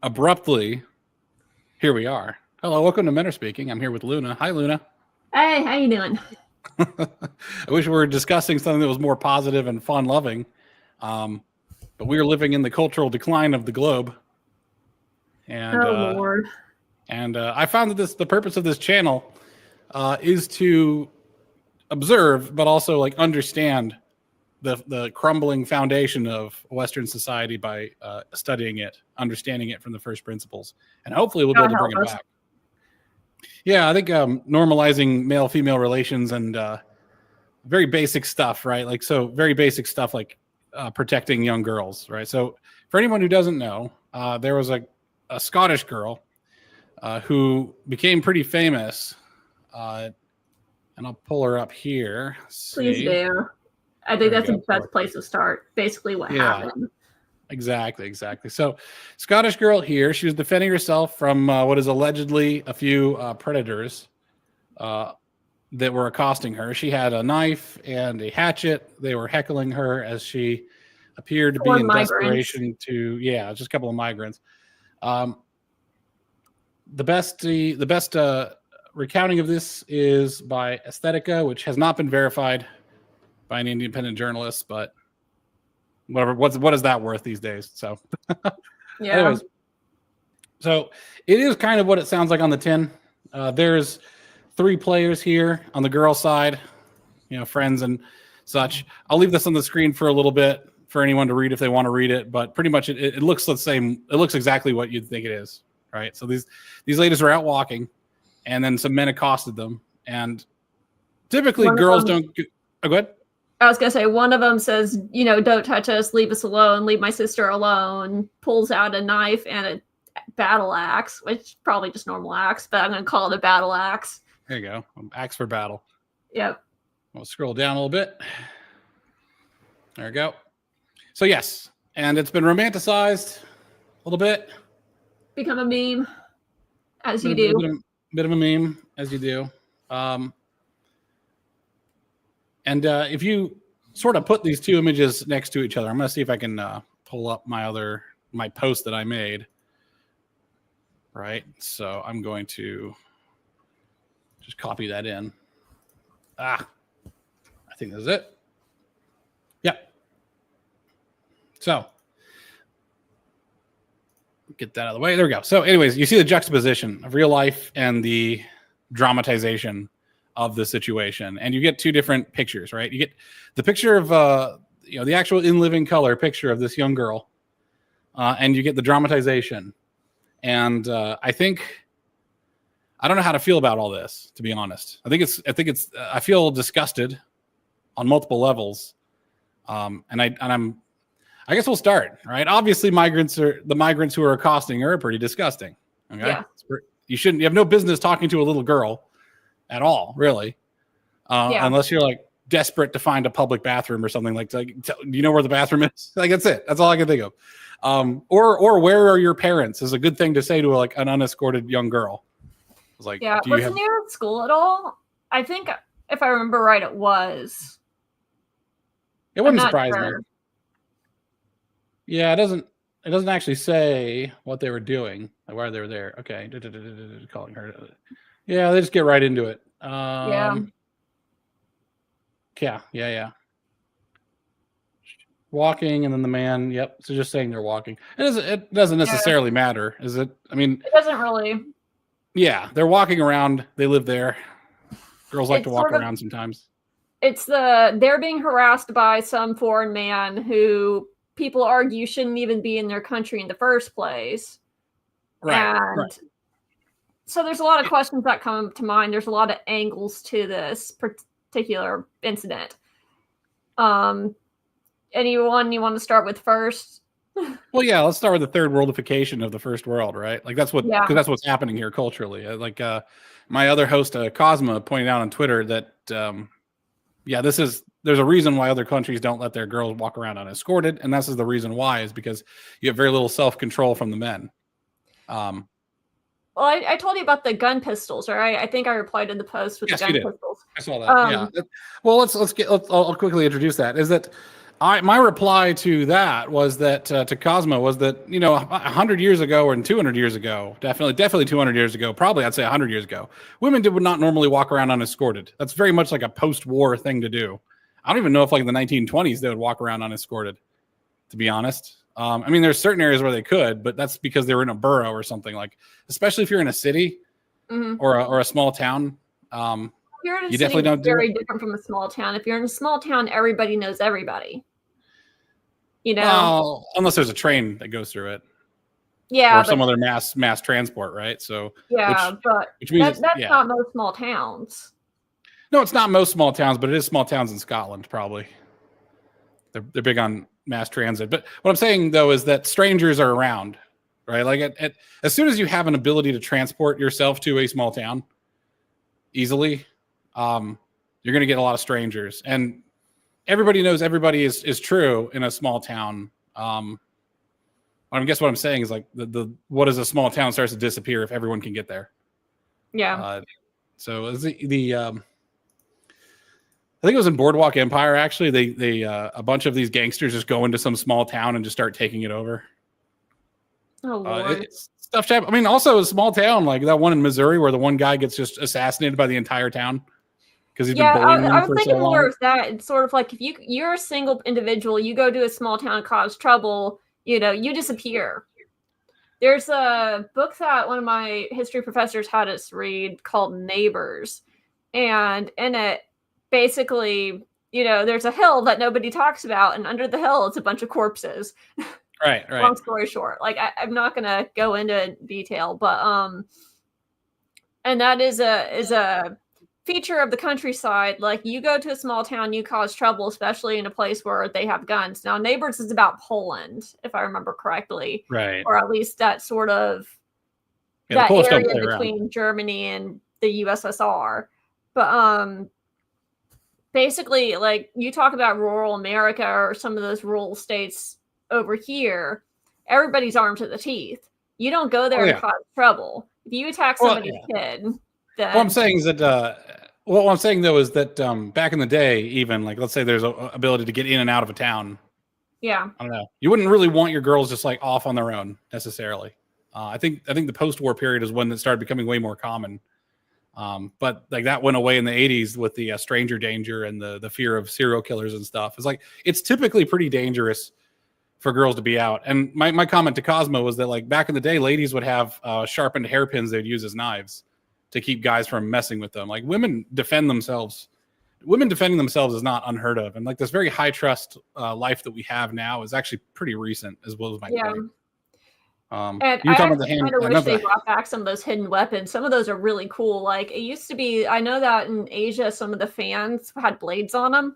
abruptly, here we are. Hello, welcome to Men Are Speaking. I'm here with Luna. Hi, Luna. Hey, how you doing? I wish we were discussing something that was more positive and fun-loving, but we are living in the cultural decline of the globe. And Oh Lord. I found that the purpose of this channel is to observe, but also like understand the crumbling foundation of Western society by studying it, understanding it from the first principles, and hopefully we'll be able to bring it back. Yeah, I think normalizing male-female relations and very basic stuff, right? Like, so very basic stuff like protecting young girls, right? So for anyone who doesn't know, there was a Scottish girl who became pretty famous, and I'll pull her up here. Please do. I think that's the best place to start. Basically what happened. Exactly. So Scottish girl here, she was defending herself from what is allegedly a few predators that were accosting her. She had a knife and a hatchet. They were heckling her as she appeared to be in desperation to, just a couple of migrants. The best recounting of this is by Aesthetica, which has not been verified by an independent journalist, but whatever. What is that worth these days? So, anyways, so it is kind of what it sounds like on the tin. There's 3 players here on the girl side, friends and such. I'll leave this on the screen for a little bit for anyone to read if they want to read it, but pretty much it looks the same. It looks exactly what you'd think it is, right? So these ladies are out walking, and then some men accosted them, and typically girls don't. Oh, go ahead. I was gonna say one of them says, "Don't touch us, leave us alone, leave my sister alone." Pulls out a knife and a battle axe, which is probably just normal axe, but I'm gonna call it a battle axe. There you go, axe for battle. Yep. We'll scroll down a little bit. There we go. So yes, and it's been romanticized a little bit. Become a meme, as you do. Bit of a meme, as you do. And if you sort of put these 2 images next to each other, I'm going to see if I can pull up my post that I made. Right. So I'm going to just copy that in. I think that's it. Yep. So get that out of the way. There we go. So anyways, you see the juxtaposition of real life and the dramatization of the situation, and you get 2 different pictures, right? You get the picture of the actual in living color picture of this young girl, and you get the dramatization. And I don't know how to feel about all this, to be honest. I feel disgusted on multiple levels, and I guess we'll start, right? Obviously, the migrants who are accosting her are pretty disgusting. Okay, yeah. You have no business talking to a little girl at all, really, unless you're like desperate to find a public bathroom or something. Do you know where the bathroom is? Like, that's it. That's all I can think of. Or where are your parents is a good thing to say to an unescorted young girl. It's like, was it near school at all? I think if I remember right, it was. It wouldn't surprise me. Yeah, it doesn't actually say what they were doing, like why they were there. Okay, calling her. Yeah, they just get right into it. Yeah. Walking, and then the man. Yep. So just saying they're walking. It doesn't necessarily matter, is it? I mean, it doesn't really. Yeah, they're walking around. They live there. Girls like to walk around sometimes. They're being harassed by some foreign man who people argue shouldn't even be in their country in the first place. Right. So there's a lot of questions that come to mind. There's a lot of angles to this particular incident. Anyone you want to start with first? Well, yeah, let's start with the third worldification of the first world, right? Like that's what's happening here culturally. My other host, Cosma, pointed out on Twitter that, there's a reason why other countries don't let their girls walk around unescorted, and this is the reason why is because you have very little self-control from the men. Well, I told you about the gun pistols, right? I think I replied in the post with the gun pistols. I saw that. Well, I'll quickly introduce that. Is that My reply to that was that to Cosmo was that 100 years ago and 200 years ago, definitely 200 years ago, probably I'd say 100 years ago, women would not normally walk around unescorted. That's very much like a post-war thing to do. I don't even know if like in the 1920s they would walk around unescorted, to be honest. I mean, there's certain areas where they could, but that's because they were in a borough or something, like, especially if you're in a city or a small town. You're in a you city, definitely don't do very it. different from a small town. If you're in a small town, everybody knows everybody. Well, unless there's a train that goes through it. Yeah, or some other mass transport, right? So which means that's not most small towns. No, it's not most small towns, but it is small towns in Scotland, probably. They're big on mass transit. But what I'm saying though is that strangers are around, right? Like as soon as you have an ability to transport yourself to a small town easily, you're going to get a lot of strangers, and everybody knows everybody is true in a small town. I guess what I'm saying is like the what is a small town starts to disappear if everyone can get there. Yeah. So is I think it was in Boardwalk Empire. Actually, they a bunch of these gangsters just go into some small town and just start taking it over. Oh Lord. Stuff. I mean, also a small town like that one in Missouri where the one guy gets just assassinated by the entire town because he's been bullying them for so long. I was thinking more of that. It's sort of like if you're a single individual, you go to a small town and cause trouble, you disappear. There's a book that one of my history professors had us read called Neighbors, and in it, basically, there's a hill that nobody talks about, and under the hill, it's a bunch of corpses. Right. Long story short, like I'm not gonna go into detail, but and that is a feature of the countryside. Like you go to a small town, you cause trouble, especially in a place where they have guns. Now, Neighbors is about Poland, if I remember correctly, right? Or at least that sort of that area between Germany and the USSR, but basically, like you talk about rural America or some of those rural states over here, everybody's armed to the teeth. You don't go there and cause trouble. If you attack somebody's kid, then... What I'm saying is that what I'm saying though is that back in the day, even like let's say there's a ability to get in and out of a town. Yeah, I don't know. You wouldn't really want your girls just like off on their own necessarily. I think the post-war period is when that started becoming way more common. But like that went away in the 80s with the stranger danger and the fear of serial killers and stuff. It's like it's typically pretty dangerous for girls to be out. And my comment to Cosmo was that like back in the day, ladies would have sharpened hairpins they'd use as knives to keep guys from messing with them. Like women defending themselves is not unheard of. And like this very high trust life that we have now is actually pretty recent, as well as my point. And I kind of wish they brought back some of those hidden weapons. Some of those are really cool. Like it used to be, I know that in Asia, some of the fans had blades on them.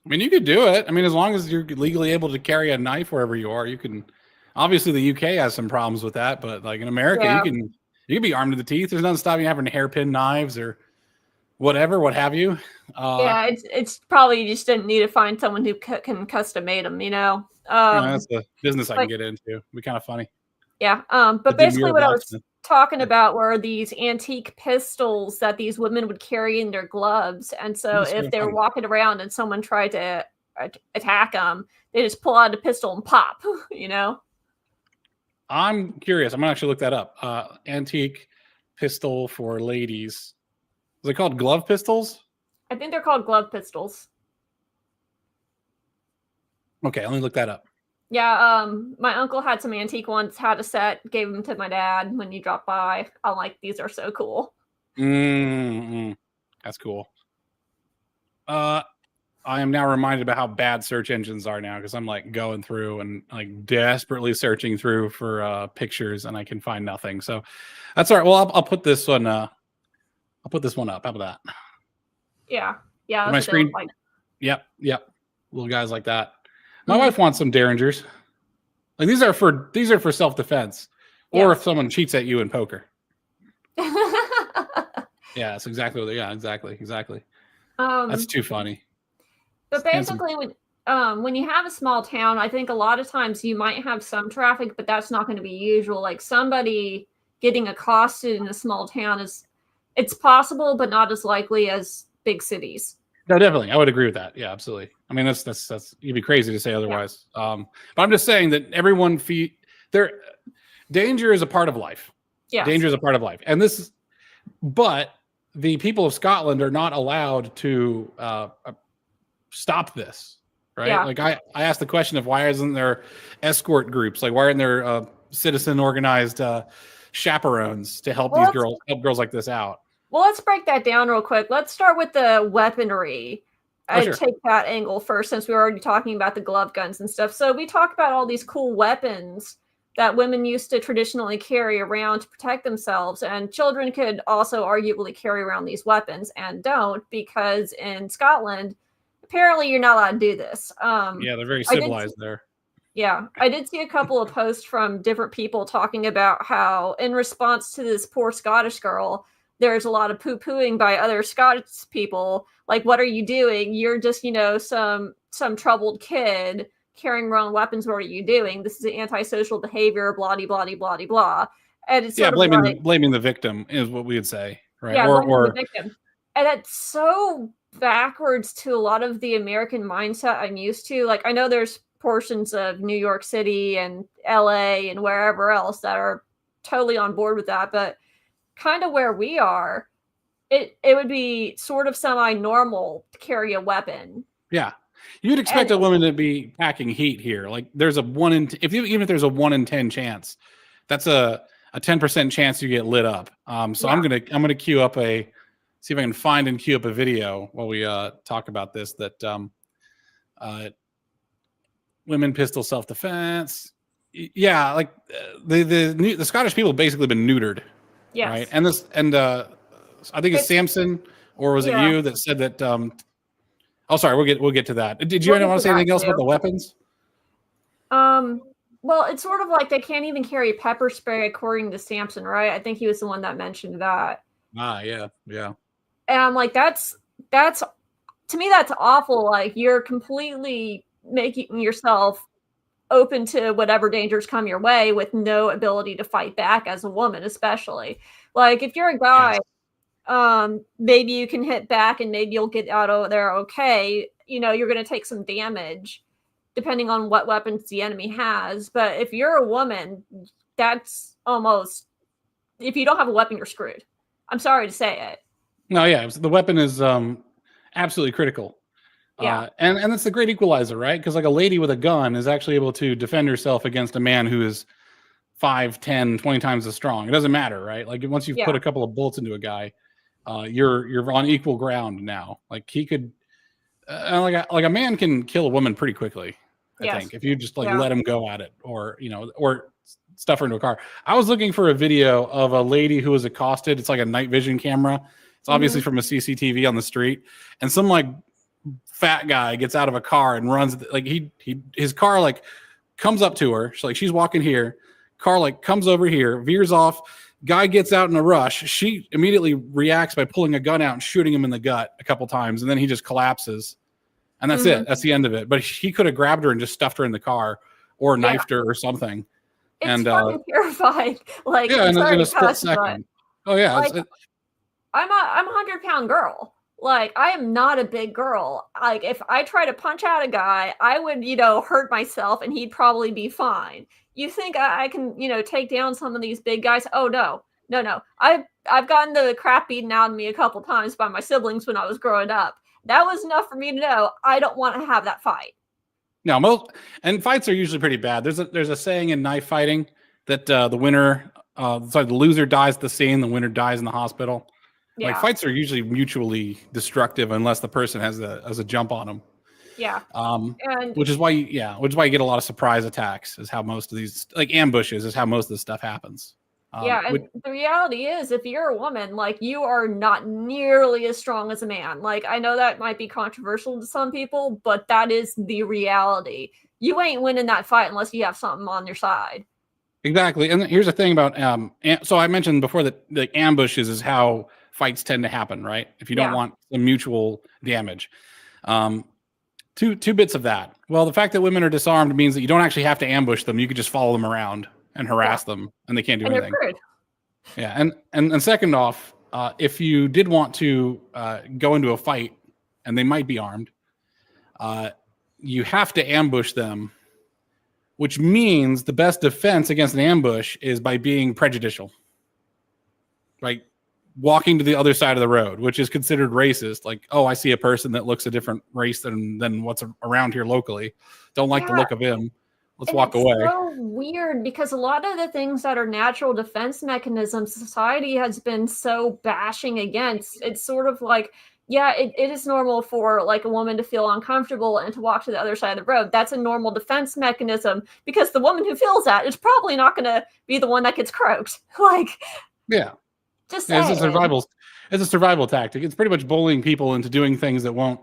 I mean, you could do it. I mean, as long as you're legally able to carry a knife wherever you are, you can. Obviously, the UK has some problems with that, but like in America, you can be armed to the teeth. There's nothing stopping you having hairpin knives or whatever, what have you. It's probably you just didn't need to find someone who can custom made them. That's a business I can get into. It'd be kind of funny. Yeah. But basically, what I was talking about were these antique pistols that these women would carry in their gloves, and so if they were walking around and someone tried to attack them, they just pull out a pistol and pop. I'm curious. I'm gonna actually look that up. Antique pistol for ladies. Is it called glove pistols? I think they're called glove pistols. Okay, let me look that up. Yeah, my uncle had some antique ones, had a set, gave them to my dad when he dropped by. I'm like, these are so cool. That's cool. I am now reminded about how bad search engines are now because I'm like going through and like desperately searching through for pictures and I can find nothing. So that's all right. Well, I'll put this one. I'll put this one up. How about that? Yeah. My screen. Like. Yep. Little guys like that. My wife wants some Derringers. Like these are for self-defense, or if someone cheats at you in poker. Yeah, that's exactly what. Yeah, exactly. That's too funny. But basically, when you have a small town, I think a lot of times you might have some traffic, but that's not going to be usual. Like somebody getting accosted in a small town it's possible, but not as likely as big cities. No, definitely, I would agree with that. Yeah, absolutely. I mean, that's you'd be crazy to say otherwise. But I'm just saying that everyone there. Danger is a part of life. Yes. Danger is a part of life, and but the people of Scotland are not allowed to stop this, right? Yeah. Like I asked the question of why isn't there escort groups? Like why aren't there citizen organized chaperones to help girls like this out? Well, let's break that down real quick. Let's start with the weaponry. I'd take that angle first, since we were already talking about the glove guns and stuff. So we talk about all these cool weapons that women used to traditionally carry around to protect themselves, and children could also arguably carry around these weapons and don't, because in Scotland, apparently you're not allowed to do this. Yeah, they're very civilized there. Yeah, I did see a couple of posts from different people talking about how, in response to this poor Scottish girl, there's a lot of poo-pooing by other Scottish people. Like, what are you doing? You're just, some troubled kid carrying around weapons. What are you doing? This is antisocial behavior, blah, blah, blah, blah, blah. And it's blaming the victim is what we would say, right? Yeah, or the victim. And that's so backwards to a lot of the American mindset I'm used to. Like, I know there's portions of New York City and LA and wherever else that are totally on board with that, but kind of where we are, it would be sort of semi-normal to carry a weapon. Yeah. You'd expect a woman to be packing heat here. Like there's even if there's a 1 in 10 chance, that's a 10% chance you get lit up. So I'm gonna queue up see if I can find and queue up a video while we talk about this. That women pistol self-defense. Yeah, like the Scottish people have basically been neutered. Yes. Right. I think it's Samson, or was it you that said that? Oh, sorry. We'll get to that. Did you want to say anything else about the weapons? Well, it's sort of like they can't even carry pepper spray, according to Samson, right? I think he was the one that mentioned that. Yeah. And I'm like, that's to me, that's awful. Like, you're completely making yourself open to whatever dangers come your way with no ability to fight back as a woman, especially. Like, if you're a guy, maybe you can hit back and maybe you'll get out of there okay. You're going to take some damage depending on what weapons the enemy has. But if you're a woman, that's almost, if you don't have a weapon, you're screwed. I'm sorry to say it. No, yeah, the weapon is absolutely critical. Yeah. And that's the great equalizer, right? Because like a lady with a gun is actually able to defend herself against a man who is 5, 10, 20 times as strong. It doesn't matter, right? Like once you've put a couple of bullets into a guy, you're on equal ground now. Like he could, like a man can kill a woman pretty quickly. I think if you just let him go at it, or stuff her into a car. I was looking for a video of a lady who was accosted. It's like a night vision camera. It's obviously from a CCTV on the street, and some like fat guy gets out of a car and runs. Like his car like comes up to her. She's walking here. Car like comes over here, veers off. Guy gets out in a rush. She immediately reacts by pulling a gun out and shooting him in the gut a couple times, and then he just collapses. And that's it. That's the end of it. But he could have grabbed her and just stuffed her in the car or knifed her or something. It's fucking terrifying. Like, in a split second. Oh yeah. Like, I'm a 100-pound girl. Like, I am not a big girl. Like, if I try to punch out a guy, I would, hurt myself and he'd probably be fine. You think I can, take down some of these big guys? Oh no. I've gotten the crap beaten out of me a couple times by my siblings when I was growing up. That was enough for me to know I don't want to have that fight. No, and fights are usually pretty bad. There's a saying in knife fighting that the loser dies at the scene, the winner dies in the hospital. Yeah. Like fights are usually mutually destructive unless the person has a jump on them. Yeah. Which is why you get a lot of surprise attacks. Is how most of these, like ambushes, is how most of this stuff happens. And the reality is, if you're a woman, like, you are not nearly as strong as a man. Like, I know that might be controversial to some people, but that is the reality. You ain't winning that fight unless you have something on your side. Exactly. And here's the thing about so I mentioned before that the ambushes is how fights tend to happen, right? If you don't want the mutual damage. Two bits of that. Well, the fact that women are disarmed means that you don't actually have to ambush them. You could just follow them around and harass them, and they can't do anything. Yeah, and second off, if you did want to go into a fight and they might be armed, you have to ambush them, which means the best defense against an ambush is by being prejudicial, like walking to the other side of the road, which is considered racist. Like, oh, I see a person that looks a different race than what's around here locally. Don't like the look of him. Let's walk away. It's so weird because a lot of the things that are natural defense mechanisms society has been so bashing against, it's sort of like, yeah, it is normal for like a woman to feel uncomfortable and to walk to the other side of the road. That's a normal defense mechanism because the woman who feels that is probably not going to be the one that gets croaked. Like, yeah. Just it's a survival tactic. It's pretty much bullying people into doing things that won't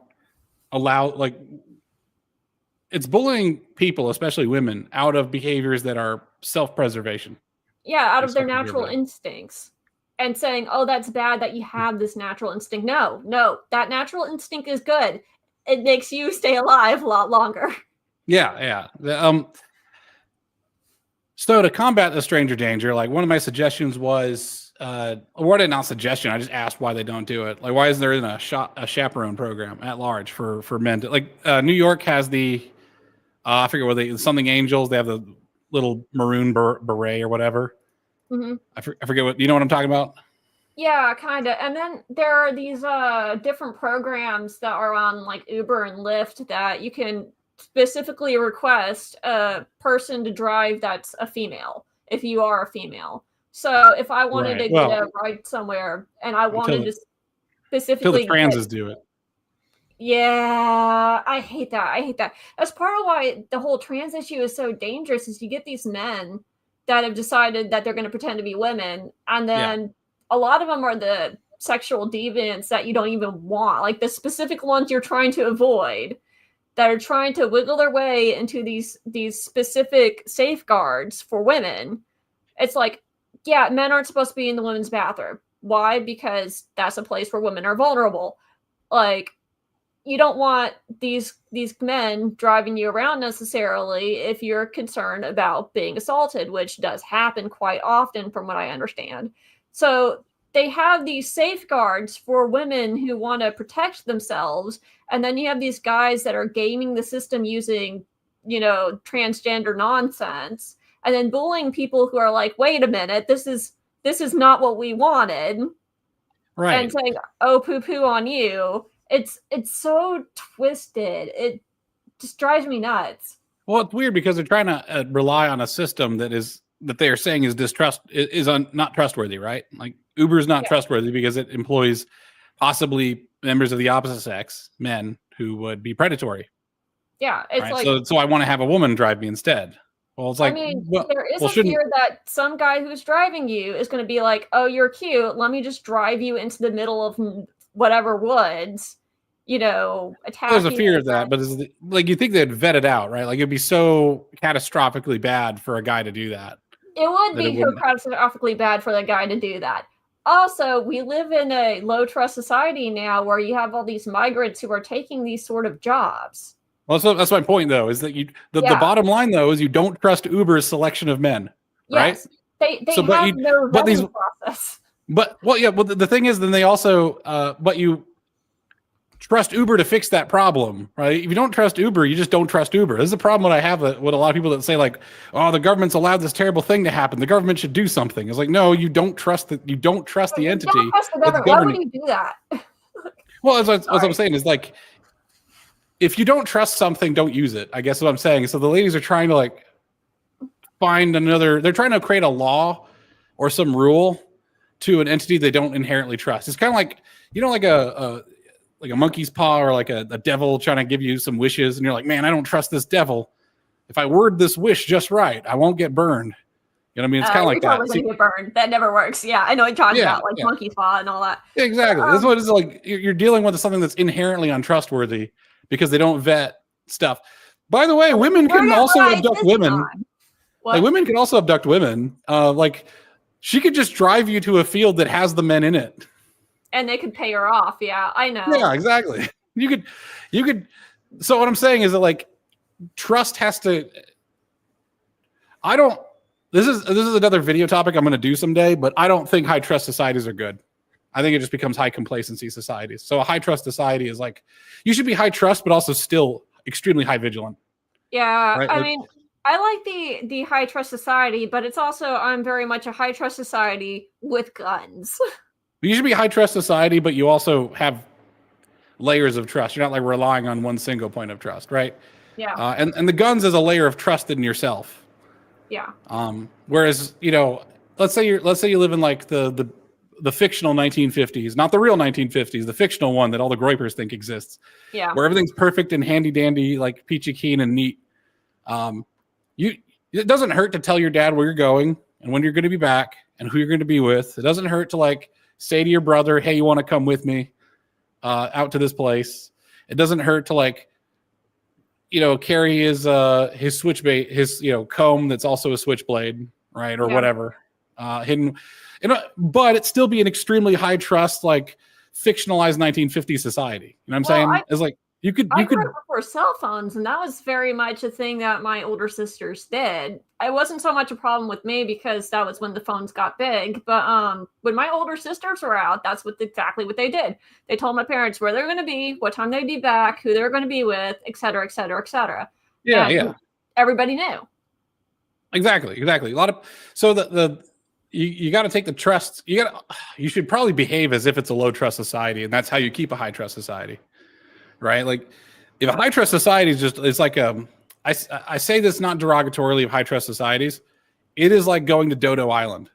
allow, like, it's bullying people, especially women, out of behaviors that are self-preservation. Yeah, out of their natural instincts. And saying, oh, that's bad that you have this natural instinct. No, that natural instinct is good. It makes you stay alive a lot longer. Yeah. So to combat the stranger danger, like one of my suggestions was, or not suggestion, I just asked why they don't do it. Like, why isn't there a chaperone program at large for men? New York has the, I forget something Angels. They have the little maroon beret or whatever. Mm-hmm. I forget what, you know what I'm talking about? Yeah, kind of. And then there are these different programs that are on like Uber and Lyft that you can specifically request a person to drive that's a female, if you are a female. So if I wanted to get a ride somewhere and I wanted to specifically... Until the transes do it. Yeah, I hate that. That's part of why the whole trans issue is so dangerous, is you get these men that have decided that they're going to pretend to be women, and then a lot of them are the sexual deviants that you don't even want, like the specific ones you're trying to avoid, that are trying to wiggle their way into these specific safeguards for women. It's like, yeah, men aren't supposed to be in the women's bathroom. Why? Because that's a place where women are vulnerable. Like, you don't want these men driving you around necessarily if you're concerned about being assaulted, which does happen quite often from what I understand. So they have these safeguards for women who want to protect themselves. And then you have these guys that are gaming the system using, transgender nonsense, and then bullying people who are like, wait a minute, this is not what we wanted. Right. And saying, oh, poo-poo on you. It's so twisted. It just drives me nuts. Well, it's weird because they're trying to rely on a system that they are saying is not trustworthy, right? Like Uber is not trustworthy because it employs possibly members of the opposite sex, men, who would be predatory. Yeah, it's right? like, so I want to have a woman drive me instead. Well, it's like, there is a fear that some guy who's driving you is going to be like, oh, you're cute, let me just drive you into the middle of whatever woods, attack. There's a fear of that, but it's like, you think they'd vet it out, right? Like, it'd be so catastrophically bad for a guy to do that. It would be so catastrophically bad for the guy to do that. Also, we live in a low trust society now where you have all these migrants who are taking these sort of jobs. Well, so that's my point, though, is that the bottom line, though, is you don't trust Uber's selection of men, right? Yes, they have no vetting process. But the thing is, then they also, but you trust Uber to fix that problem, right? If you don't trust Uber, you just don't trust Uber. This is the problem that I have with a lot of people that say, like, oh, the government's allowed this terrible thing to happen. The government should do something. It's like, no, you don't trust the entity. Don't trust the government. Why would you do that? Well, as I'm saying is, like, if you don't trust something, don't use it. I guess what I'm saying. So the ladies are trying to, like, they're trying to create a law or some rule to an entity they don't inherently trust. It's kind of like, like a monkey's paw or like a devil trying to give you some wishes. And you're like, man, I don't trust this devil. If I word this wish just right, I won't get burned. You know what I mean? It's kind of like that. Totally get burned. That never works. Yeah, I know what you're talking about, like monkey's paw and all that. Exactly. That's what it's like. You're dealing with something that's inherently untrustworthy because they don't vet stuff. By the way, women can also abduct women. Like, women can also abduct women. Like, she could just drive you to a field that has the men in it. And they could pay her off. Yeah, I know. Yeah, exactly. You could. So what I'm saying is that, like, trust has to. This is another video topic I'm going to do someday, but I don't think high trust societies are good. I think it just becomes high complacency societies. So a high trust society is like, you should be high trust, but also still extremely high vigilant. Yeah, right? I mean, I like the high trust society, but it's also, I'm very much a high trust society with guns. You should be high trust society, but you also have layers of trust. You're not like relying on one single point of trust, right? Yeah. And the guns is a layer of trust in yourself. Yeah. Whereas, let's say you live in like the fictional 1950s, not the real 1950s, the fictional one that all the Groypers think exists. Yeah. Where everything's perfect and handy dandy, like peachy keen and neat. It doesn't hurt to tell your dad where you're going and when you're going to be back and who you're going to be with. It doesn't hurt to like say to your brother, hey, you want to come with me out to this place? It doesn't hurt to like, carry his switchblade, his, comb that's also a switchblade, right? Or whatever, hidden, but it still be an extremely high trust, like fictionalized 1950s society. You know what I'm saying? It's like, I grew up before cell phones, and that was very much a thing that my older sisters did. It wasn't so much a problem with me because that was when the phones got big. But when my older sisters were out, that's exactly what they did. They told my parents where they're going to be, what time they'd be back, who they're going to be with, et cetera, et cetera, et cetera. Yeah, and yeah. Everybody knew. Exactly. A lot of you got to take the trust. You should probably behave as if it's a low trust society, and that's how you keep a high trust society. Right? Like if a high trust society is it's like I say this not derogatorily of high trust societies. It is like going to Dodo Island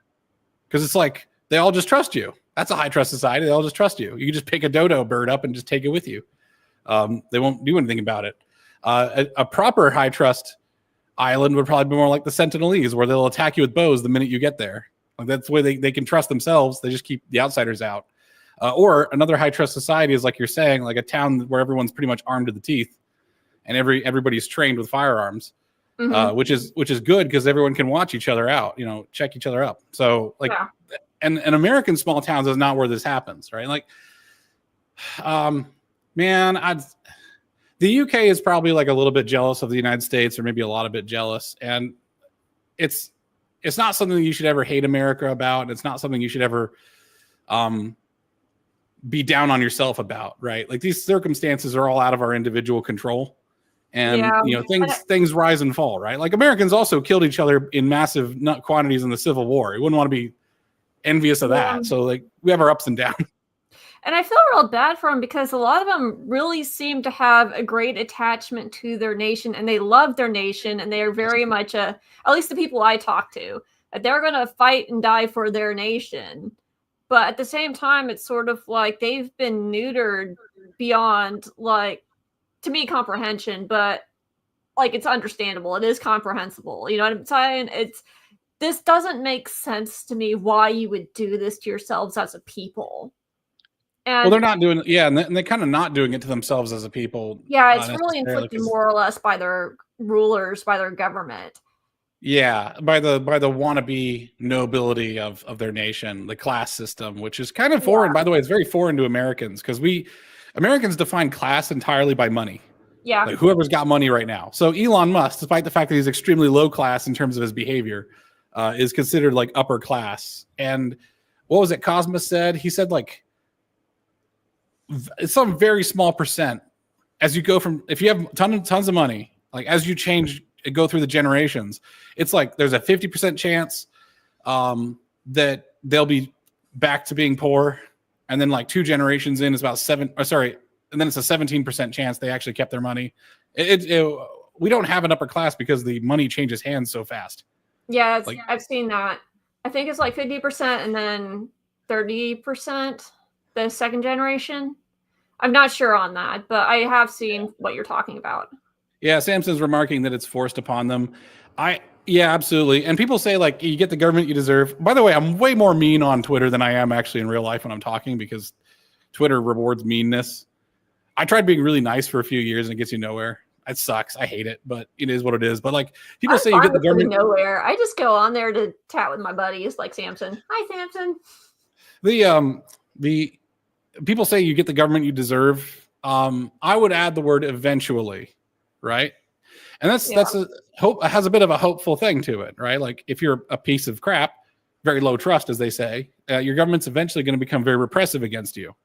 because it's like they all just trust you. That's a high trust society. They all just trust you. You can just pick a dodo bird up and just take it with you. They won't do anything about it. A proper high trust island would probably be more like the Sentinelese, where they'll attack you with bows the minute you get there. Like that's the way they can trust themselves. They just keep the outsiders out. Or another high trust society is like you're saying, like a town where everyone's pretty much armed to the teeth, and everybody's trained with firearms, which is good because everyone can watch each other out, check each other up. So like, and American small towns is not where this happens, right? Like, the UK is probably like a little bit jealous of the United States, or maybe a lot of bit jealous, and it's not something that you should ever hate America about. And it's not something you should ever be down on yourself about, right? Like these circumstances are all out of our individual control, and things rise and fall, right? Like Americans also killed each other in massive quantities in the Civil War. You wouldn't want to be envious of that. So like we have our ups and downs. And I feel real bad for them because a lot of them really seem to have a great attachment to their nation, and they love their nation, and they are very much at least the people I talk to, that they're going to fight and die for their nation. But at the same time, it's sort of like they've been neutered beyond, like, to me, comprehension. But, like, it's understandable. It is comprehensible. You know what I'm saying? This doesn't make sense to me why you would do this to yourselves as a people. And, they're not doing it. Yeah, and they're kind of not doing it to themselves as a people. Yeah, it's really inflicted more or less by their rulers, by their government. Yeah, by the wannabe nobility of their nation, the class system, which is kind of foreign. By the way, it's very foreign to Americans because Americans define class entirely by money. Yeah, like whoever's got money right now. So Elon Musk, despite the fact that he's extremely low class in terms of his behavior, is considered like upper class. And what was it Cosmos said? He said like it's some very small percent as you go from, if you have tons of money, like as you change, go through the generations, it's like there's a 50% chance that they'll be back to being poor, and then like 2 generations in is about and then it's a 17% chance they actually kept their money. We don't have an upper class because the money changes hands so fast. Yeah, I've seen that. I think it's like 50% and then 30% the second generation. I'm not sure on that, but I have seen what you're talking about. Yeah, Samson's remarking that it's forced upon them. Yeah, absolutely. And people say like you get the government you deserve. By the way, I'm way more mean on Twitter than I am actually in real life when I'm talking, because Twitter rewards meanness. I tried being really nice for a few years and it gets you nowhere. It sucks. I hate it, but it is what it is. But like people say you get the government nowhere. I just go on there to chat with my buddies like Samson. Hi, Samson. The people say you get the government you deserve. I would add the word eventually. Right. And that's a hope, has a bit of a hopeful thing to it, right? Like if you're a piece of crap, very low trust, as they say, your government's eventually going to become very repressive against you.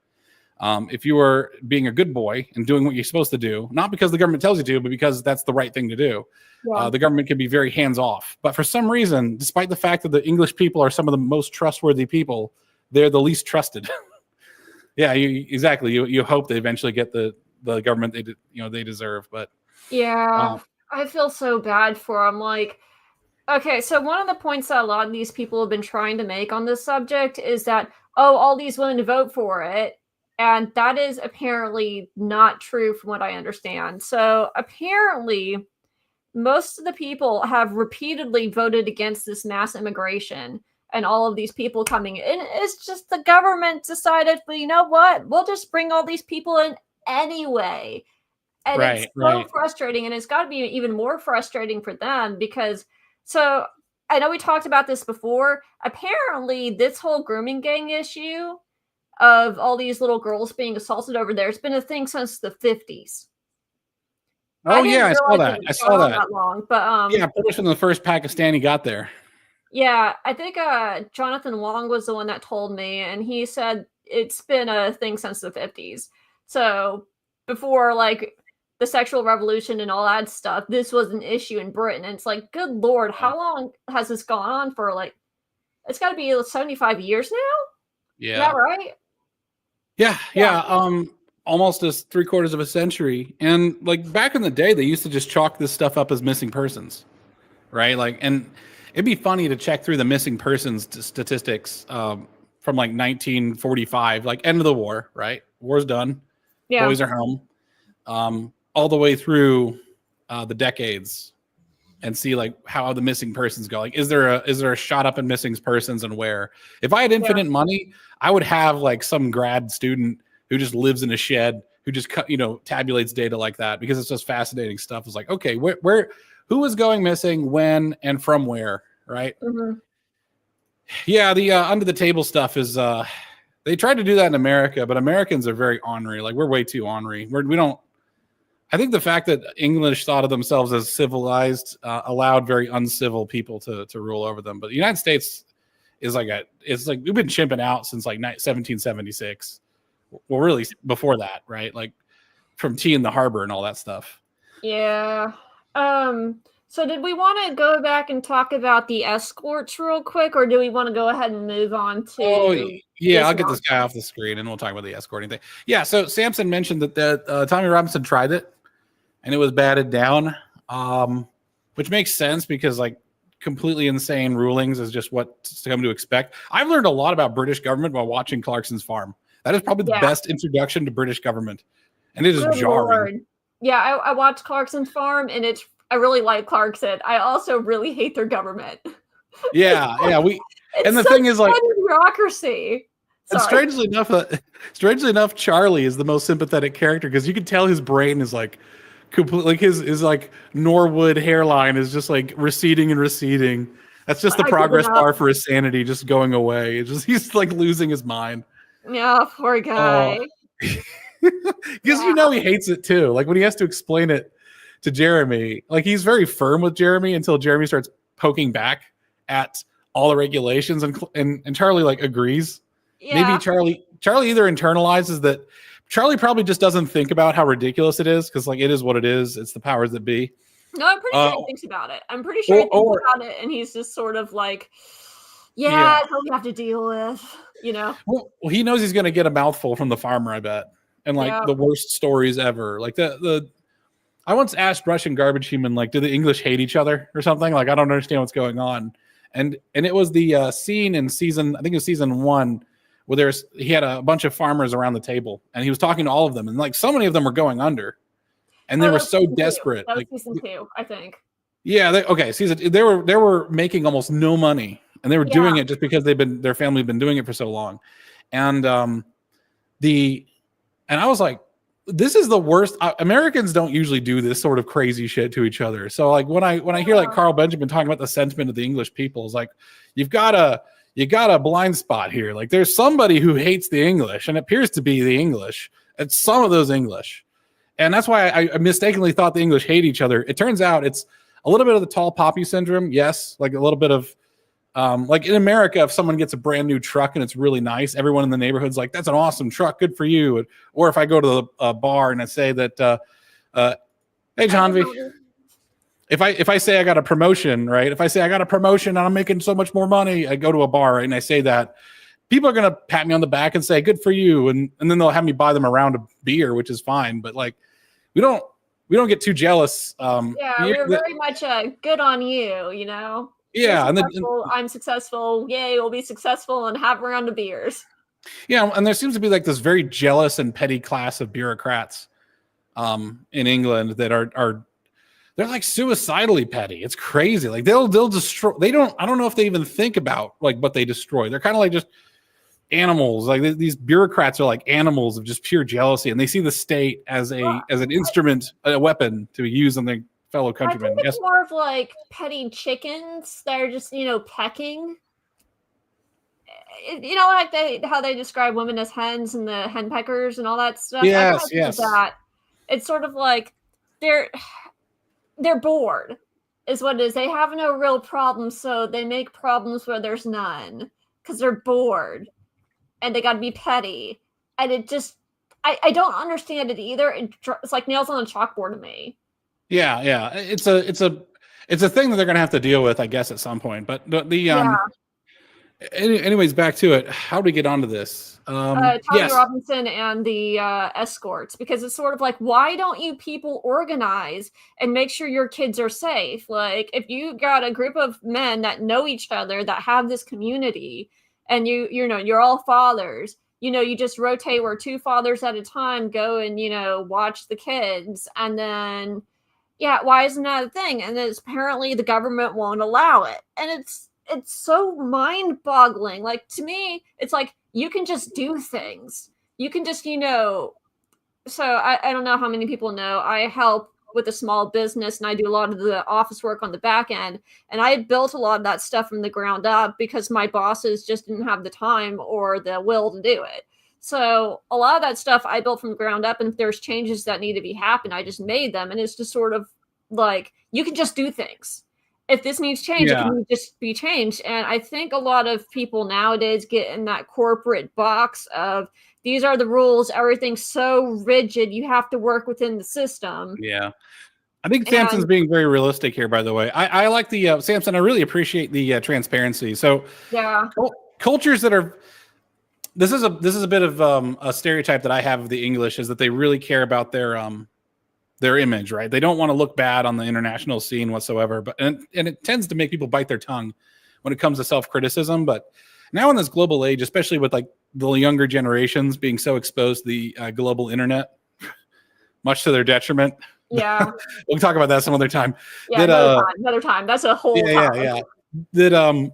If you are being a good boy and doing what you're supposed to do, not because the government tells you to, but because that's the right thing to do, the government can be very hands-off. But for some reason, despite the fact that the English people are some of the most trustworthy people, they're the least trusted. Yeah, exactly. You hope they eventually get the government they deserve. But I feel so bad for them. Like, okay, so one of the points that a lot of these people have been trying to make on this subject is that, all these women to vote for it. And that is apparently not true from what I understand. So apparently, most of the people have repeatedly voted against this mass immigration and all of these people coming in. It's just the government decided, well, you know what? We'll just bring all these people in anyway. And it's so frustrating. And it's got to be even more frustrating for them because, so I know we talked about this before. Apparently, this whole grooming gang issue of all these little girls being assaulted over there, it's been a thing since the 50s. Oh yeah, I saw that. I saw that. Long, but yeah, pretty much when the first Pakistani got there. Yeah, I think Jonathan Wong was the one that told me, and he said it's been a thing since the 50s. So before like the sexual revolution and all that stuff, this was an issue in Britain. And it's like, good Lord, how long has this gone on for? Like, it's got to be 75 years now. Yeah, is that right? Yeah. Almost as 3/4 of a century. And like back in the day, they used to just chalk this stuff up as missing persons, right? Like, and it'd be funny to check through the missing persons statistics from like 1945, like end of the war, right? War's done. Yeah. Boys are home. All the way through the decades, and see like how the missing persons go. Like, is there a shot up in missing persons and where? If I had infinite money, I would have like some grad student who just lives in a shed who just tabulates data like that, because it's just fascinating stuff. It's like, okay, who is going missing, when, and from where, right? Mm-hmm. Yeah, the under the table stuff is they tried to do that in America, but Americans are very ornery. Like, we're way too ornery. We don't. I think the fact that English thought of themselves as civilized allowed very uncivil people to rule over them. But the United States is it's like we've been chimping out since like 1776. Well, really before that, right? Like from tea in the harbor and all that stuff. Yeah. So did we want to go back and talk about the escorts real quick, or do we want to go ahead and move on to? Oh, yeah, I'll get this guy off the screen and we'll talk about the escorting thing. Yeah, so Samson mentioned that Tommy Robinson tried it and it was batted down, which makes sense because like completely insane rulings is just what to come to expect. I've learned a lot about British government while watching Clarkson's Farm. That is probably the best introduction to British government, and it is jarring. Lord. Yeah, I watched Clarkson's Farm, and I really like Clarkson. I also really hate their government. Yeah, and the thing is like bureaucracy. And strangely enough, Charlie is the most sympathetic character because you can tell his brain is like completely, like his like Norwood hairline is just like receding and receding. That's just the progress bar for his sanity just going away. It's just he's like losing his mind. Yeah, poor guy. Because he hates it too. Like when he has to explain it to Jeremy, like he's very firm with Jeremy until Jeremy starts poking back at all the regulations, and Charlie like agrees. Yeah. Maybe Charlie either internalizes that. Charlie probably just doesn't think about how ridiculous it is because like it is what it is. It's the powers that be. No, I'm pretty sure he thinks about it. I'm pretty sure he thinks about it, and he's just sort of like, that's what we have to deal with, Well, he knows he's going to get a mouthful from the farmer, I bet, and like the worst stories ever. Like I once asked Russian garbage human, like, do the English hate each other or something? Like, I don't understand what's going on, and it was the scene in season 1 where he had a bunch of farmers around the table, and he was talking to all of them, and like so many of them were going under. And they were so desperate. That was season 2, I think. Yeah. They were making almost no money, and they were doing it just because their family had been doing it for so long. And and I was like, this is the worst. Americans don't usually do this sort of crazy shit to each other. So like when I hear like Carl Benjamin talking about the sentiment of the English people, it's like you got a blind spot here. Like there's somebody who hates the English, and it appears to be the English. It's some of those English. And that's why I mistakenly thought the English hate each other. It turns out it's a little bit of the tall poppy syndrome. Yes, like a little bit of Like in America, if someone gets a brand new truck and it's really nice, everyone in the neighborhood's like, "That's an awesome truck, good for you." Or if I go to the bar and I say that, "Hey, Johnny," if I say I got a promotion, right? If I say I got a promotion and I'm making so much more money, I go to a bar, right, and I say that, people are gonna pat me on the back and say, "Good for you," and then they'll have me buy them a round of beer, which is fine. But like, we don't get too jealous. We're very much good on you, you know. Yeah, and I'm successful. Yay, we'll be successful and have a round of beers. Yeah, and there seems to be like this very jealous and petty class of bureaucrats in England that are they're like suicidally petty. It's crazy. Like they'll destroy. I don't know if they even think about like what they destroy. They're kind of like just animals. Like these bureaucrats are like animals of just pure jealousy, and they see the state as an instrument, a weapon to use on their fellow countrymen. I think it's more of like petty chickens that are just, you know, pecking. You know, like how they describe women as hens and the hen peckers and all that stuff. Yes. That it's sort of like they're bored, is what it is. They have no real problems, so they make problems where there's none because they're bored, and they got to be petty. And it just, I don't understand it either. It's like nails on a chalkboard to me. Yeah. It's a thing that they're going to have to deal with, I guess, at some point. But anyways, back to it. How do we get onto this? Tommy Robinson and the escorts, because it's sort of like, why don't you people organize and make sure your kids are safe? Like, if you got a group of men that know each other, that have this community, and you know, you're all fathers, you know, you just rotate where 2 fathers at a time go and, you know, watch the kids. And then, why isn't that a thing? And then apparently the government won't allow it. And it's so mind-boggling. Like, to me, it's like, you can just do things. You can just, you know, so I don't know how many people know, I help with a small business and I do a lot of the office work on the back end. And I had built a lot of that stuff from the ground up because my bosses just didn't have the time or the will to do it. So a lot of that stuff I built from the ground up, and if there's changes that need to be happened, I just made them. And it's just sort of like, you can just do things. If this needs change, it can just be changed. And I think a lot of people nowadays get in that corporate box of, these are the rules, everything's so rigid, you have to work within the system. Yeah. I think Samson's being very realistic here, by the way. I like the Samson, I really appreciate the transparency. So cultures that are, this is a bit of a stereotype that I have of the English, is that they really care about their image, right? They don't want to look bad on the international scene whatsoever, but and it tends to make people bite their tongue when it comes to self-criticism. But now in this global age, especially with like the younger generations being so exposed to the global internet, much to their detriment. Yeah, we'll talk about that some other time. Yeah, another time. That's a whole topic. Yeah. That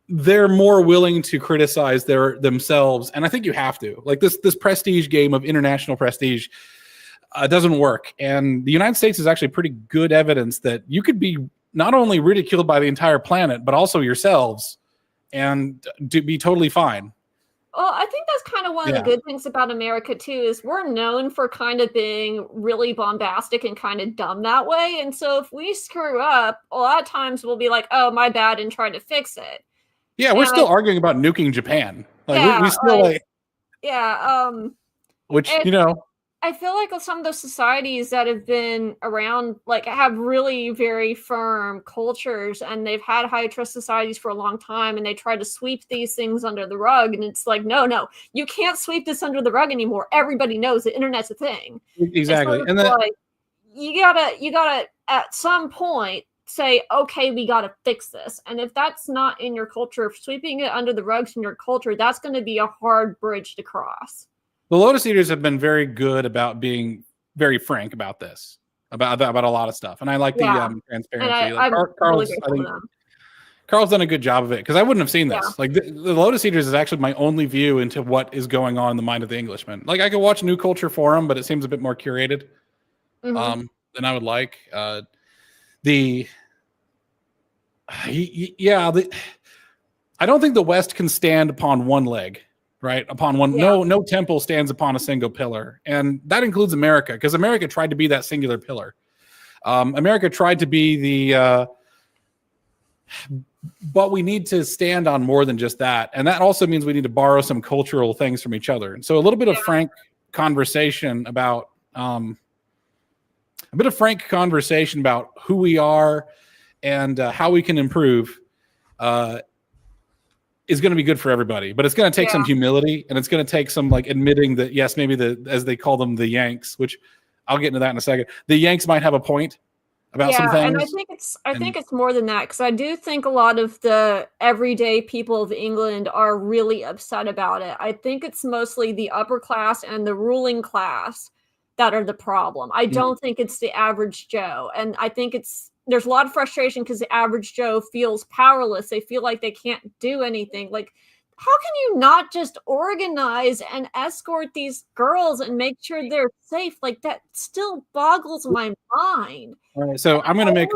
they're more willing to criticize themselves, and I think you have to. Like this prestige game of international prestige doesn't work. And the United States is actually pretty good evidence that you could be not only ridiculed by the entire planet, but also yourselves, and to be totally fine. Well, I think that's kind of one of the good things about America too, is we're known for kind of being really bombastic and kind of dumb that way. And so if we screw up, a lot of times we'll be like, oh, my bad, and try to fix it. Yeah, we're still arguing about nuking Japan. Like we still which, you know, I feel like some of those societies that have been around, like, have really very firm cultures, and they've had high trust societies for a long time, and they try to sweep these things under the rug. And it's like, no, you can't sweep this under the rug anymore. Everybody knows the internet's a thing. Exactly. And then like, you gotta at some point say, okay, we gotta fix this. And if that's not in your culture, if sweeping it under the rugs in your culture, that's going to be a hard bridge to cross. The Lotus Eaters have been very good about being very frank about this, about a lot of stuff, and I like the transparency. Carl's done a good job of it, because I wouldn't have seen this. Yeah. Like the Lotus Eaters is actually my only view into what is going on in the mind of the Englishman. Like I could watch New Culture Forum, but it seems a bit more curated than I would like. I don't think the West can stand upon one leg. Right upon one, no temple stands upon a single pillar, and that includes America, because America tried to be that singular pillar. America tried to be but we need to stand on more than just that. And that also means we need to borrow some cultural things from each other. And so a little bit of frank conversation about who we are and how we can improve is going to be good for everybody. But it's going to take some humility, and it's going to take some like admitting that, yes, maybe as they call them, the Yanks, which I'll get into that in a second. The Yanks might have a point about some things. And I think it's more than that, because I do think a lot of the everyday people of England are really upset about it. I think it's mostly the upper class and the ruling class that are the problem. I don't think it's the average Joe. And I think there's a lot of frustration because the average Joe feels powerless. They feel like they can't do anything. Like, how can you not just organize and escort these girls and make sure they're safe? Like, that still boggles my mind. All right, so I'm going to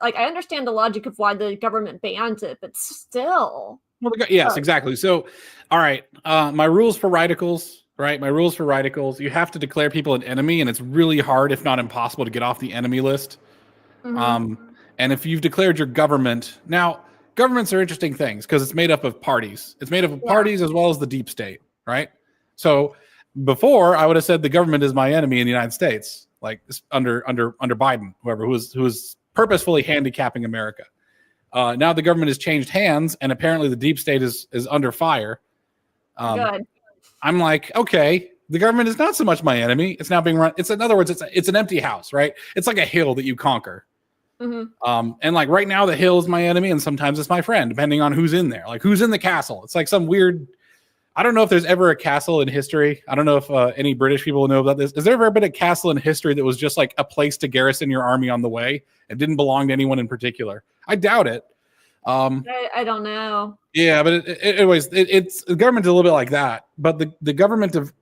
I understand the logic of why the government bans it, but still. Well, yes, exactly. So, all right, my rules for radicals, right? My rules for radicals, you have to declare people an enemy, and it's really hard, if not impossible, to get off the enemy list. And if you've declared your government, now governments are interesting things because it's made up of parties. It's made up of parties as well as the deep state, right? So before I would have said the government is my enemy in the United States, like under Biden, whoever, who was purposefully handicapping America. Now the government has changed hands, and apparently the deep state is under fire. Good. I'm like, okay, the government is not so much my enemy. It's now being run. In other words, it's an empty house, right? It's like a hill that you conquer. And like right now, the hill is my enemy, and sometimes it's my friend, depending on who's in there. Like, who's in the castle? It's like some weird. I don't know if there's ever a castle in history. I don't know if any British people know about this. Has there ever been a castle in history that was just like a place to garrison your army on the way? It didn't belong to anyone in particular. I doubt it. I don't know. Yeah, but anyways, it's the government's a little bit like that. But the government of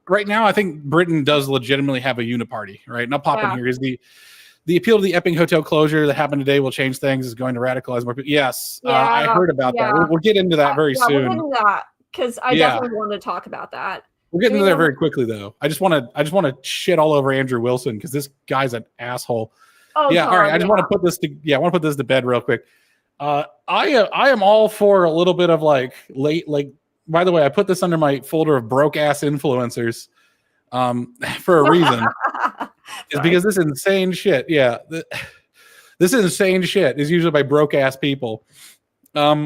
right now, I think Britain does legitimately have a uniparty, right? And I'll pop in here is the appeal to the Epping Hotel closure that happened today will change things, is going to radicalize more people. Yes, I heard about that. We'll get into that very soon. We'll get into that because I definitely want to talk about that. We'll get into that very quickly, though. I just want to shit all over Andrew Wilson because this guy's an asshole. Oh, yeah. God, all right. I just want to put this to bed real quick. I am all for a little bit of like. By the way, I put this under my folder of broke ass influencers, for a reason. Is because this insane shit. Yeah, this insane shit is usually by broke ass people. This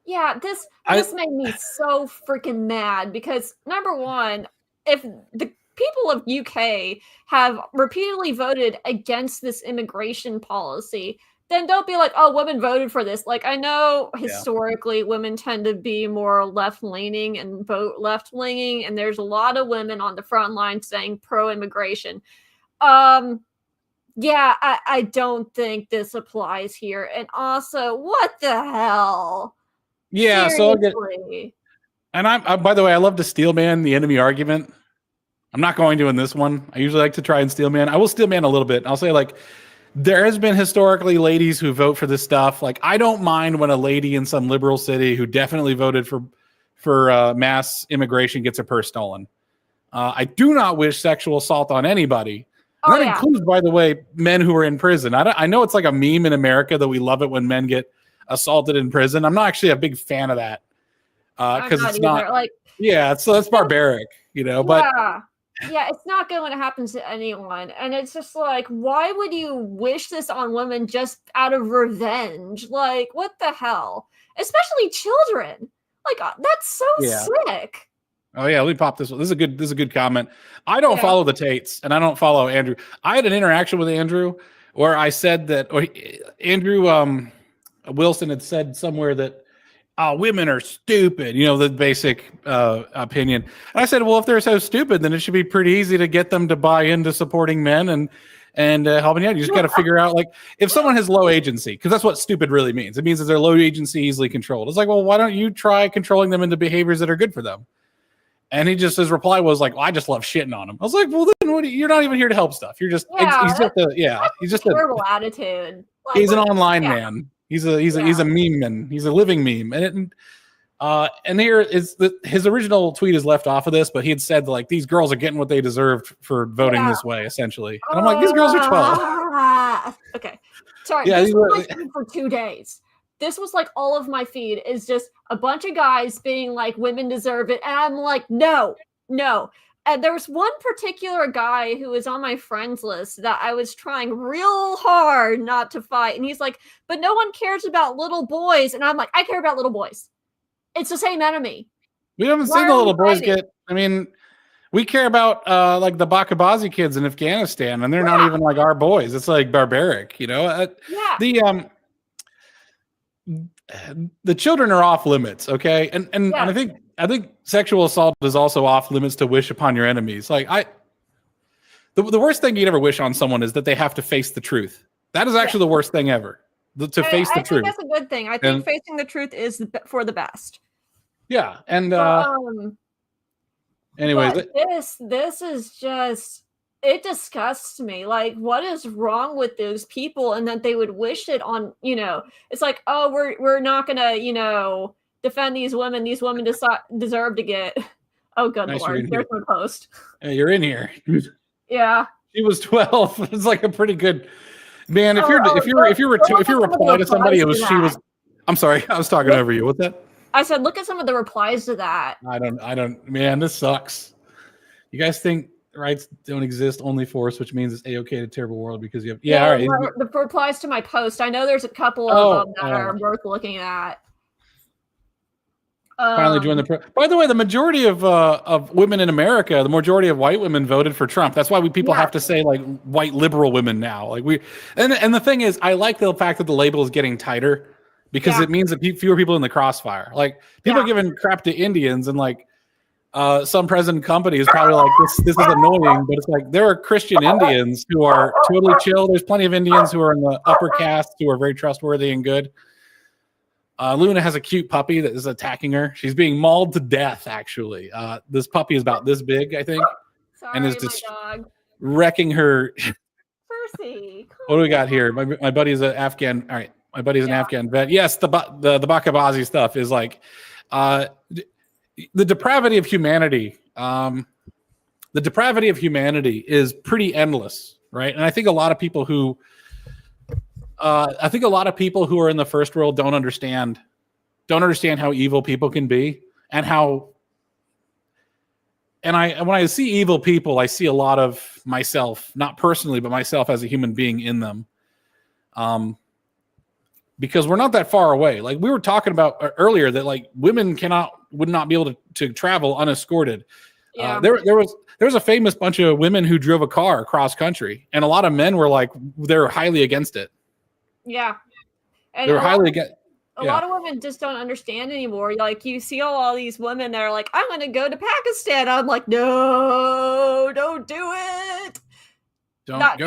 made me so freaking mad because number one, if the people of UK have repeatedly voted against this immigration policy, then don't be like, oh, women voted for this. Like, I know historically women tend to be more left-leaning and vote left-leaning, and there's a lot of women on the front line saying pro-immigration. I don't think this applies here. And also, what the hell? Yeah, seriously. So I'll get. And I by the way, I love to steel man the enemy argument. I'm not going to in this one. I usually like to try and steel man. I will steel man a little bit. I'll say like, there has been historically ladies who vote for this stuff. Like, I don't mind when a lady in some liberal city who definitely voted for mass immigration gets her purse stolen. I do not wish sexual assault on anybody. That includes, by the way, men who are in prison. I know it's like a meme in America that we love it when men get assaulted in prison. I'm not actually a big fan of that because it's not like. Yeah, so that's barbaric, But it's not good when it happens to anyone, and it's just like, why would you wish this on women just out of revenge? Like, what the hell? Especially children. Like, that's so sick. Oh yeah, let me pop this one. This is a good comment. I don't follow the Tates, and I don't follow Andrew. I had an interaction with Andrew where I said that Andrew Wilson had said somewhere that women are stupid, the basic opinion. And I said, well, if they're so stupid, then it should be pretty easy to get them to buy into supporting men and helping out. You just got to figure out, like, if someone has low agency, because that's what stupid really means. It means that they're low agency, easily controlled. It's like, well, why don't you try controlling them into behaviors that are good for them? And his reply was like, well, I just love shitting on him. I was like, well, then you're not even here to help stuff. You're just, he's just a terrible attitude. Like, he's an online man. He's a meme man. He's a living meme. And here is his original tweet is left off of this, but he had said like these girls are getting what they deserved for voting this way, essentially. And I'm like, these girls are 12. Okay, sorry. Yeah, this was for 2 days. this was like all of my feed is just a bunch of guys being like, women deserve it. And I'm like, no. And there was one particular guy who was on my friends list that I was trying real hard not to fight. And he's like, but no one cares about little boys. And I'm like, I care about little boys. It's the same enemy. We haven't seen the little boys get, I mean, we care about like the Bakabazi kids in Afghanistan, and they're not even like our boys. It's like barbaric, you know? The children are off limits, okay? And I think sexual assault is also off limits to wish upon your enemies. Like the worst thing you'd ever wish on someone is that they have to face the truth. That is actually the worst thing ever. To face the truth. I think that's a good thing. I think facing the truth is for the best. Yeah, and anyways, this is just, it disgusts me. Like, what is wrong with those people, and that they would wish it on, you know, it's like, oh, we're not gonna, you know, defend these women. These women deserve to get, oh good Lord, there's my post. Hey, you're in here. Yeah. She was 12. It's like a pretty good man. If you reply to somebody, it was she was. I'm sorry, I was talking over you. What's that? I said, look at some of the replies to that. I don't, man, this sucks. You guys think rights don't exist, only force, which means it's A-okay to terrible world because you have, all right. The replies to my post. I know there's a couple of them that are worth looking at. Finally joined the by the way, the majority of women in America, the majority of white women voted for Trump. That's why people have to say like white liberal women now. Like and the thing is, I like the fact that the label is getting tighter. Because it means that fewer people in the crossfire. Like people are giving crap to Indians, and like some present company is probably like, this is annoying, but it's like there are Christian Indians who are totally chill. There's plenty of Indians who are in the upper caste who are very trustworthy and good. Luna has a cute puppy that is attacking her. She's being mauled to death. Actually, this puppy is about this big, I think, and is just wrecking her. Percy, what do we got here? My buddy's an Afghan. All right. My buddy's an Afghan vet. Yes, the Bakabazi stuff is like the depravity of humanity. The depravity of humanity is pretty endless, right? And I think a lot of people who are in the first world don't understand how evil people can be, and how. And when I see evil people, I see a lot of myself, not personally, but myself as a human being in them. Because we're not that far away. Like we were talking about earlier, that like women would not be able to travel unescorted. Yeah. There was a famous bunch of women who drove a car across country, and a lot of men were like, they're highly against it. Yeah. And they were highly against. A lot of women just don't understand anymore. Like you see all these women that are like, I'm going to go to Pakistan. I'm like, no, don't do it. Not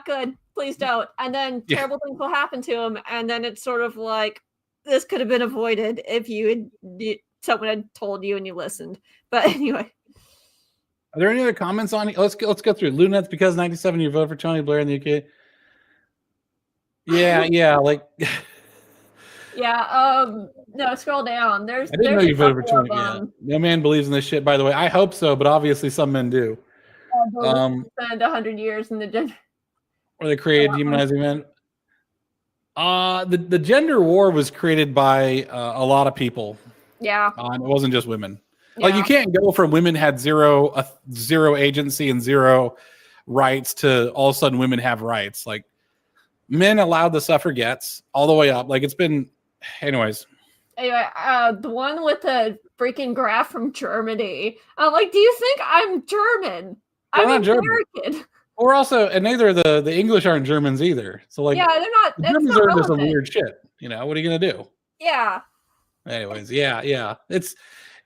good. Please don't. And then terrible things will happen to them. And then it's sort of like, this could have been avoided if someone had told you and you listened. But anyway. Are there any other comments on it? Let's go through. Lunet's because 97 you voted for Tony Blair in the UK. Yeah, like no, scroll down. I didn't know you voted for Tony. No man believes in this shit, by the way. I hope so, but obviously some men do. Spend 100 years in the gender. Or they created demonizing men. The gender war was created by a lot of people. Yeah. It wasn't just women. Yeah. Like you can't go from women had zero agency and zero rights to all of a sudden women have rights. Like men allowed the suffragettes all the way up. Like it's been, anyways. Anyway, the one with the freaking graph from Germany. I'm like, do you think I'm German? I'm American. Or also, and neither the English aren't Germans either. So like, yeah, they're not. The Germans are into some weird shit. You know, what are you gonna do? Yeah. Anyways, yeah. It's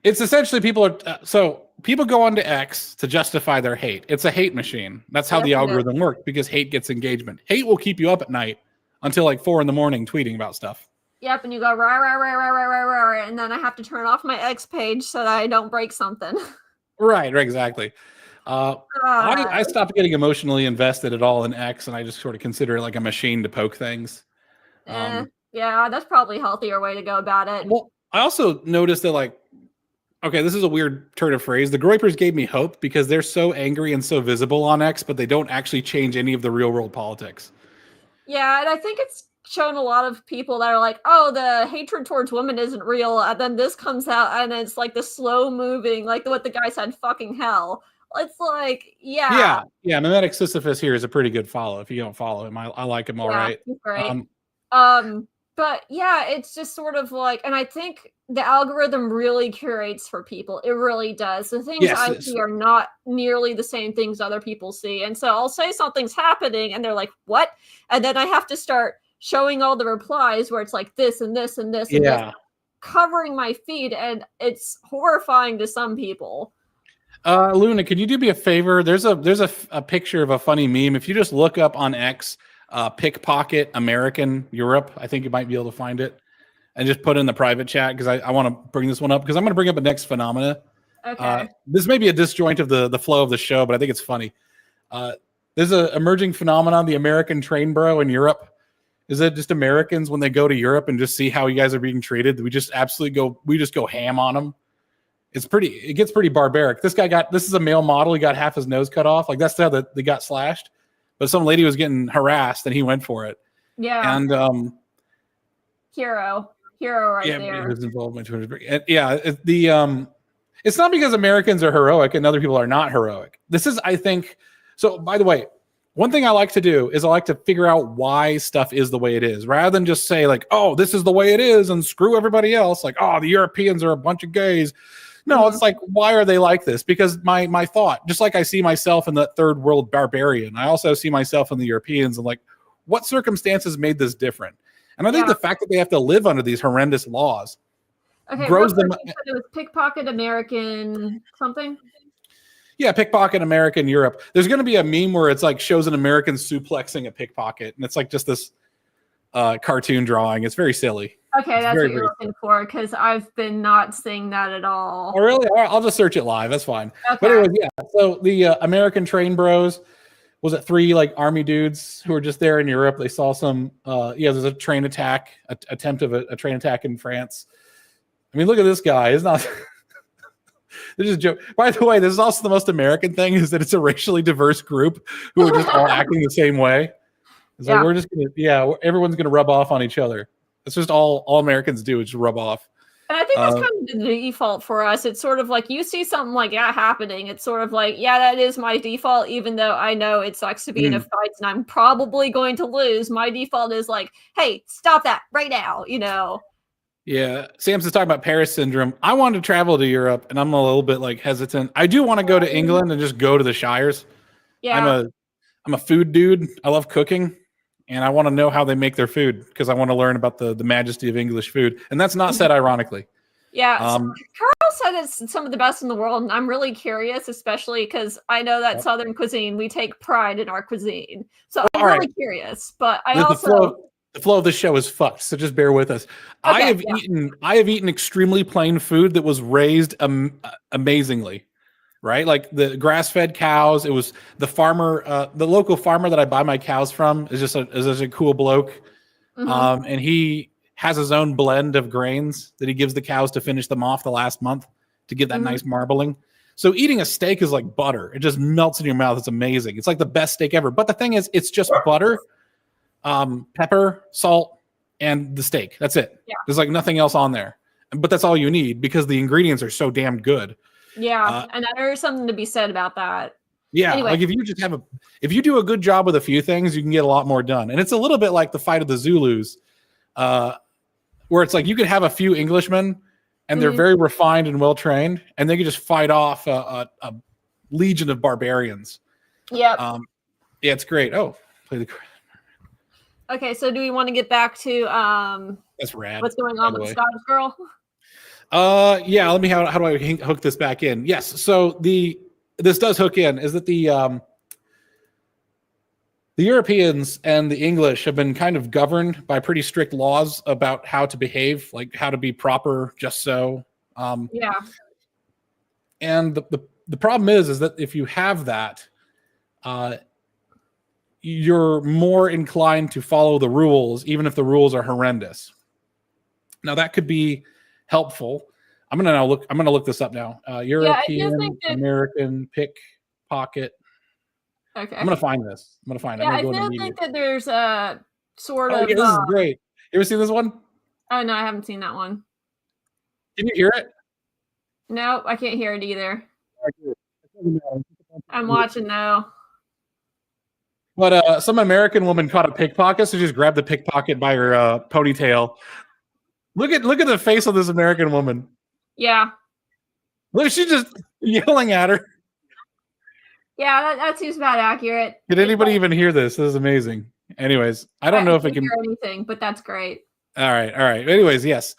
essentially people are so people go onto X to justify their hate. It's a hate machine. That's how the algorithm works, because hate gets engagement. Hate will keep you up at night until like 4 a.m. tweeting about stuff. Yep, and you go rah, and then I have to turn off my X page so that I don't break something. Right, exactly. I stopped getting emotionally invested at all in X, and I just sort of consider it like a machine to poke things. Yeah, that's probably a healthier way to go about it. Well, I also noticed that, like, okay, this is a weird turn of phrase. The Groypers gave me hope because they're so angry and so visible on X, but they don't actually change any of the real world politics. Yeah, and I think it's shown a lot of people that are like, oh, the hatred towards women isn't real, and then this comes out and it's like the slow moving, like what the guy said, fucking hell. It's like, yeah. Mimetic Sisyphus here is a pretty good follow. If you don't follow him, I like him all right. He's great. But yeah, it's just sort of like, and I think the algorithm really curates for people. It really does. The things I see are not nearly the same things other people see. And so I'll say something's happening and they're like, what? And then I have to start showing all the replies where it's like this and this and this and this, covering my feed. And it's horrifying to some people. Luna, could you do me a favor? There's a picture of a funny meme. If you just look up on X, pickpocket American Europe, I think you might be able to find it, and just put in the private chat, because I want to bring this one up, because I'm going to bring up the next phenomena. Okay. This may be a disjoint of the flow of the show, but I think it's funny. There's an emerging phenomenon, the American train bro in Europe. Is it just Americans, when they go to Europe and just see how you guys are being treated, we just go ham on them? It gets pretty barbaric. This is a male model. He got half his nose cut off. Like, that's how they got slashed. But some lady was getting harassed and he went for it. Yeah. And hero right there. Yeah, his involvement. It's not because Americans are heroic and other people are not heroic. This is, I think, so by the way, one thing I like to do is I like to figure out why stuff is the way it is, rather than just say like, oh, this is the way it is and screw everybody else. Like, oh, the Europeans are a bunch of gays. No, it's like, why are they like this? Because my thought, just like I see myself in the third world barbarian, I also see myself in the Europeans, and like, what circumstances made this different? And I think the fact that they have to live under these horrendous laws grows them. It was pickpocket American something. Yeah, pickpocket American Europe. There's going to be a meme where it's like shows an American suplexing a pickpocket, and it's like just this cartoon drawing. It's very silly. Okay, that's what you're looking for, because I've been not seeing that at all. Oh, really? All right, I'll just search it live. That's fine. Okay. But anyways, so the American train bros, was it 3 like army dudes who were just there in Europe? They saw some, there's a train attack, attempt of a train attack in France. I mean, look at this guy. It's not... This is a joke. By the way, this is also the most American thing, is that it's a racially diverse group who are just all acting the same way. It's like, we're just gonna, everyone's gonna rub off on each other. That's just all Americans do, is just rub off. And I think that's kind of the default for us. It's sort of like, you see something like that happening, it's sort of like, that is my default, even though I know it sucks to be in a fight and I'm probably going to lose. My default is like, hey, stop that right now, you know. Yeah, Sam's just talking about Paris syndrome. I wanted to travel to Europe, and I'm a little bit like hesitant. I do want to go to England and just go to the Shires. Yeah, I'm a food dude. I love cooking, and I want to know how they make their food, because I want to learn about the majesty of English food. And that's not said ironically. Yeah, Carl said it's some of the best in the world, and I'm really curious, especially because I know that Southern cuisine, we take pride in our cuisine. So I'm really curious, but the flow of the show is fucked, so just bear with us. Okay, I have eaten extremely plain food that was raised amazingly, right? Like the grass-fed cows. It was the farmer, the local farmer that I buy my cows from is just a cool bloke, and he has his own blend of grains that he gives the cows to finish them off the last month to give that nice marbling. So eating a steak is like butter; it just melts in your mouth. It's amazing. It's like the best steak ever. But the thing is, it's just butter, pepper, salt, and the steak. That's it. Yeah. There's like nothing else on there. But that's all you need, because the ingredients are so damn good. Yeah, and there's something to be said about that. Yeah, anyway. Like if you do a good job with a few things, you can get a lot more done. And it's a little bit like the fight of the Zulus, where it's like you could have a few Englishmen, and they're very refined and well trained, and they could just fight off a legion of barbarians. Yeah. Yeah, it's great. Oh, play the. Okay, so do we want to get back to that's rad. What's going on with the Scottish girl? Yeah. Let me. How do I hook this back in? Yes. So this does hook in. Is that the Europeans and the English have been kind of governed by pretty strict laws about how to behave, like how to be proper, just so. Yeah. And the problem is that if you have that, you're more inclined to follow the rules, even if the rules are horrendous. Now that could be helpful. I'm gonna look this up now. European American pickpocket. Okay. I'm gonna find this. I feel like that there's sort Oh of. yeah, this is great. You ever seen this one? Oh no, I haven't seen that one. Can you hear it? No, I can't hear it either. I'm watching now. But some American woman caught a pickpocket, so she just grabbed the pickpocket by her ponytail. Look at the face of this American woman. Yeah. Look, she's just yelling at her. Yeah, that seems about accurate. Did anybody even hear this? This is amazing. Anyways, I don't know if it can hear anything, but that's great. All right. Anyways, yes.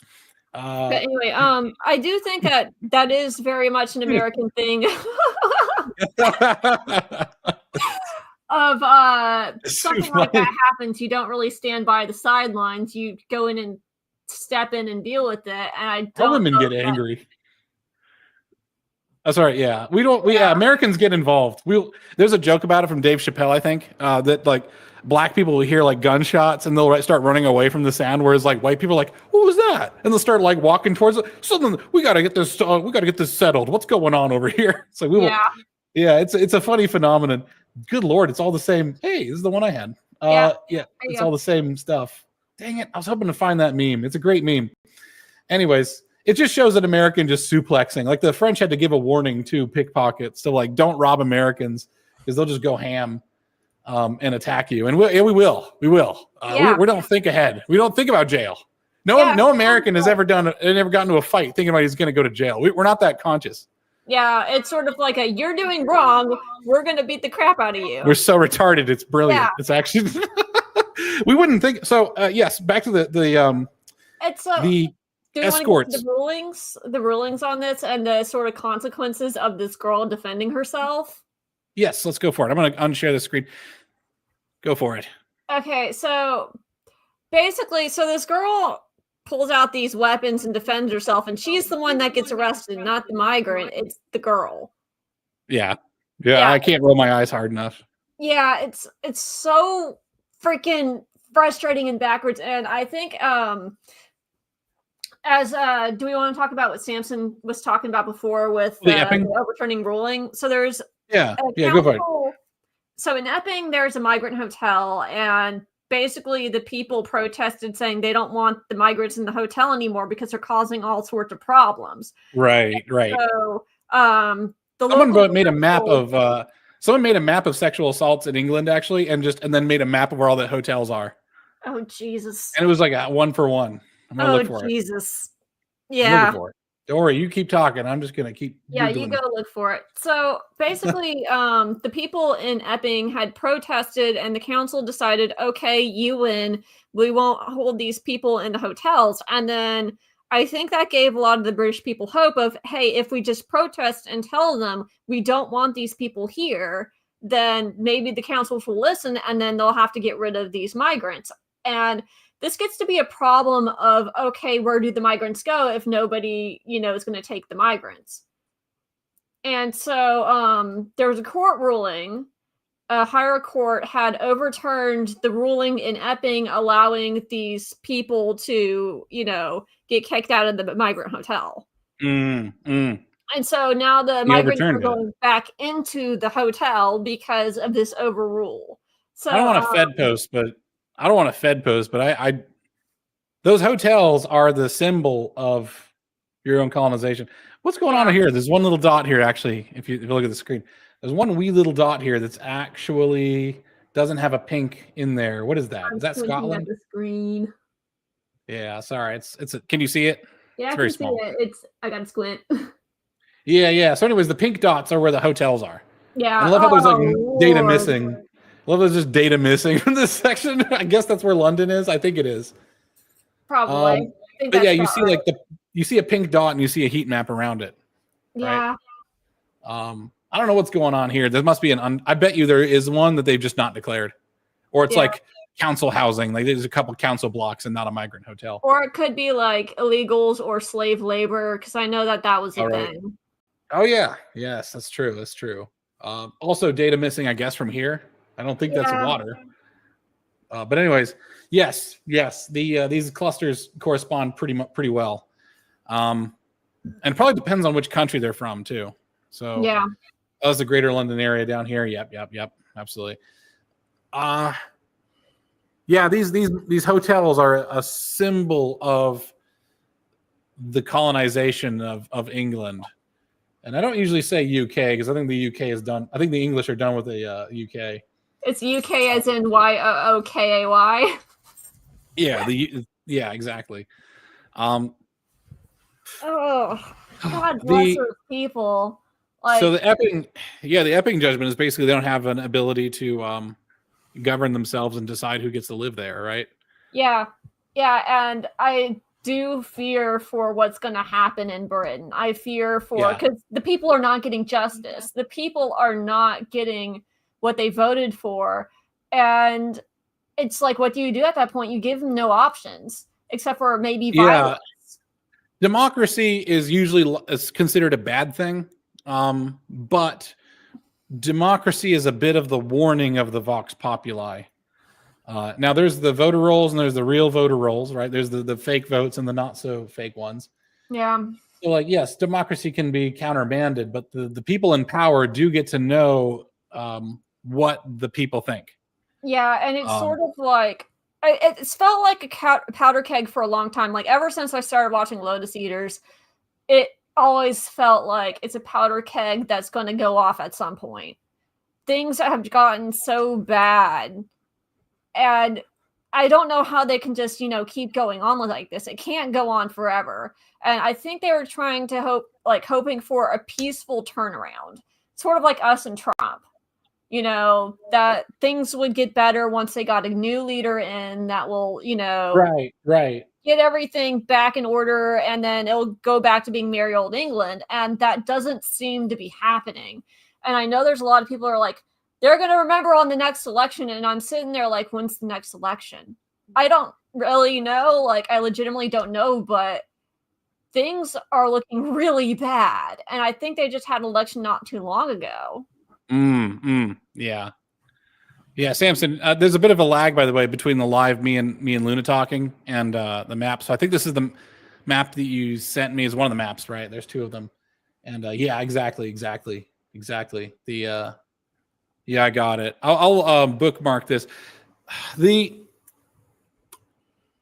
But anyway, I do think that is very much an American thing. Of something like that happens, you don't really stand by the sidelines. You go in and step in and deal with it. And I don't. Women get angry. That's right. Yeah, we don't. We Americans get involved. There's a joke about it from Dave Chappelle, I think, that like black people will hear like gunshots and they'll start running away from the sound, whereas like white people are like, what was that? And they'll start like walking towards it. So we got to get this. We got to get this settled. What's going on over here? So we will. Yeah, it's a funny phenomenon. Good Lord, it's all the same. Hey, this is the one I had. It's all the same stuff. Dang it, I was hoping to find that meme. It's a great meme. Anyways, it just shows an American just suplexing. Like the French had to give a warning to pickpockets to like don't rob Americans because they'll just go ham and attack you. And we will. We don't think ahead. We don't think about jail. No American has ever gotten into a fight thinking about he's going to go to jail. We're not that conscious. Yeah, it's sort of like you're doing wrong. We're going to beat the crap out of you. We're so retarded. It's brilliant. Yeah. It's actually we wouldn't think so. Yes, back to the escorts. The rulings on this and the sort of consequences of this girl defending herself. Yes, let's go for it. I'm going to unshare the screen. Go for it. Okay, so basically, this girl pulls out these weapons and defends herself, and she's the one that gets arrested, not the migrant. It's the girl. Yeah. I can't roll my eyes hard enough. Yeah, it's so freaking frustrating and backwards. And I think do we want to talk about what Samson was talking about before with the overturning ruling? So there's go for it. So in Epping, there's a migrant hotel, and basically the people protested saying they don't want the migrants in the hotel anymore because they're causing all sorts of problems. Right. So someone made a map of sexual assaults in England actually, and then made a map of where all the hotels are. Oh Jesus! And it was like a 1-for-1. I'm gonna look for Jesus. it. Yeah. Don't worry, you keep talking. I'm just gonna keep. Yeah, you go look for it. So basically, the people in Epping had protested, and the council decided, okay, you win. We won't hold these people in the hotels. And then I think that gave a lot of the British people hope of, hey, if we just protest and tell them we don't want these people here, then maybe the councils will listen, and then they'll have to get rid of these migrants. And this gets to be a problem of, okay, where do the migrants go if nobody, is going to take the migrants? And so there was a court ruling. A higher court had overturned the ruling in Epping, allowing these people to, get kicked out of the migrant hotel. And so now the migrants are going back into the hotel because of this overrule. So I don't want a Fed post, but I those hotels are the symbol of your own colonization. What's going on here? There's one little dot here, actually. If you look at the screen, there's one wee little dot here that's actually doesn't have a pink in there. What is that? Is that Scotland? At the screen. Yeah, sorry. Can you see it? Yeah, it's very small. See it. I got to squint. Yeah. So, anyways, the pink dots are where the hotels are. Yeah. I love how there's like data missing. I love there's just data missing from this section. I guess that's where London is. I think it is. Probably. But yeah, you see you see a pink dot and you see a heat map around it. Yeah. Right? I don't know what's going on here. There must be I bet you there is one that they've just not declared, or it's like council housing. Like there's a couple council blocks and not a migrant hotel. Or it could be like illegals or slave labor, because I know that was a thing. Oh yeah, yes, that's true. That's true. Also, data missing, I guess, from here. I don't think that's water. But anyways, yes. These clusters correspond pretty well, and it probably depends on which country they're from too. So that was the Greater London area down here. Yep, absolutely. Yeah, these hotels are a symbol of the colonization of England. And I don't usually say UK because I think the UK is done. I think the English are done with the UK. It's UK as in YOOKAY. Yeah, exactly. Oh, God bless the those people. so Like, the Epping judgment is basically they don't have an ability to govern themselves and decide who gets to live there, right? yeah, and I do fear for what's going to happen in Britain. I fear for, Yeah. because the people are not getting justice. The people are not getting what they voted for, and it's like, what do you do at that point? You give them no options except for maybe violence. Democracy is usually considered a bad thing, but democracy is a bit of the warning of the vox populi. Now, there's the voter rolls and there's the real voter rolls, right? There's the fake votes and the not so fake ones. Yeah. So, like, yes, democracy can be countermanded, but the people in power do get to know what the people think. Yeah, and it's sort of like, it's felt like a powder keg for a long time. Like, ever since I started watching Lotus Eaters, it always felt like it's a powder keg that's going to go off at some point. Things have gotten so bad, and I don't know how they can just, keep going on like this. It can't go on forever. And I think they were trying to hoping for a peaceful turnaround, sort of like us and Trump. That things would get better once they got a new leader in that will, right, get everything back in order, and then it'll go back to being merry old England. And that doesn't seem to be happening. And I know there's a lot of people who are like, they're going to remember on the next election. And I'm sitting there like, when's the next election? I don't really know. Like, I legitimately don't know, but things are looking really bad. And I think they just had an election not too long ago. Yeah, Samson. There's a bit of a lag, by the way, between the live me and Luna talking and the map. So I think this is the map that you sent me. Is one of the maps, right? There's two of them, and yeah, exactly. The yeah, I got it. I'll bookmark this.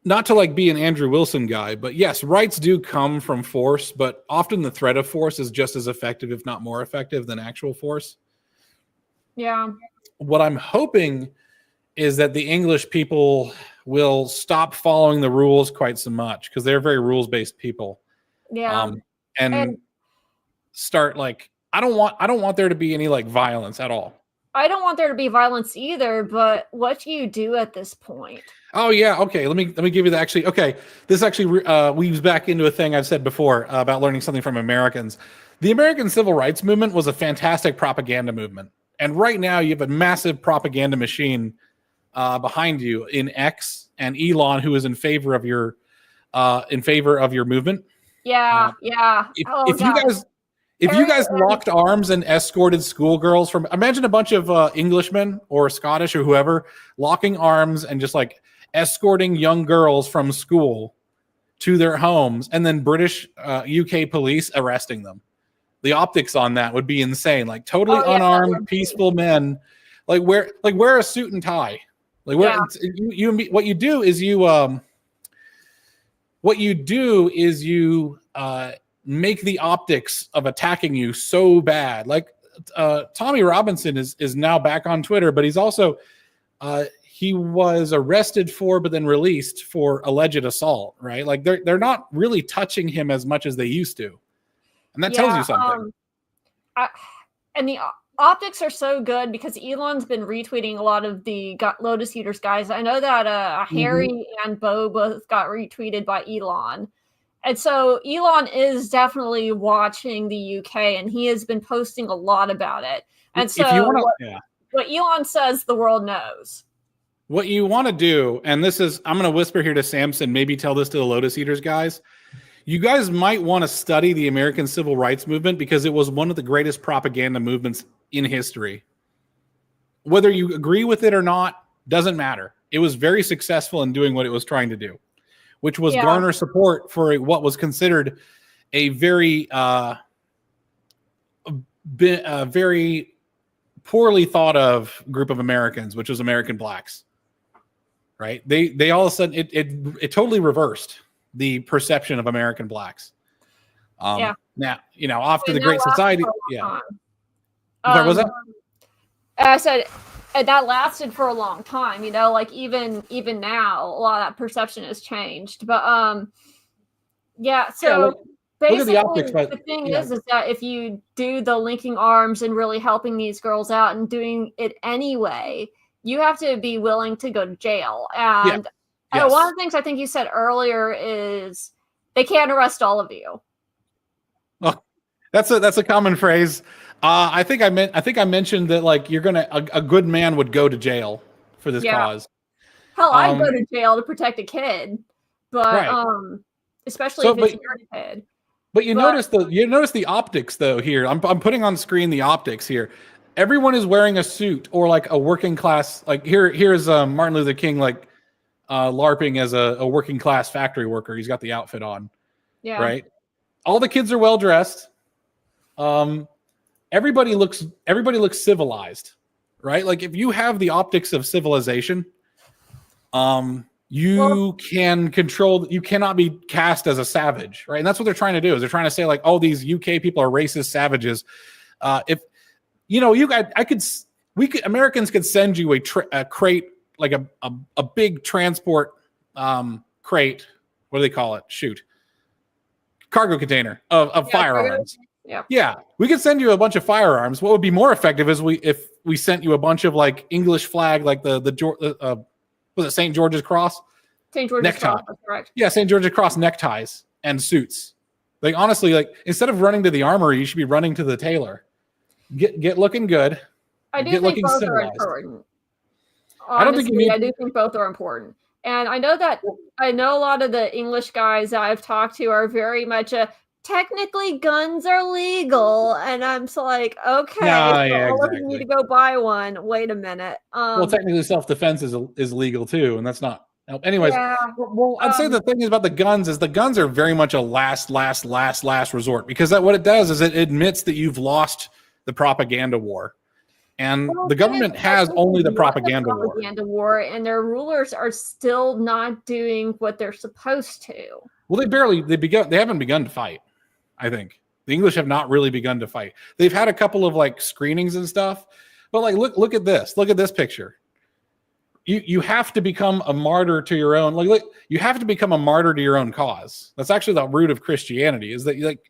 Not to like be an Andrew Wilson guy, but yes, rights do come from force, but often the threat of force is just as effective, if not more effective, than actual force. Yeah. What I'm hoping is that the English people will stop following the rules quite so much because they're very rules-based people. Yeah. And start like I don't want there to be any like violence at all. I don't want there to be violence either, but what do you do at this point? Oh yeah, okay. Let me give you the actually. Okay, this actually weaves back into a thing I've said before about learning something from Americans. The American Civil Rights Movement was a fantastic propaganda movement, and right now you have a massive propaganda machine behind you in X and Elon, who is in favor of your movement. Yeah, yeah. If you guys locked arms and escorted schoolgirls from, imagine a bunch of Englishmen or Scottish or whoever locking arms and just like escorting young girls from school to their homes, and then British UK police arresting them. The optics on that would be insane. Like totally unarmed, peaceful men, like wear a suit and tie. Like what you do is you make the optics of attacking you so bad. Like Tommy Robinson is now back on Twitter, but he's also he was arrested for but then released for alleged assault, right? Like they're not really touching him as much as they used to. And that tells you something. And the optics are so good because Elon's been retweeting a lot of the Lotus Eaters guys. I know that Harry and Bo both got retweeted by Elon. And so Elon is definitely watching the UK, and he has been posting a lot about it. And so what Elon says, the world knows. What you want to do, and this is, I'm going to whisper here to Samson, maybe tell this to the Lotus Eaters guys. You guys might want to study the American Civil Rights Movement because it was one of the greatest propaganda movements in history. Whether you agree with it or not, doesn't matter. It was very successful in doing what it was trying to do, which was garner support for what was considered a very, very poorly thought of group of Americans, which was American blacks. right? They all of a sudden it totally reversed the perception of American blacks. Now, after the Great Society, yeah. Sorry, was that? I said that lasted for a long time, like even now, a lot of that perception has changed. But so basically the thing is that if you do the linking arms and really helping these girls out and doing it anyway, you have to be willing to go to jail. And one of the things I think you said earlier is they can't arrest all of you. Well, that's a common phrase. I think I mentioned that like a good man would go to jail for this cause. Hell, I'd go to jail to protect a kid, but especially if it's your kid. But you notice the optics though here. I'm putting on screen the optics here. Everyone is wearing a suit or like a working class. Like here's Martin Luther King like LARPing as a working class factory worker. He's got the outfit on. Yeah. Right. All the kids are well dressed. Everybody looks civilized, right? Like if you have the optics of civilization, you cannot be cast as a savage, right? And that's what they're trying to do. Is they're trying to say like, oh, these UK people are racist savages. Americans could send you a crate, like a big transport crate. What do they call it? Cargo container of firearms. Yeah. We could send you a bunch of firearms. What would be more effective is if we sent you a bunch of like English flag, like was it St. George's Cross? St. George's Cross, that's correct. Yeah, St. George's Cross neckties and suits. Like honestly, like instead of running to the armory, you should be running to the tailor. Get looking good. I do think both are important. Honestly, I do think both are important. And I know a lot of the English guys that I've talked to are very much technically guns are legal, and I'm so like, okay, exactly. You need to go buy one. Wait a minute. Well, technically, self-defense is legal too, and that's not. Anyways, well, I'd say the thing is about the guns is the guns are very much a last resort, because what it does is it admits that you've lost the propaganda war, and the government has only the propaganda war, and their rulers are still not doing what they're supposed to. Well, they haven't begun to fight. I think the English have not really begun to fight. They've had a couple of like screenings and stuff, but like look at this. Look at this picture. You have to become a martyr to your own. Like you have to become a martyr to your own cause. That's actually the root of Christianity. Is that like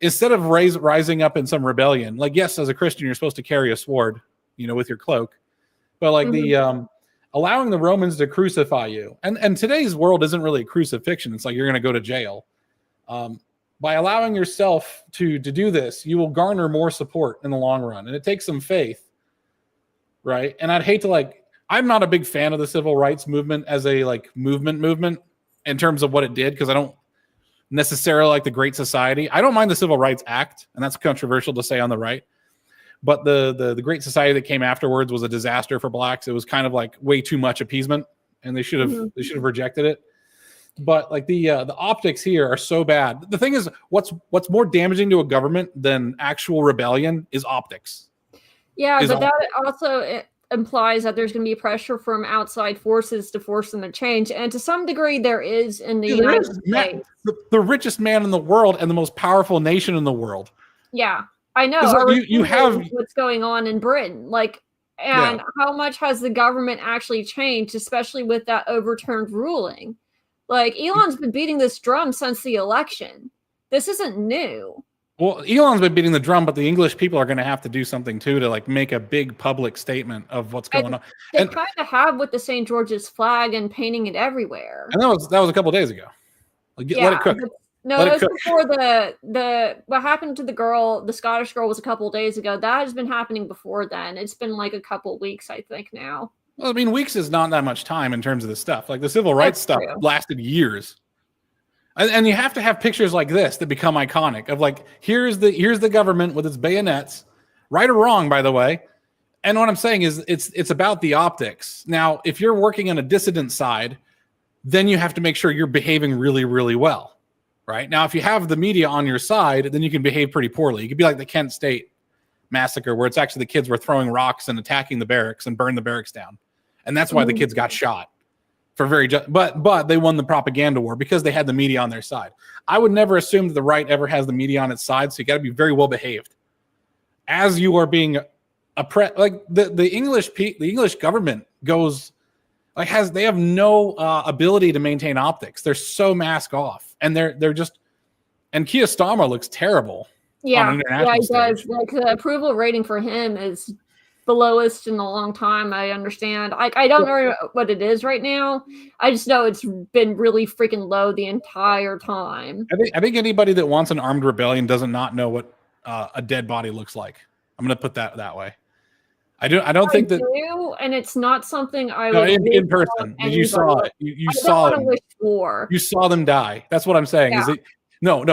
instead of rising up in some rebellion, like yes, as a Christian you're supposed to carry a sword, with your cloak, but like the allowing the Romans to crucify you, and today's world isn't really a crucifixion. It's like you're going to go to jail. By allowing yourself to do this, you will garner more support in the long run. And it takes some faith, right? And I'd hate to I'm not a big fan of the civil rights movement as a movement in terms of what it did, because I don't necessarily like the Great Society. I don't mind the Civil Rights Act, and that's controversial to say on the right. But the Great Society that came afterwards was a disaster for blacks. It was kind of like way too much appeasement, and they should have rejected it. But like the optics here are so bad. The thing is, what's more damaging to a government than actual rebellion is optics. Yeah, but that also implies that there's going to be pressure from outside forces to force them to change, and to some degree, there is in the United States. The richest man in the world and the most powerful nation in the world. Yeah, I know. You have what's going on in Britain, how much has the government actually changed, especially with that overturned ruling? Like, Elon's been beating this drum since the election. This isn't new. Well, Elon's been beating the drum, but the English people are going to have to do something too to make a big public statement of what's going on. They kind of have with the St. George's flag and painting it everywhere. And that was a couple of days ago. Let it cook. No, it was before the what happened to the Scottish girl was a couple of days ago. That has been happening before then. It's been like a couple of weeks, I think, now. Well, I mean, weeks is not that much time in terms of the stuff. Like the civil rights stuff lasted years. And you have to have pictures like this that become iconic of like, here's the government with its bayonets, right or wrong, by the way. And what I'm saying is it's about the optics. Now, if you're working on a dissident side, then you have to make sure you're behaving really, really well. Right? Now, if you have the media on your side, then you can behave pretty poorly. You could be like the Kent State massacre, where it's actually the kids were throwing rocks and attacking the barracks and burned the barracks down. And that's why the kids got shot. for but they won the propaganda war because they had the media on their side. I would never assume that the right ever has the media on its side, so you got to be very well behaved as you are being oppressed. Like the English government goes like they have no ability to maintain optics. They're so mask off, and they're just, and Keir Starmer looks terrible. Yeah, he does. Like the approval rating for him is the lowest in a long time. I understand. I don't know what it is right now. I just know it's been really freaking low the entire time. I think anybody that wants an armed rebellion doesn't not know what a dead body looks like. I'm going to put that way. I don't think that, and it's not something I would in person. You saw it. You saw them. Wish for. You saw them die. That's what I'm saying. Yeah. Is it? No.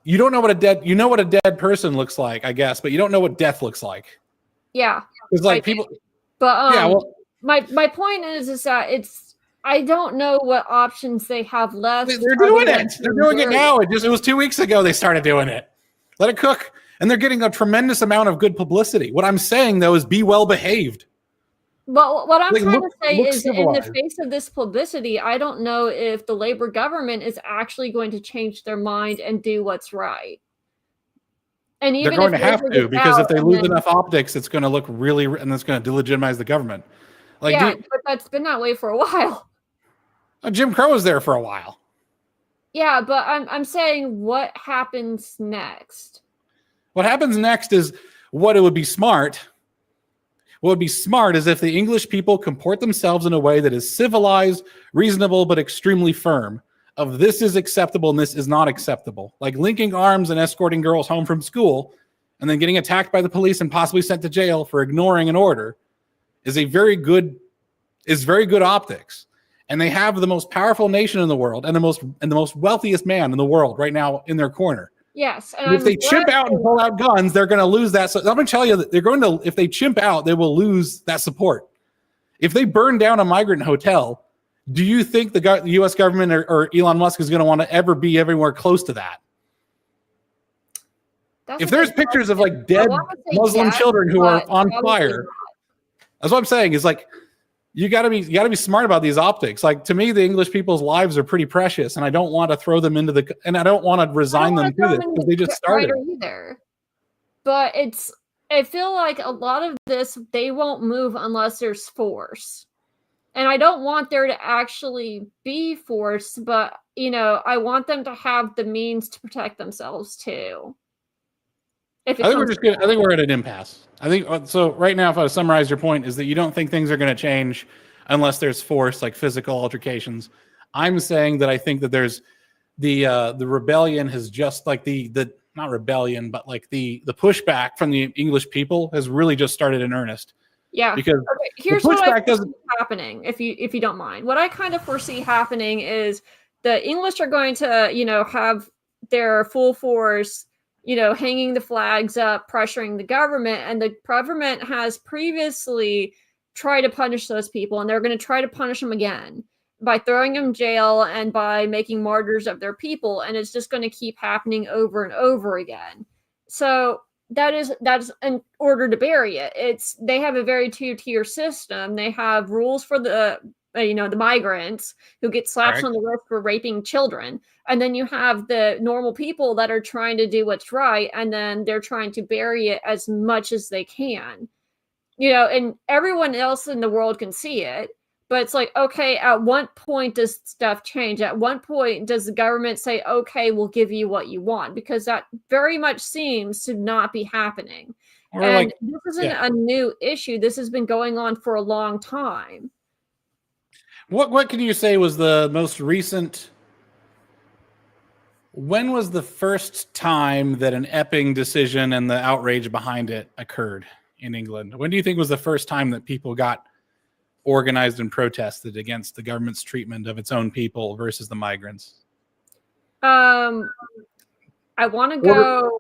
You don't know what a dead person looks like, I guess, but you don't know what death looks like. Yeah, it's like people. But yeah, well, my point is that I don't know what options they have left. They're doing it. They're doing it now. It was 2 weeks ago they started doing it. Let it cook. And they're getting a tremendous amount of good publicity. What I'm saying, though, is be well behaved. But what I'm trying to say is, in the face of this publicity, I don't know if the Labour government is actually going to change their mind and do what's right. And even they're going to have to, because if they lose enough optics, it's going to look really, and it's going to delegitimize the government. Like, yeah, but that's been that way for a while. Jim Crow was there for a while. Yeah, but I'm saying, what happens next? What happens next is what it would be smart. What would be smart is if the English people comport themselves in a way that is civilized, reasonable, but extremely firm. Of this is acceptable and this is not acceptable. Like linking arms and escorting girls home from school and then getting attacked by the police and possibly sent to jail for ignoring an order is very good optics. And they have the most powerful nation in the world and the most wealthiest man in the world right now in their corner. Yes. And if they chimp out and pull out guns, they're going to lose that. So I'm going to tell you that if they chimp out, they will lose that support. If they burn down a migrant hotel, do you think the U.S. government or Elon Musk is going to want to ever be everywhere close to that? If there's pictures of like dead Muslim children who are on fire, that's what I'm saying. Is like you got to be smart about these optics. Like to me, the English people's lives are pretty precious, and I don't want to throw them into and I don't want to resign them to this because they just started. Either. But I feel like a lot of this they won't move unless there's force. And I don't want there to actually be force, but, I want them to have the means to protect themselves, too. I think we're at an impasse. I think so. Right now, if I summarize your point, is that you don't think things are going to change unless there's force, like physical altercations. I'm saying that I think that there's the rebellion has just like the not rebellion, but like the pushback from the English people has really just started in earnest. Yeah, because here's what I foresee happening, if you don't mind. What I kind of foresee happening is the English are going to, have their full force, hanging the flags up, pressuring the government, and the government has previously tried to punish those people, and they're going to try to punish them again by throwing them in jail and by making martyrs of their people, and it's just going to keep happening over and over again. So that's in order to bury it. They have a very two-tier system. They have rules for the migrants who get slapped on the wrist for raping children. And then you have the normal people that are trying to do what's right. And then they're trying to bury it as much as they can, and everyone else in the world can see it. But it's like, okay, at what point does stuff change? At what point does the government say, okay, we'll give you what you want? Because that very much seems to not be happening. And this isn't a new issue. This has been going on for a long time. What can you say was the most recent? When was the first time that an Epping decision and the outrage behind it occurred in England? When do you think was the first time that people got organized and protested against the government's treatment of its own people versus the migrants? I want to go.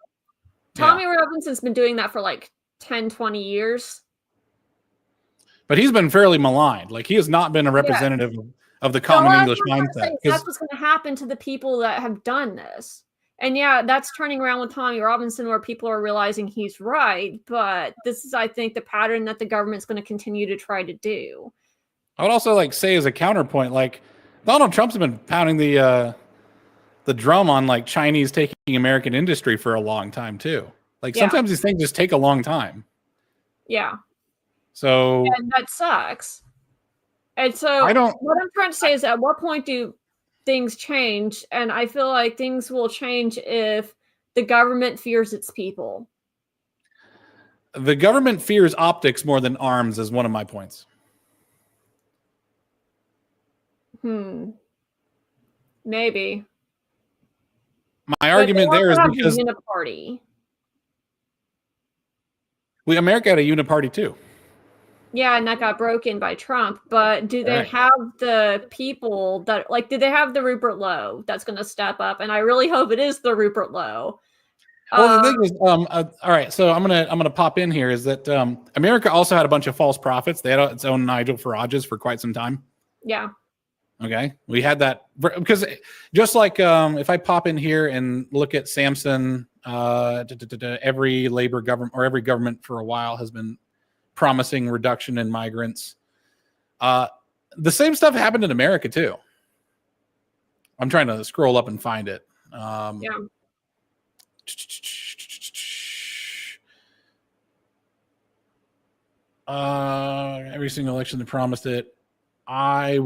Tommy Robinson's been doing that for like 10, 20 years. But he's been fairly maligned. Like he has not been a representative of the common English mindset. That's what's going to happen to the people that have done this. And that's turning around with Tommy Robinson where people are realizing he's right. But this is, I think, the pattern that the government's going to continue to try to do. I would also like say as a counterpoint, like Donald Trump's been pounding the drum on like Chinese taking American industry for a long time too. Like sometimes these things just take a long time. Yeah. So and that sucks. And so what I'm trying to say is, at what point do things change? And I feel like things will change if the government fears its people. The government fears optics more than arms is one of my points. Maybe. My argument there is because the uniparty. America had a uniparty too. Yeah, and that got broken by Trump. But do they have the people that, like, do they have the Rupert Lowe that's going to step up? And I really hope it is the Rupert Lowe. Well, the thing is, all right. So I'm gonna pop in here. Is that America also had a bunch of false prophets? They had its own Nigel Farages for quite some time. Yeah. Okay, we had that because just like if I pop in here and look at Samson, every labor government or every government for a while has been promising reduction in migrants. The same stuff happened in America too. I'm trying to scroll up and find it. Every single election they promised it. I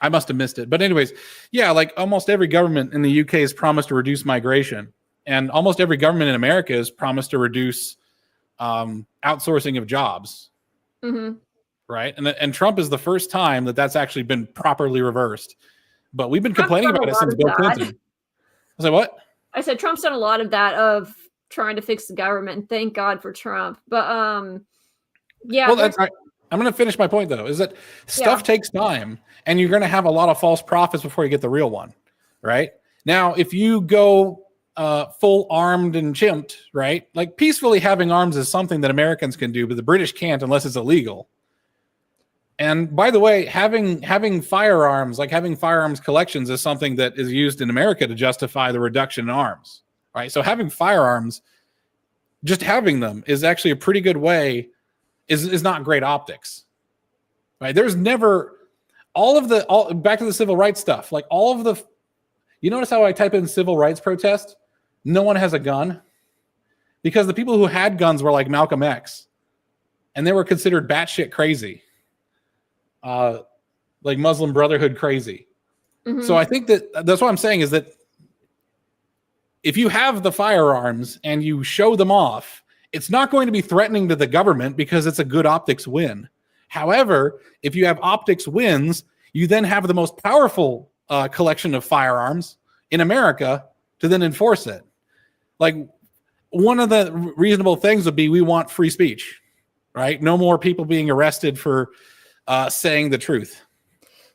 must have missed it. But anyways, yeah, like almost every government in the UK has promised to reduce migration. And almost every government in America has promised to reduce outsourcing of jobs. Mm-hmm. Right. And Trump is the first time that's actually been properly reversed. But we've been complaining about it since Bill Clinton. I said, what? I said Trump's done a lot of that, of trying to fix the government, and thank God for Trump. But yeah. Well, I'm going to finish my point though, is that stuff takes time, and you're going to have a lot of false prophets before you get the real one. Right now, if you go full armed and chimped, right? Like peacefully having arms is something that Americans can do, but the British can't unless it's illegal. And by the way, having firearms, like having firearms collections, is something that is used in America to justify the reduction in arms, right? So having firearms, just having them is actually a pretty good way, is not great optics, right? There's never back to the civil rights stuff, like all of the, you notice how I type in civil rights protest? No one has a gun, because the people who had guns were like Malcolm X, and they were considered batshit crazy. Like Muslim Brotherhood crazy. Mm-hmm. So I think that's what I'm saying, is that if you have the firearms and you show them off, it's not going to be threatening to the government because it's a good optics win. However, if you have optics wins, you then have the most powerful collection of firearms in America to then enforce it. Like one of the reasonable things would be, we want free speech, right? No more people being arrested for saying the truth.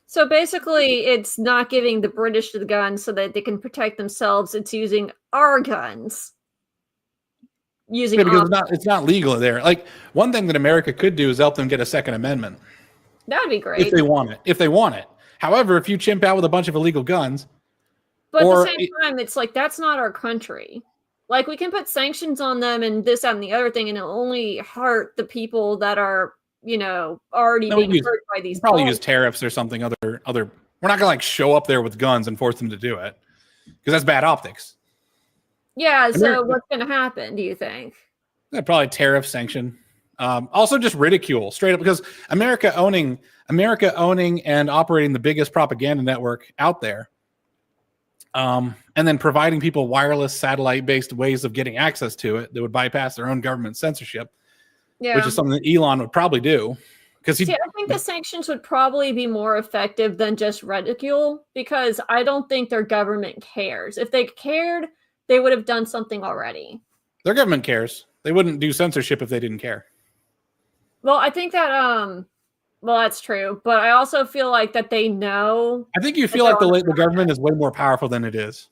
So basically, it's not giving the British the guns so that they can protect themselves. It's using our guns. Because it's not legal there. Like one thing that America could do is help them get a Second Amendment. That would be great if they want it. However, if you chimp out with a bunch of illegal guns, but at the same time, it's like, that's not our country. Like, we can put sanctions on them and this, that, and the other thing, and it'll only hurt the people that are, already being hurt by these. Probably use tariffs or something. Other. We're not gonna like show up there with guns and force them to do it, because that's bad optics. Yeah. So what's gonna happen, do you think? Yeah, probably tariff sanction. Also, just ridicule straight up, because America owning and operating the biggest propaganda network out there, and then providing people wireless satellite-based ways of getting access to it that would bypass their own government censorship. Yeah. Which is something that Elon would probably do. I think the sanctions would probably be more effective than just ridicule, because I don't think their government cares. If they cared, they would have done something already. Their government cares. They wouldn't do censorship if they didn't care. Well, I think that that's true, but I also feel like that they know. I think you feel like the government is way more powerful than it is,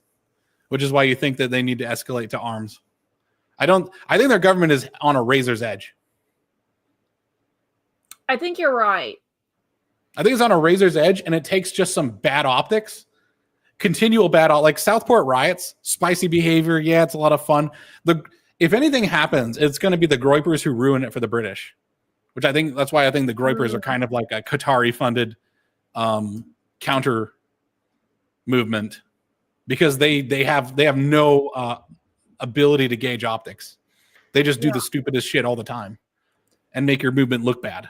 which is why you think that they need to escalate to arms. I think their government is on a razor's edge. I think you're right. I think it's on a razor's edge, and it takes just some bad optics, continual bad, like Southport riots, spicy behavior. Yeah, it's a lot of fun. If anything happens, it's going to be the Groypers who ruin it for the British, which I think that's why I think the Groypers are kind of like a Qatari-funded counter movement, because they have no ability to gauge optics. They just do the stupidest shit all the time and make your movement look bad.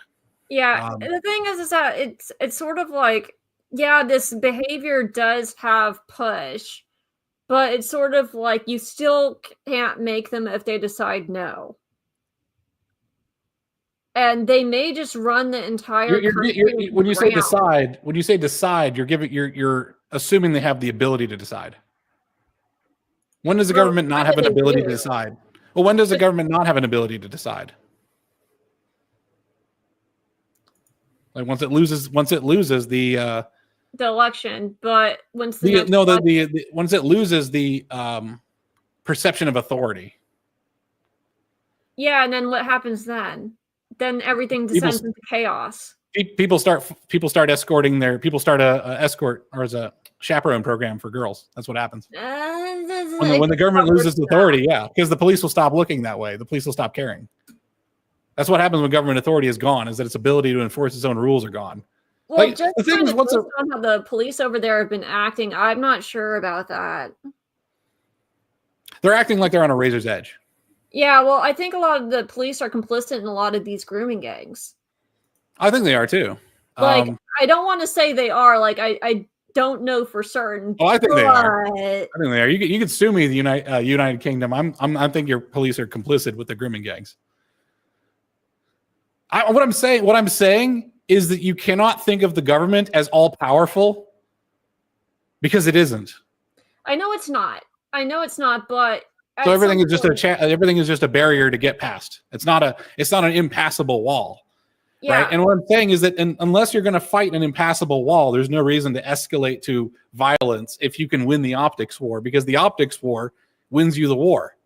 Yeah, the thing is that it's sort of like, yeah, this behavior does have push, but it's sort of like you still can't make them if they decide no. And they may just run the entire country. When you say decide, you're assuming they have the ability to decide. When does the government not have an ability to decide? Well, when does the government not have an ability to decide? Like once it loses the election, but once once it loses the perception of authority. Yeah, and then what happens then? Then everything descends into chaos. People start escorting people start a escort or as a chaperone program for girls. That's what happens. When the government loses authority, yeah, because the police will stop looking that way. The police will stop caring. That's what happens when government authority is gone, is that its ability to enforce its own rules are gone. Well, just the thing is, on how the police over there have been acting, I'm not sure about that. They're acting like they're on a razor's edge. Yeah, well, I think a lot of the police are complicit in a lot of these grooming gangs. I think they are too. Like, I don't want to say they are. Like, I don't know for certain. Oh, I think they are. I think they are. You can sue me, the United Kingdom. I think your police are complicit with the grooming gangs. What I'm saying is that you cannot think of the government as all powerful, because it isn't. I know it's not, but so everything is just a barrier to get past. It's not an impassable wall. Yeah. Right. And what I'm saying is that unless you're going to fight an impassable wall, there's no reason to escalate to violence if you can win the optics war, because the optics war wins you the war.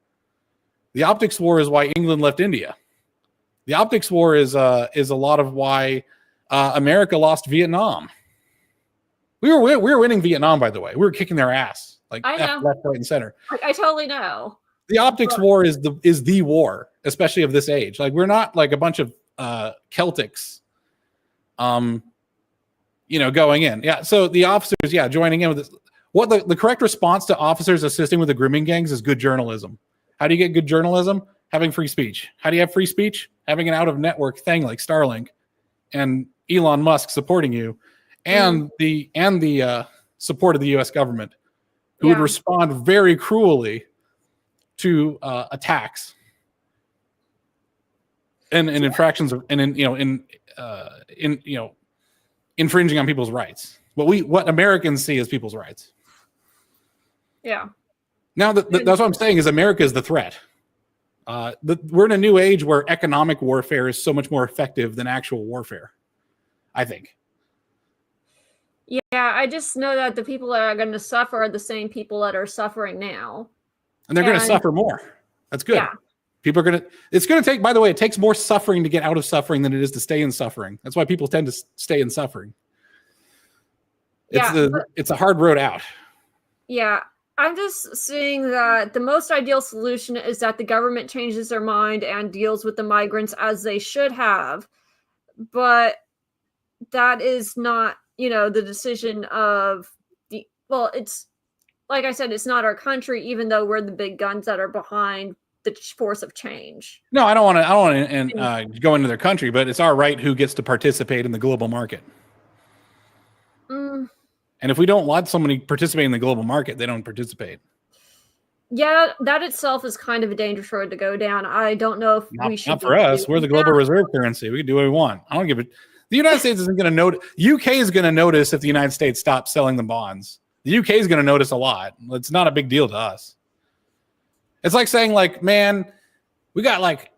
The optics war is why England left India. The optics war is a lot of why America lost Vietnam. We were winning Vietnam, by the way. We were kicking their ass, like left, right, and center. I totally know. The optics war is the war, especially of this age. Like, we're not like a bunch of Celtics, going in. Yeah. So the officers, joining in with this. What the correct response to officers assisting with the grooming gangs is good journalism. How do you get good journalism? Having free speech. How do you have free speech? Having an out-of-network thing like Starlink and Elon Musk supporting you, and the support of the U.S. government, who would respond very cruelly to attacks and infractions of, and infringing on people's rights. What Americans see as people's rights. Yeah. Now that's what I'm saying is America is the threat. We're in a new age where economic warfare is so much more effective than actual warfare, I think. Yeah, I just know that the people that are going to suffer are the same people that are suffering now. And they're going to suffer more. That's good. Yeah. It's going to take, by the way, it takes more suffering to get out of suffering than it is to stay in suffering. That's why people tend to stay in suffering. It's a hard road out. Yeah. I'm just seeing that the most ideal solution is that the government changes their mind and deals with the migrants as they should have. But that is not, the decision of it's like I said, it's not our country, even though we're the big guns that are behind the force of change. No, I don't want to go into their country, but it's our right who gets to participate in the global market. And if we don't let somebody participate in the global market, they don't participate. Yeah, that itself is kind of a dangerous road to go down. I don't know if we should. Not for us. We're the global reserve currency. We can do what we want. I don't give it. The United States isn't going to notice. UK is going to notice if the United States stops selling the bonds. The UK is going to notice a lot. It's not a big deal to us. It's like saying, like, man, we got like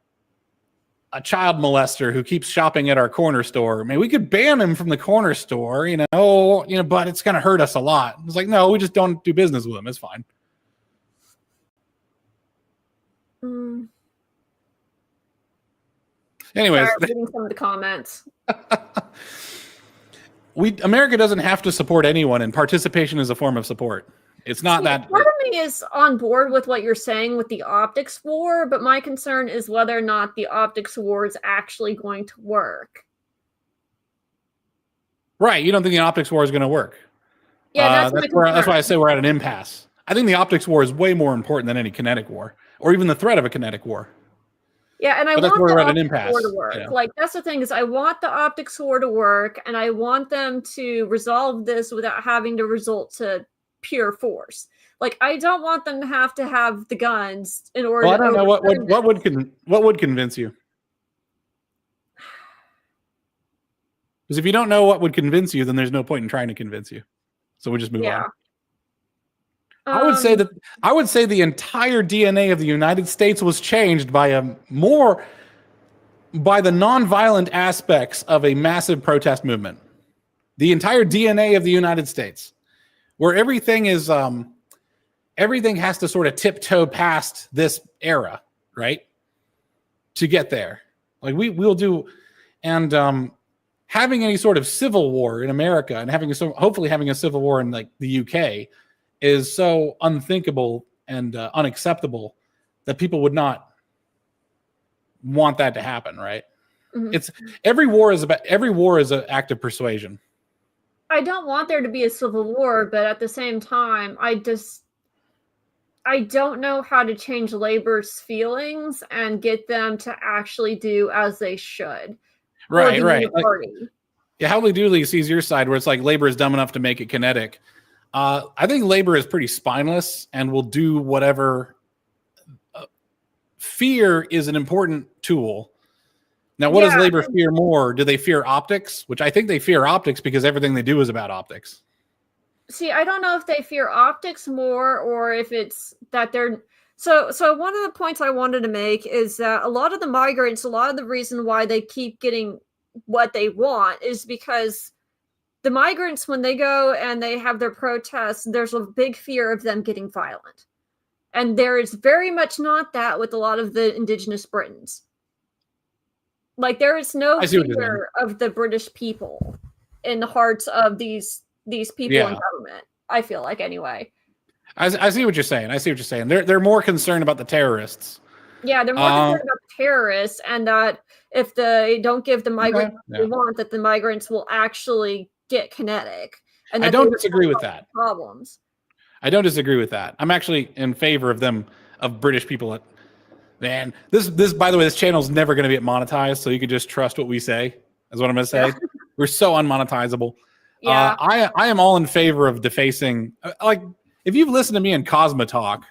a child molester who keeps shopping at our corner store. Man, we could ban him from the corner store, but it's going to hurt us a lot. It's like, no, we just don't do business with him. It's fine. Anyways, reading some of the comments. America doesn't have to support anyone, and participation is a form of support. It's not that. Part of me is on board with what you're saying with the optics war, but my concern is whether or not the optics war is actually going to work. Right. You don't think the optics war is going to work? Yeah, that's why I say we're at an impasse. I think the optics war is way more important than any kinetic war, or even the threat of a kinetic war. Yeah, and I want the optics war to work. Like, that's the thing, is I want the optics war to work, and I want them to resolve this without having to resort to pure force. Like, I don't want them to have the guns in order. Well, I don't know what would convince you. Because if you don't know what would convince you, then there's no point in trying to convince you. So we'll just move on. I would say the entire DNA of the United States was changed by the nonviolent aspects of a massive protest movement. The entire DNA of the United States, where everything has to sort of tiptoe past this era, right? To get there. Like we'll do, and having any sort of civil war in America and hopefully having a civil war in like the UK is so unthinkable and unacceptable that people would not want that to happen, right? Mm-hmm. Every war is an act of persuasion. I don't want there to be a civil war, but at the same time, I don't know how to change labor's feelings and get them to actually do as they should. Right. Yeah, Howley Dooley sees your side where it's like labor is dumb enough to make it kinetic. I think labor is pretty spineless and will do whatever. Fear is an important tool. Now, what does labor fear more? Do they fear optics? Which I think they fear optics because everything they do is about optics. See, I don't know if they fear optics more or if it's that they're... So one of the points I wanted to make is that a lot of the migrants, a lot of the reason why they keep getting what they want is because the migrants, when they go and they have their protests, there's a big fear of them getting violent. And there is very much not that with a lot of the indigenous Britons. Like, there is no fear of the British people in the hearts of these people in government, I feel like, anyway. I see what you're saying. They're more concerned about the terrorists. Yeah, they're more concerned about the terrorists, and that if they don't give the migrants what they want, that the migrants will actually get kinetic. And I don't disagree with that. Problems. I don't disagree with that. I'm actually in favor of British people. Man, this by the way, this channel is never going to get monetized, so you can just trust what we say. Is what I'm going to say. Yeah. We're so unmonetizable. Yeah. I am all in favor of defacing. Like, if you've listened to me in Cosmo Talk,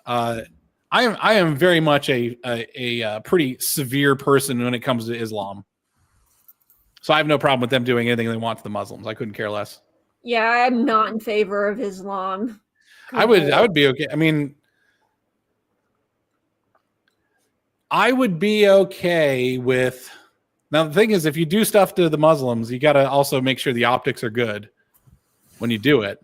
I am very much a pretty severe person when it comes to Islam. So I have no problem with them doing anything they want to the Muslims. I couldn't care less. Yeah, I'm not in favor of Islam. I would be okay. I mean, I would be okay with... Now, the thing is, if you do stuff to the Muslims, you got to also make sure the optics are good when you do it.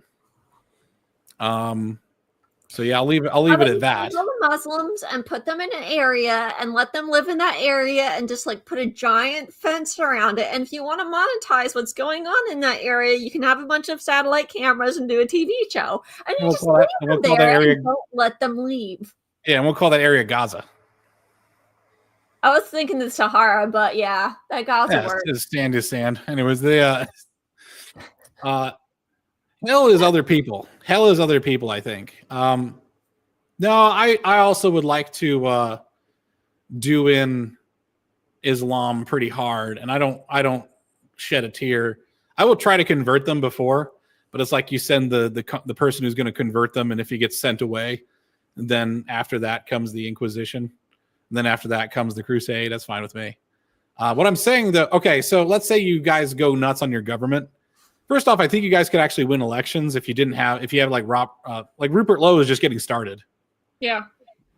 So yeah, I'll leave it at that. All the Muslims and put them in an area and let them live in that area and just like put a giant fence around it. And if you want to monetize what's going on in that area, you can have a bunch of satellite cameras and do a TV show. And you just leave them there and don't let them leave. Yeah, and we'll call that area Gaza. I was thinking the Sahara, but yeah, that Gaza works. Just stand. Anyways, hell is other people. I think. No, I also would like to do in Islam pretty hard, and I don't shed a tear. I will try to convert them before, but it's like you send the person who's going to convert them, and if he gets sent away, then after that comes the Inquisition, and then after that comes the Crusade. That's fine with me. What I'm saying though, okay, so let's say you guys go nuts on your government. First off, I think you guys could actually win elections if you have like Rupert Lowe is just getting started. Yeah,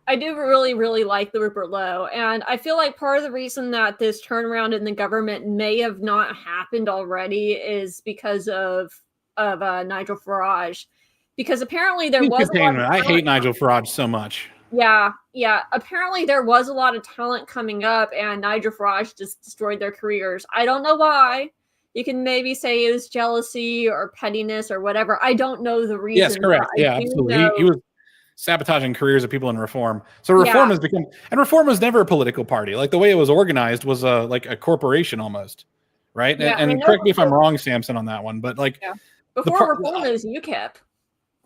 I do really, really like the Rupert Lowe, and I feel like part of the reason that this turnaround in the government may have not happened already is because of Nigel Farage, because apparently there was. I hate Nigel Farage so much. Yeah. Apparently there was a lot of talent coming up, and Nigel Farage just destroyed their careers. I don't know why. You can maybe say it was jealousy or pettiness or whatever. I don't know the reason. Yes, correct. Yeah, absolutely. He was sabotaging careers of people in Reform. So Reform has become, and Reform was never a political party. Like the way it was organized was like a corporation almost, right? Yeah, and correct me if I'm wrong, Samson, on that one, but like before Reform is UKIP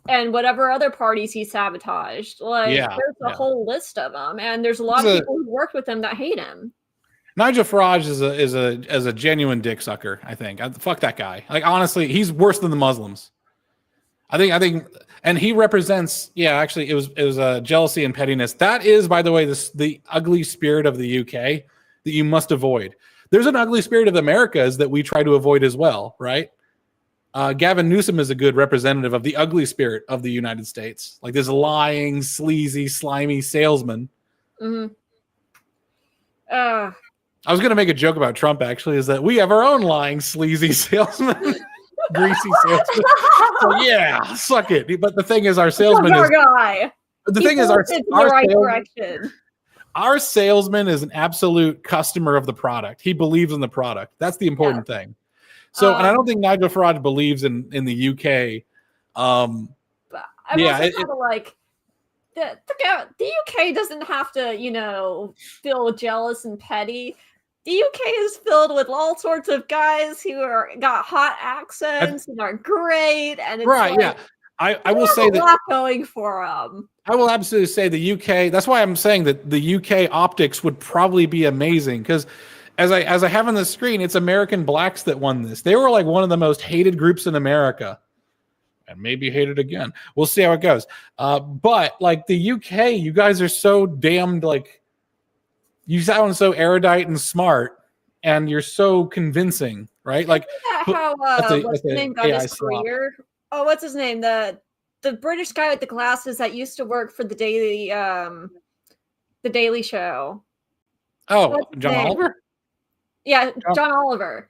and whatever other parties he sabotaged. Like there's a whole list of them, and there's a lot of people who worked with him that hate him. Nigel Farage is a genuine dick sucker. I think. Fuck that guy. Like honestly, he's worse than the Muslims. I think, and he represents. Yeah, actually, it was jealousy and pettiness. That is, by the way, the ugly spirit of the UK that you must avoid. There's an ugly spirit of the Americas that we try to avoid as well, right? Gavin Newsom is a good representative of the ugly spirit of the United States, like this lying, sleazy, slimy salesman. Mm-hmm. I was going to make a joke about Trump, actually, is that we have our own lying, sleazy salesman, greasy salesman. So, yeah, suck it. But the thing is, our salesman is guy. The thing is, our salesman is an absolute customer of the product. He believes in the product. That's the important thing. So, and I don't think Nigel Farage believes in the UK. But I'm also kind of like, the UK doesn't have to, feel jealous and petty. The UK is filled with all sorts of guys who got hot accents and are great. And it's I will say that going for them. I will absolutely say the UK. That's why I'm saying that the UK optics would probably be amazing because. As I have on the screen, it's American blacks that won this. They were like one of the most hated groups in America, and maybe hated again. We'll see how it goes. But like the UK, you guys are so damned like you sound so erudite and smart, and you're so convincing, right? Like how what's his name got his career? Oh, what's his name? The British guy with the glasses that used to work for the Daily Show. Oh, John Oliver. Yeah, John Oliver.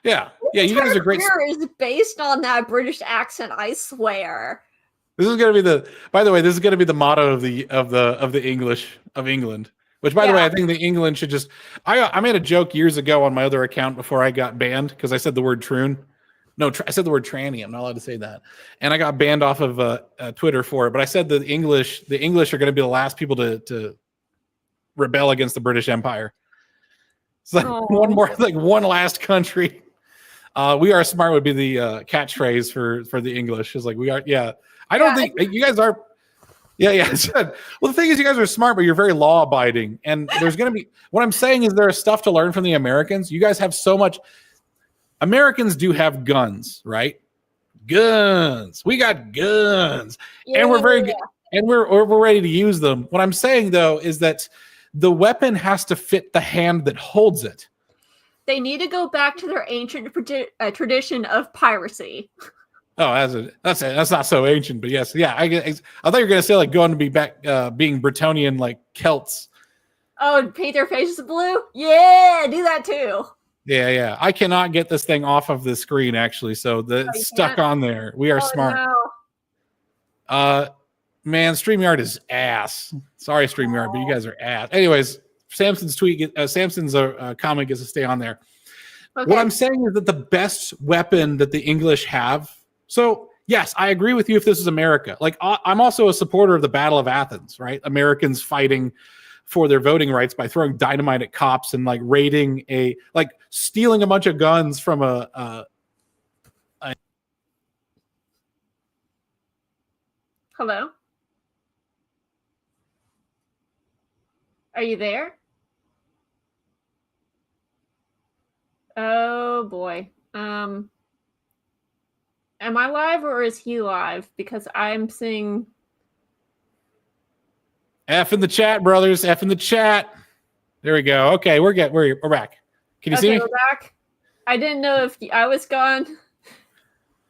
Yeah, you guys are great. Is based on that British accent, I swear. This is going to be by the way, this is going to be the motto of the English of England. Which, by the way, I think the England should just. I made a joke years ago on my other account before I got banned because I said the word troon. No, I said the word tranny. I'm not allowed to say that, and I got banned off of Twitter for it. But I said the English are going to be the last people to rebel against the British Empire. It's like one last country. We are smart would be the catchphrase for the English. Is like we are. Yeah, I don't think you guys are. Yeah. Well, the thing is, you guys are smart, but you're very law abiding. And there's going to be what I'm saying is there is stuff to learn from the Americans. You guys have so much. Americans do have guns, right? Guns. We got guns, and we're very good, and we're ready to use them. What I'm saying though is that. The weapon has to fit the hand that holds it. They need to go back to their ancient tradition of piracy. Oh, that's not so ancient, but yes, yeah. I thought you were gonna say like going to be back, being Bretonian like Celts. Oh, and paint their faces blue. Yeah, do that too. Yeah. I cannot get this thing off of the screen actually, so it's stuck on there. We are smart. No. Man, StreamYard is ass. Sorry, StreamYard, but you guys are ass. Anyways, Samson's comment gets to stay on there. Okay. What I'm saying is that the best weapon that the English have. So, yes, I agree with you if this is America. Like, I'm also a supporter of the Battle of Athens, right? Americans fighting for their voting rights by throwing dynamite at cops and like raiding stealing a bunch of guns from a Hello? Are you there? Oh boy. Am I live or is he live? Because I'm seeing F in the chat, brothers. F in the chat. There we go. Okay, we're back. Can you see me? We're back. I didn't know if I was gone.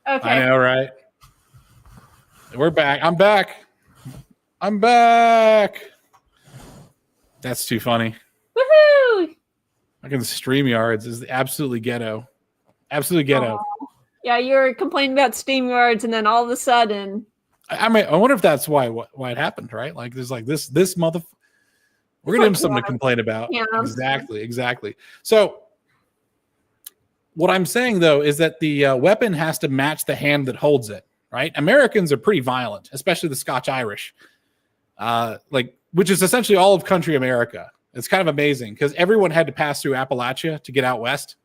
Okay. I know, right? We're back. I'm back. That's too funny. Woohoo! Fucking StreamYards is absolutely ghetto. Absolutely ghetto. Yeah, you were complaining about StreamYards, and then all of a sudden, I wonder if that's why it happened, right? Like, there's like this mother. We're gonna have something to complain about. Yeah. Exactly. So, what I'm saying though is that the weapon has to match the hand that holds it. Right? Americans are pretty violent, especially the Scotch Irish, which is essentially all of country America. It's kind of amazing because everyone had to pass through Appalachia to get out west.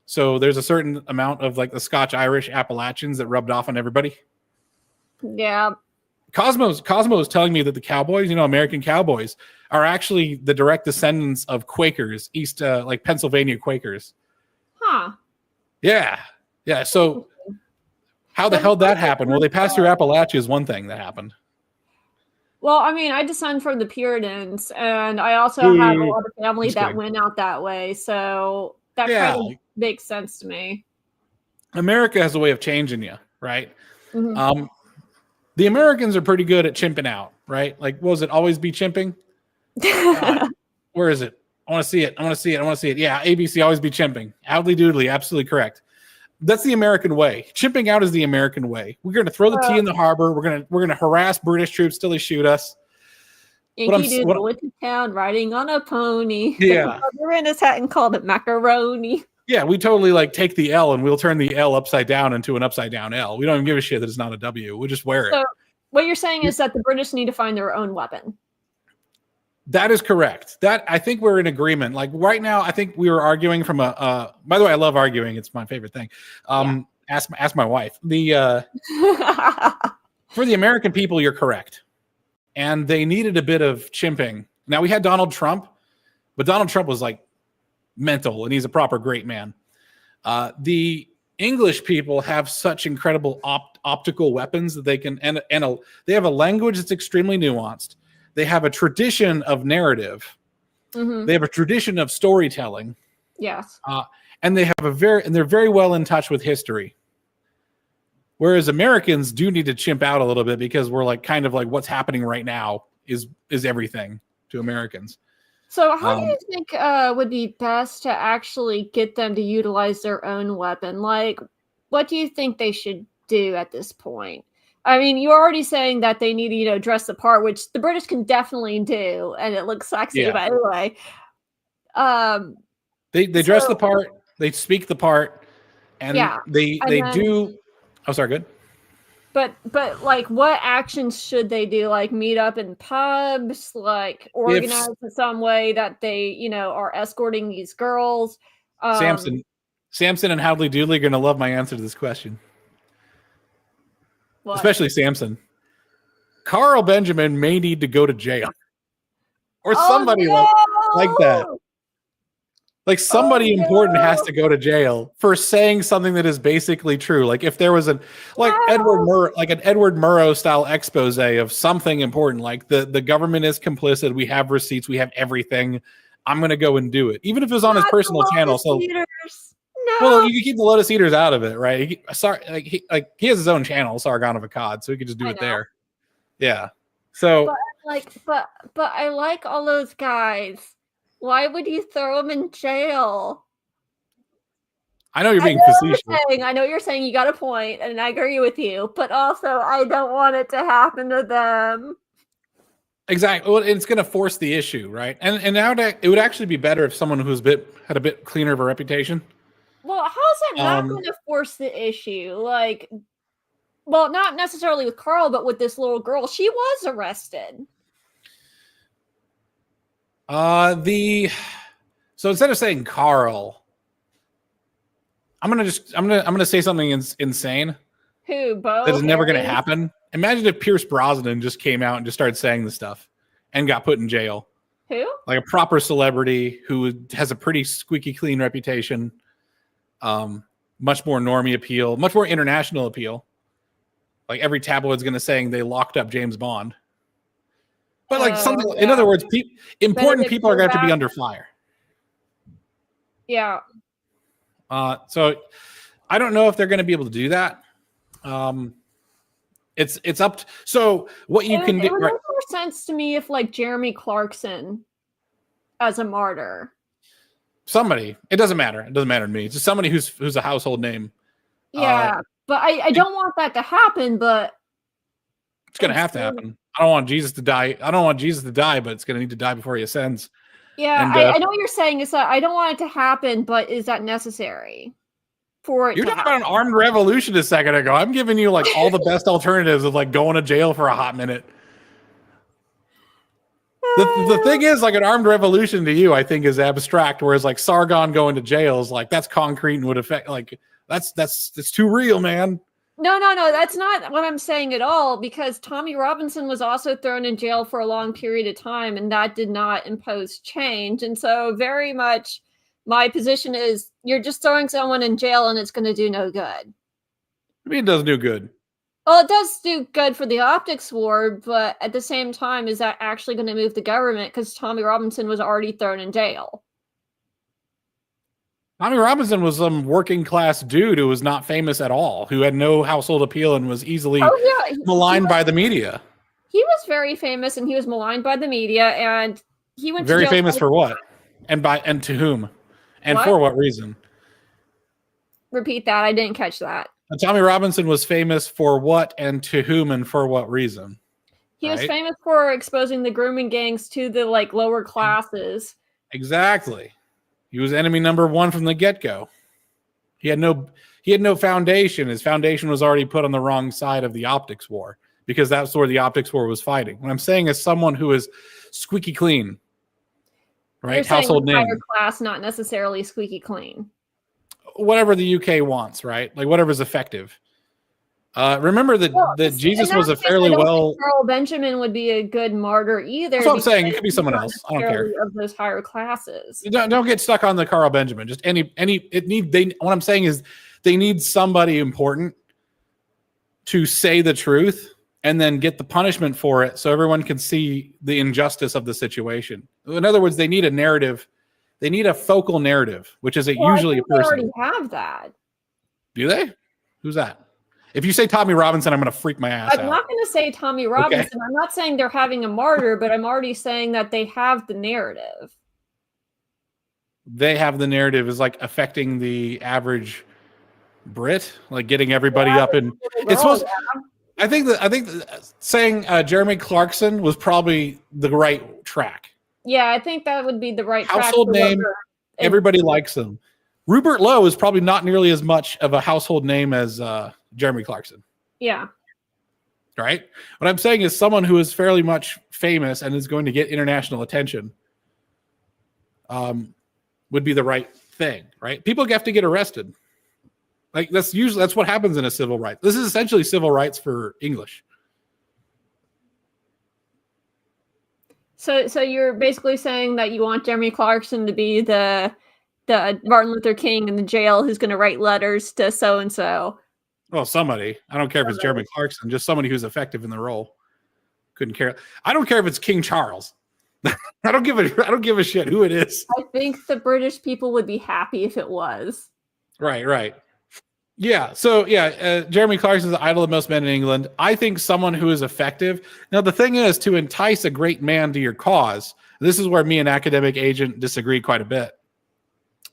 So there's a certain amount of like the Scotch Irish Appalachians that rubbed off on everybody. Yeah. Cosmo is telling me that the cowboys, American cowboys, are actually the direct descendants of Quakers, like Pennsylvania Quakers. Huh. Yeah. Yeah. So how the hell did that happen? Well, they passed through Appalachia is one thing that happened. Well, I mean, I descend from the Puritans, and I also have a lot of family that went out that way. So that kind of makes sense to me. America has a way of changing you, right? Mm-hmm. The Americans are pretty good at chimping out, right? Like, was it always be chimping? Where is it? I want to see it. Yeah, ABC, always be chimping. Howdly doodly, absolutely correct. That's the American way. Chimping out is the American way. We're going to throw the tea in the harbor. We're going to harass British troops till they shoot us. Yankee Doodle went to town riding on a pony. Yeah. We're in his hat and called it macaroni. Yeah, we totally like take the L and we'll turn the L upside down into an upside down L. We don't even give a shit that it's not a W. We'll just wear it. So what you're saying is that the British need to find their own weapon. That is correct. That I think we're in agreement. Like right now, I think we were arguing from by the way, I love arguing. It's my favorite thing. Ask my wife. For the American people, you're correct. And they needed a bit of chimping. Now we had Donald Trump, but Donald Trump was like mental and he's a proper great man. The English people have such incredible optical weapons that they can, and they have a language that's extremely nuanced. They have a tradition of narrative. Mm-hmm. They have a tradition of storytelling. Yes. And they have they're very well in touch with history. Whereas Americans do need to chimp out a little bit because we're like kind of like what's happening right now is everything to Americans. So how do you think would be best to actually get them to utilize their own weapon? Like, what do you think they should do at this point? I mean, you're already saying that they need to, dress the part, which the British can definitely do, and it looks sexy. Yeah. But anyway, they dress the part, they speak the part, and they do. Oh, sorry, good. But like, what actions should they do? Like, meet up in pubs, like organize in some way that they, are escorting these girls. Samson and Howdly Doodly are going to love my answer to this question. What? Especially Samson. Carl Benjamin may need to go to jail. Or somebody like that. Like somebody important has to go to jail for saying something that is basically true. Like if there was an Edward Murrow style expose of something important, like the government is complicit, we have receipts, we have everything. I'm gonna go and do it, even if it was on his personal channel. So, well, you can keep the Lotus Eaters out of it, right? He has his own channel, Sargon of Akkad, so he could just do it there. Yeah. So, but I like all those guys. Why would you throw them in jail? I know you're being facetious. I know you're saying you got a point, and I agree with you. But also, I don't want it to happen to them. Exactly. Well, it's going to force the issue, right? And now it would actually be better if someone who's had a bit cleaner of a reputation. Well, how's that not going to force the issue? Like, well, not necessarily with Carl, but with this little girl. She was arrested. So instead of saying Carl, I'm gonna say something insane. Who, Bo? That is never gonna happen. Imagine if Pierce Brosnan just came out and just started saying this stuff and got put in jail. Who? Like a proper celebrity who has a pretty squeaky clean reputation, much more normie appeal, much more international appeal. Like every tabloid's gonna saying they locked up James Bond. But like something, in other words, important people are going to have to be under fire. Yeah. So I don't know if they're going to be able to do that. It's up. So what you can do. It would make more sense to me if like Jeremy Clarkson as a martyr. Somebody. It doesn't matter. It doesn't matter to me. It's just somebody who's a household name. Yeah, but I don't want that to happen. But it's going to have to happen. I don't want Jesus to die. But it's going to need to die before he ascends. Yeah, and, I know what you're saying is that I don't want it to happen, but is that necessary? for it You're to talking happen. about an armed revolution a second ago. I'm giving you like all the best alternatives of like going to jail for a hot minute. The thing is, like an armed revolution to you, I think is abstract, whereas like Sargon going to jail is like that's concrete and would affect like that's too real, man. No, that's not what I'm saying at all, because Tommy Robinson was also thrown in jail for a long period of time, and that did not impose change. And so very much my position is you're just throwing someone in jail and it's going to do no good. I mean, it does do good. Well, it does do good for the optics war, but at the same time, is that actually going to move the government? Because Tommy Robinson was already thrown in jail. Tommy Robinson was some working class dude who was not famous at all, who had no household appeal and was easily maligned by the media. He was very famous and he was maligned by the media, and he went very to jail famous for what? And to whom? And what? For what reason? Repeat that. I didn't catch that. Tommy Robinson was famous for what and to whom and for what reason? He was famous for exposing the grooming gangs to the like lower classes. Exactly. He was enemy number one from the get-go. He had no foundation. His foundation was already put on the wrong side of the optics war, because that's where the optics war was fighting. What I'm saying is someone who is squeaky clean, right? You're household name. Higher class, not necessarily squeaky clean. Whatever the UK wants, right? Like whatever's effective. Remember that Jesus was a fairly well. Carl Benjamin would be a good martyr either. That's what I'm saying. It could be someone else. I don't care. Of those higher classes. Don't get stuck on the Carl Benjamin. Just what I'm saying is they need somebody important to say the truth and then get the punishment for it, so everyone can see the injustice of the situation. In other words, they need a narrative. They need a focal narrative, which is usually a person. They already have that. Do they? Who's that? If you say Tommy Robinson, I'm going to freak my ass out. I'm not going to say Tommy Robinson. Okay. I'm not saying they're having a martyr, but I'm already saying that they have the narrative. They have the narrative is like affecting the average Brit, like getting everybody up in. It's supposed. Yeah. I think that saying Jeremy Clarkson was probably the right track. Yeah, I think that would be the right household name. Everybody likes him. Rupert Lowe is probably not nearly as much of a household name as Jeremy Clarkson. Yeah. Right? What I'm saying is someone who is fairly much famous and is going to get international attention would be the right thing, right? People have to get arrested. Like that's what happens in a civil rights. This is essentially civil rights for English. So you're basically saying that you want Jeremy Clarkson to be the Martin Luther King in the jail who's going to write letters to so-and-so. Well, somebody. I don't care if it's Jeremy Clarkson, just somebody who's effective in the role. Couldn't care. I don't care if it's King Charles. I don't give a shit who it is. I think the British people would be happy if it was. Right. Yeah. So Jeremy Clarkson is the idol of most men in England. I think someone who is effective. Now the thing is, to entice a great man to your cause. This is where me and Academic Agent disagree quite a bit.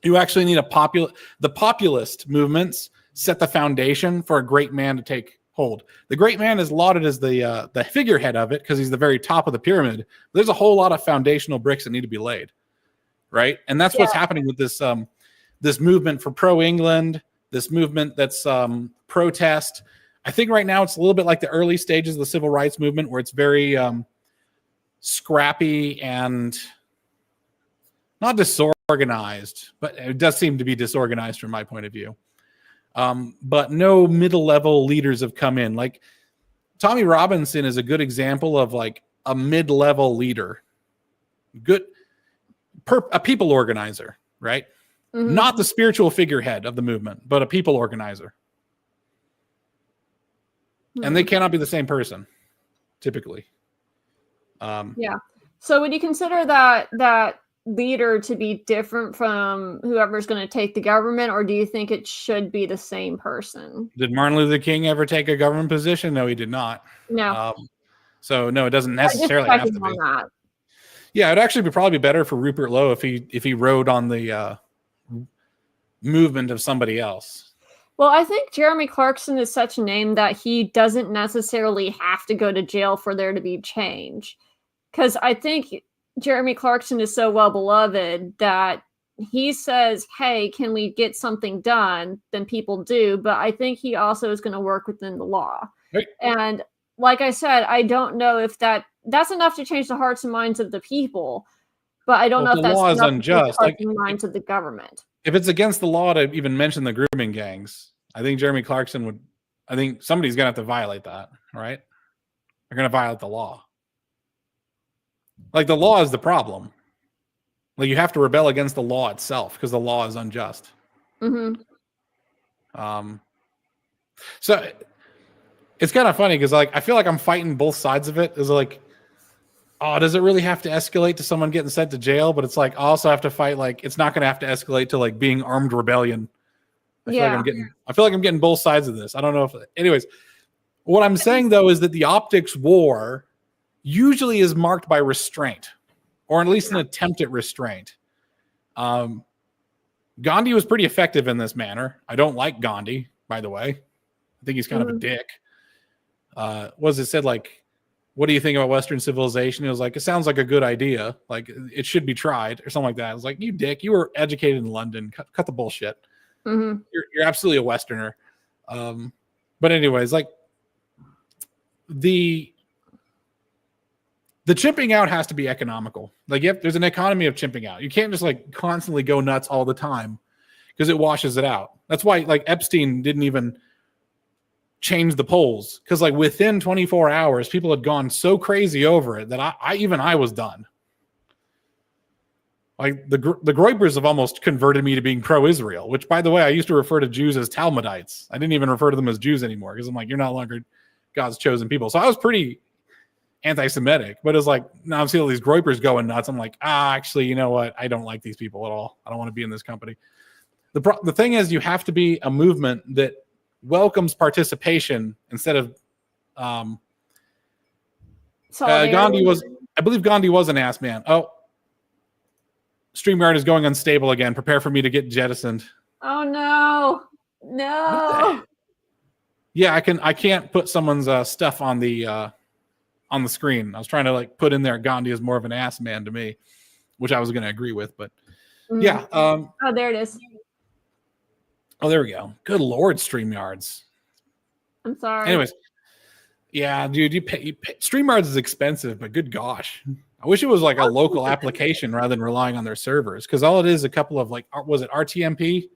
You actually need the populist movements set the foundation for a great man to take hold. The great man is lauded as the figurehead of it because he's the very top of the pyramid. There's a whole lot of foundational bricks that need to be laid, right? And that's what's happening with this this movement for pro-England, this movement that's protest. I think right now it's a little bit like the early stages of the civil rights movement, where it's very scrappy and not disorganized, but it does seem to be disorganized from my point of view. But no middle-level leaders have come in. Like Tommy Robinson is a good example of like a mid-level leader, a people organizer, right? Mm-hmm. Not the spiritual figurehead of the movement, but a people organizer. Mm-hmm. And they cannot be the same person, typically. Yeah. So would you consider that leader to be different from whoever's going to take the government, or do you think it should be the same person? Did Martin Luther King ever take a government position? No, he did not. No. So no, it doesn't necessarily have to be. That. Yeah, it'd actually probably be better for Rupert Lowe if he rode on the movement of somebody else. Well, I think Jeremy Clarkson is such a name that he doesn't necessarily have to go to jail for there to be change. Because I think Jeremy Clarkson is so well beloved that he says, hey, can we get something done? Then people do. But I think he also is going to work within the law. Right. And like I said, I don't know if that's enough to change the hearts and minds of the people. But I don't know if that's law is enough unjust. to change the hearts and minds of the government. If it's against the law to even mention the grooming gangs, I think Jeremy Clarkson would. I think somebody's going to have to violate that, right? They're going to violate the law. Like, the law is the problem. Like, you have to rebel against the law itself because the law is unjust. Mm-hmm. So it's kind of funny because, like, I feel like I'm fighting both sides of it. Is like, oh, does it really have to escalate to someone getting sent to jail? But it's like, I also have to fight, like, it's not going to have to escalate to, like, being armed rebellion. I feel like I'm getting both sides of this. I don't know if, anyways, what I'm saying though is that the optics war usually is marked by restraint, or at least an attempt at restraint. Gandhi was pretty effective in this manner. I don't like Gandhi, by the way. I think he's kind of a dick. Was it said, like, what do you think about Western civilization? It was like, it sounds like a good idea. Like, it should be tried or something like that. I was like, you dick, you were educated in London. Cut the bullshit. Mm-hmm. You're absolutely a Westerner. But anyways, like, the chimping out has to be economical. Like, there's an economy of chimping out. You can't just, like, constantly go nuts all the time because it washes it out. That's why, like, Epstein didn't even change the polls, because, like, within 24 hours, people had gone so crazy over it that I was done. Like, the Groypers have almost converted me to being pro-Israel, which, by the way, I used to refer to Jews as Talmudites. I didn't even refer to them as Jews anymore because I'm like, you're no longer God's chosen people. So I was pretty anti-Semitic, but it's like, now I'm seeing all these Groypers going nuts. I'm like, actually, you know what? I don't like these people at all. I don't want to be in this company. The thing is, you have to be a movement that welcomes participation instead of Gandhi was, I believe Gandhi was an ass man. Oh, StreamYard is going unstable again. Prepare for me to get jettisoned. Oh no. Yeah, I can't put someone's stuff on the screen. I was trying to, like, put in there Gandhi is more of an ass man to me, which I was going to agree with, but yeah. Oh, there it is. Oh, there we go. Good Lord, StreamYards. I'm sorry. Anyways, yeah, dude, you pay StreamYards is expensive, but good gosh. I wish it was like a local application rather than relying on their servers, because all it is a couple of, like, was it RTMP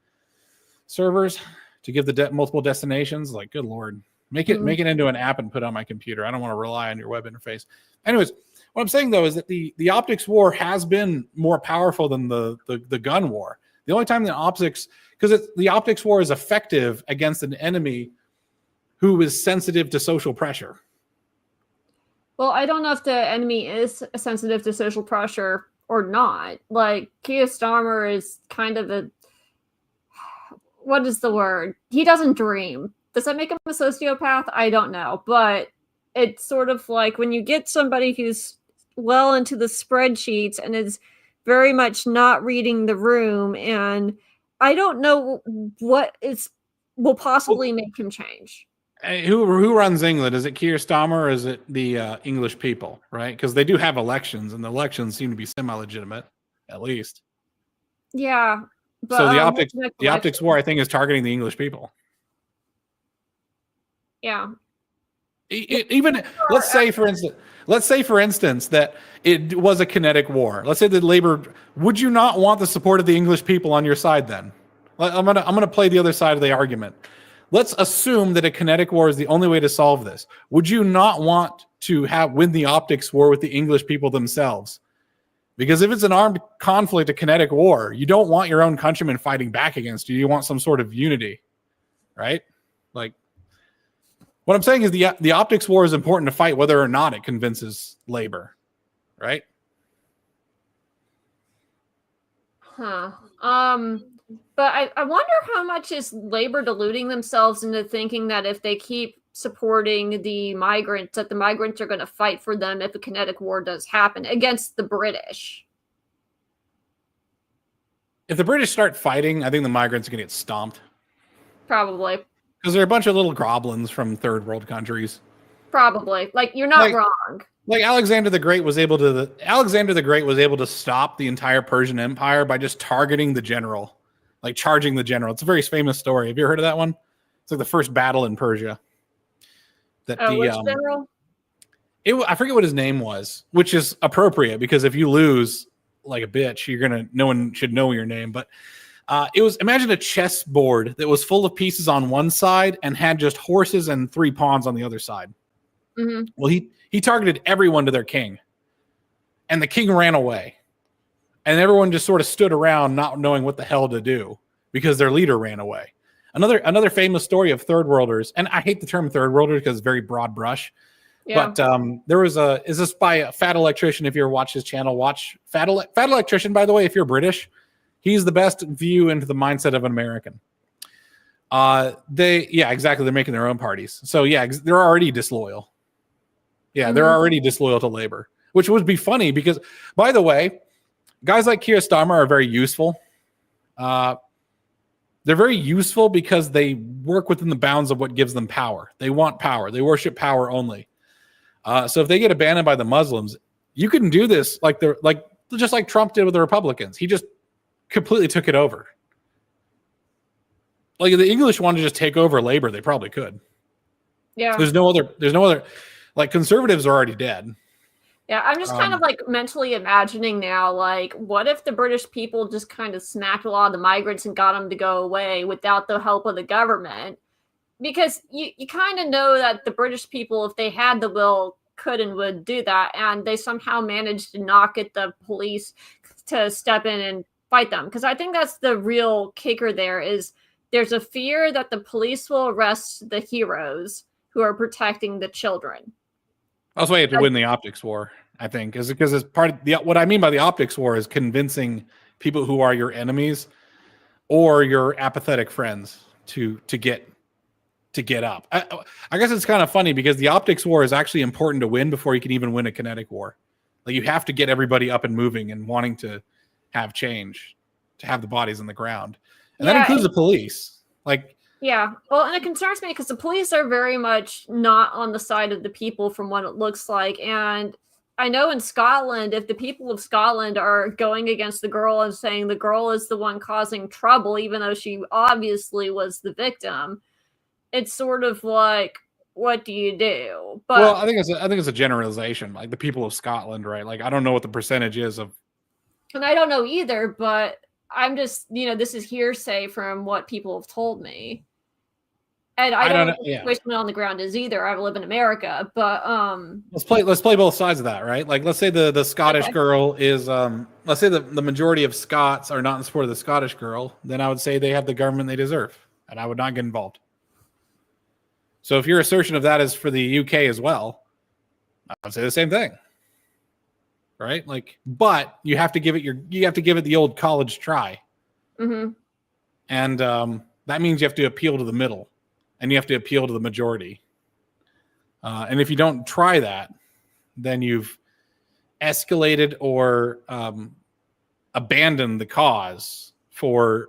servers to give the multiple destinations? Like, good Lord. Make it into an app and put it on my computer. I don't want to rely on your web interface. Anyways, what I'm saying though is that the optics war has been more powerful than the gun war. The only time the optics war is effective against an enemy who is sensitive to social pressure. Well, I don't know if the enemy is sensitive to social pressure or not. Like, Keir Starmer is kind of what is the word? He doesn't dream. Does that make him a sociopath? I don't know. But it's sort of like when you get somebody who's well into the spreadsheets and is very much not reading the room, and I don't know what will possibly make him change. Who runs England? Is it Keir Starmer or is it the English people, right? Because they do have elections, and the elections seem to be semi-legitimate, at least. Yeah. But, so the optics war, I think, is targeting the English people. Yeah. Even let's say for instance that it was a kinetic war. Let's say that Labour, would you not want the support of the English people on your side then? I'm gonna play the other side of the argument. Let's assume that a kinetic war is the only way to solve this. Would you not want to win the optics war with the English people themselves? Because if it's an armed conflict, a kinetic war, you don't want your own countrymen fighting back against you. You want some sort of unity, right? Like, what I'm saying is the optics war is important to fight whether or not it convinces Labour, right? Huh. But I wonder how much is Labour deluding themselves into thinking that if they keep supporting the migrants, that the migrants are going to fight for them if a kinetic war does happen against the British. If the British start fighting, I think the migrants are going to get stomped. Probably. Because they're a bunch of little goblins from third world countries. Probably. Like, you're not wrong. Like Alexander the Great was able to stop the entire Persian Empire by just targeting the general, like charging the general. It's a very famous story. Have you heard of that one? It's like the first battle in Persia. That Which general? I forget what his name was, which is appropriate because if you lose like a bitch, no one should know your name. But imagine a chessboard that was full of pieces on one side and had just horses and 3 pawns on the other side. Mm-hmm. Well, he targeted everyone to their king, and the king ran away, and everyone just sort of stood around not knowing what the hell to do because their leader ran away. Another famous story of third worlders, and I hate the term third worlders because it's very broad brush. Yeah. But there was is this by Fat Electrician? If you ever watch his channel, watch Fat Electrician. By the way, if you're British, he's the best view into the mindset of an American. Exactly. They're making their own parties. So yeah, they're already disloyal. Yeah, they're already disloyal to labor, which would be funny because, by the way, guys like Keir Starmer are very useful. They're very useful because they work within the bounds of what gives them power. They want power. They worship power only. So if they get abandoned by the Muslims, you can do this just like Trump did with the Republicans. He just completely took it over. Like if the English wanted to just take over labor, they probably could. Yeah. There's no other like conservatives are already dead. Yeah, I'm just kind of like mentally imagining now, like, what if the British people just kind of smacked a lot of the migrants and got them to go away without the help of the government? Because you kind of know that the British people, if they had the will, could and would do that. And they somehow managed to not get the police to step in and fight them. Because I think that's the real kicker there is there's a fear that the police will arrest the heroes who are protecting the children. That's why you have to win the optics war, I think, is because it's part of what I mean by the optics war is convincing people who are your enemies or your apathetic friends to get up. I guess it's kind of funny because the optics war is actually important to win before you can even win a kinetic war. Like you have to get everybody up and moving and wanting to have change, to have the bodies on the ground, and that includes the police. Like. Yeah, well, and it concerns me because the police are very much not on the side of the people from what it looks like. And I know in Scotland, if the people of Scotland are going against the girl and saying the girl is the one causing trouble, even though she obviously was the victim, it's sort of like, what do you do? But well, I think it's a generalization, like the people of Scotland, right? Like I don't know what the percentage is of, and I don't know either, but I'm just, this is hearsay from what people have told me. And I don't know what the situation on the ground is either. I live in America, but let's play both sides of that, right? Like let's say the Scottish girl is let's say the majority of Scots are not in support of the Scottish girl, then I would say they have the government they deserve, and I would not get involved. So if your assertion of that is for the UK as well, I would say the same thing. Right? Like, but you have to give it the old college try. Mm-hmm. And that means you have to appeal to the middle. And you have to appeal to the majority. And if you don't try that, then you've escalated or abandoned the cause for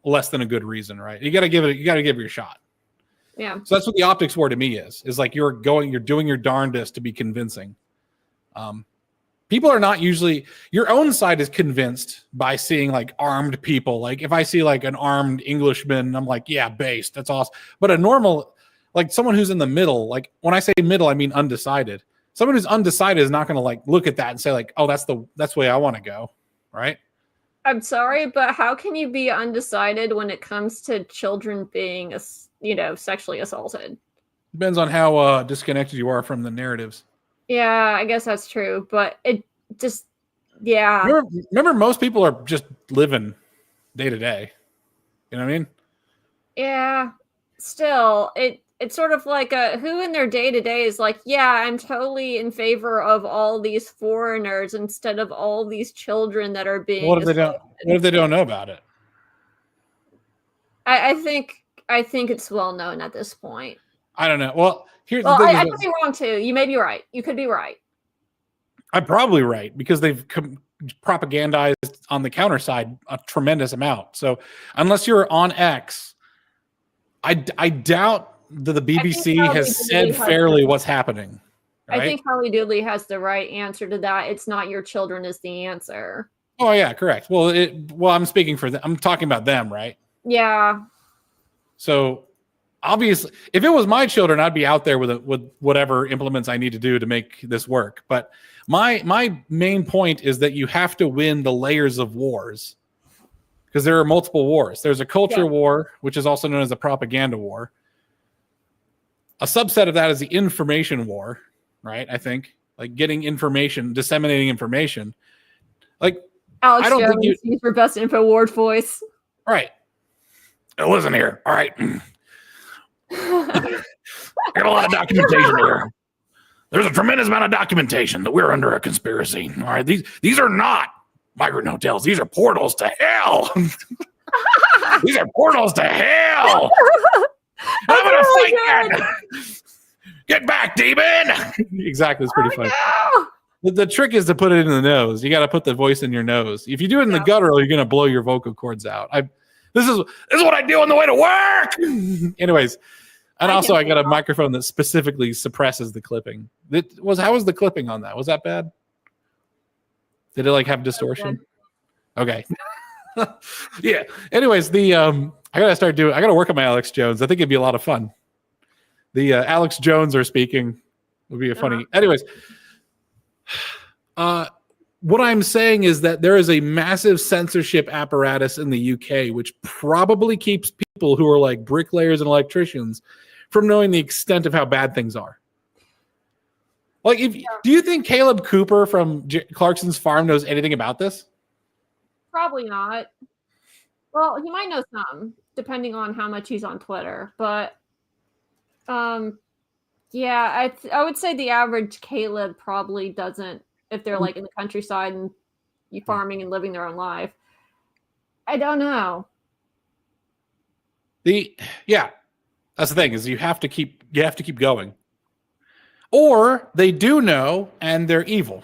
less than a good reason, right? You got to give it your shot. Yeah. So that's what the optics war to me is like you're doing your darndest to be convincing. People are not usually, your own side is convinced by seeing like armed people. Like if I see like an armed Englishman, I'm like, yeah, based. That's awesome. But a normal, like someone who's in the middle, like when I say middle, I mean undecided. Someone who's undecided is not going to like look at that and say like, oh, that's the way I want to go. Right. I'm sorry, but how can you be undecided when it comes to children being, sexually assaulted? Depends on how disconnected you are from the narratives. Yeah, I guess that's true, but it just, yeah. Remember, most people are just living day to day. You know what I mean? Yeah. Still, it's sort of like who in their day to day is like, yeah, I'm totally in favor of all these foreigners instead of all these children that are being. What if they don't know about it? I think it's well known at this point. I don't know. Well, here's the thing. I could be wrong too. You may be right. You could be right. I'm probably right because they've propagandized on the counter side a tremendous amount. So unless you're on X, I doubt that the BBC has said fairly what's happening. I think Holly Dooley has the right answer to that. It's not your children is the answer. Oh yeah, correct. Well, I'm speaking for them. I'm talking about them, right? Yeah. So obviously, if it was my children, I'd be out there with whatever implements I need to do to make this work. But my main point is that you have to win the layers of wars, because there are multiple wars. There's a culture war, which is also known as a propaganda war. A subset of that is the information war, right? I think, like, getting information, disseminating information. Like, Alex I don't Jones, think he's your best InfoWars voice. Right. Listen here. All right. Got a lot of documentation here. There's a tremendous amount of documentation that we're under a conspiracy. All right. These are not migrant hotels. These are portals to hell. These are portals to hell. I'm going to fight that. Get back, demon. Exactly. It's pretty funny. No. The trick is to put it in the nose. You got to put the voice in your nose. If you do it in the guttural, you're going to blow your vocal cords out. This is what I do on the way to work. Anyways, and also I got a microphone that specifically suppresses the clipping. How was the clipping on that? Was that bad? Did it like have distortion? Okay. Yeah. Anyways, I gotta work on my Alex Jones. I think it'd be a lot of fun. The Alex Jones are speaking would be a funny. Anyways, what I'm saying is that there is a massive censorship apparatus in the UK, which probably keeps people who are like bricklayers and electricians from knowing the extent of how bad things are. Like, do you think Caleb Cooper from Clarkson's Farm knows anything about this? Probably not. Well, he might know some, depending on how much he's on Twitter. But, yeah, I would say the average Caleb probably doesn't, if they're like in the countryside and you farming and living their own life. I don't know. That's the thing, is you have to keep going. Or they do know and they're evil.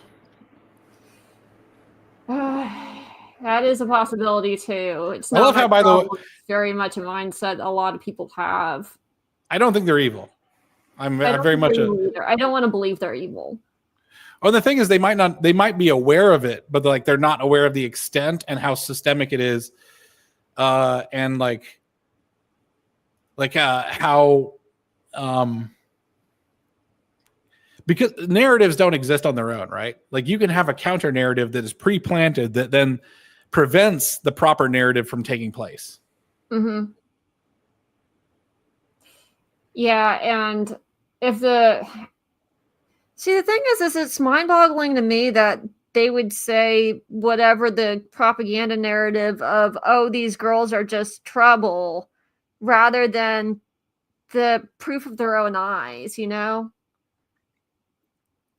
That is a possibility too. It's not, I love how, by the way, very much a mindset a lot of people have. I don't think they're evil. I'm very much I don't want to believe they're evil. Oh, the thing is, they might be aware of it, but they're not aware of the extent and how systemic it is, and how because narratives don't exist on their own, right? Like, you can have a counter narrative that is pre-planted that then prevents the proper narrative from taking place. Mm-hmm. Yeah, and the thing is it's mind-boggling to me that they would say whatever the propaganda narrative of, oh, these girls are just trouble, rather than the proof of their own eyes, you know?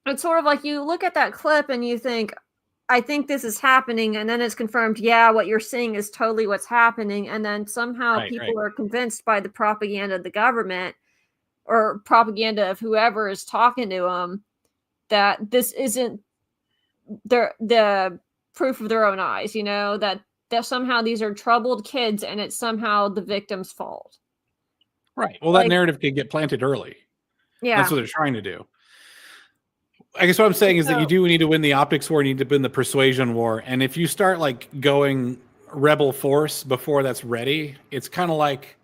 It's sort of like you look at that clip and you think, I think this is happening, and then it's confirmed, yeah, what you're seeing is totally what's happening, and then somehow people are convinced by the propaganda of the government or propaganda of whoever is talking to them that this isn't the proof of their own eyes, you know, that somehow these are troubled kids and it's somehow the victim's fault. Right. Well, that narrative could get planted early. Yeah. That's what they're trying to do. I guess what I'm saying is that you do need to win the optics war, you need to win the persuasion war. And if you start like going rebel force before that's ready, it's kind of like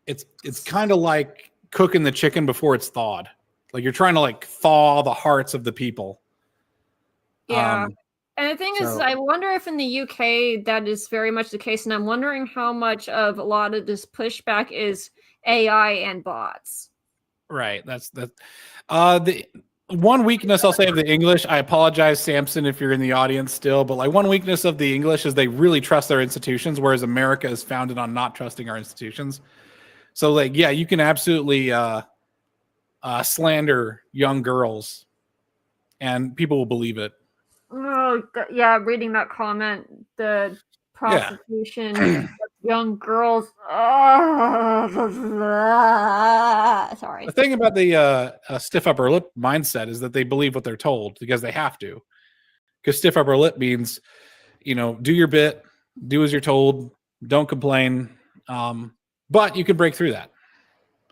it's kind of like cooking the chicken before it's thawed. Like, you're trying to like thaw the hearts of the people. Yeah. And the thing is, I wonder if in the UK that is very much the case, and I'm wondering how much of a lot of this pushback is AI and bots. Right. That's the one weakness I'll say of the English. I apologize, Samson, if you're in the audience still, but like, one weakness of the English is they really trust their institutions, whereas America is founded on not trusting our institutions. So, like, yeah, you can absolutely slander young girls, and people will believe it. Oh, yeah, reading that comment, the prostitution of young girls. Sorry. The thing about the stiff upper lip mindset is that they believe what they're told because they have to. Because stiff upper lip means, you know, do your bit, do as you're told, don't complain, but you can break through that.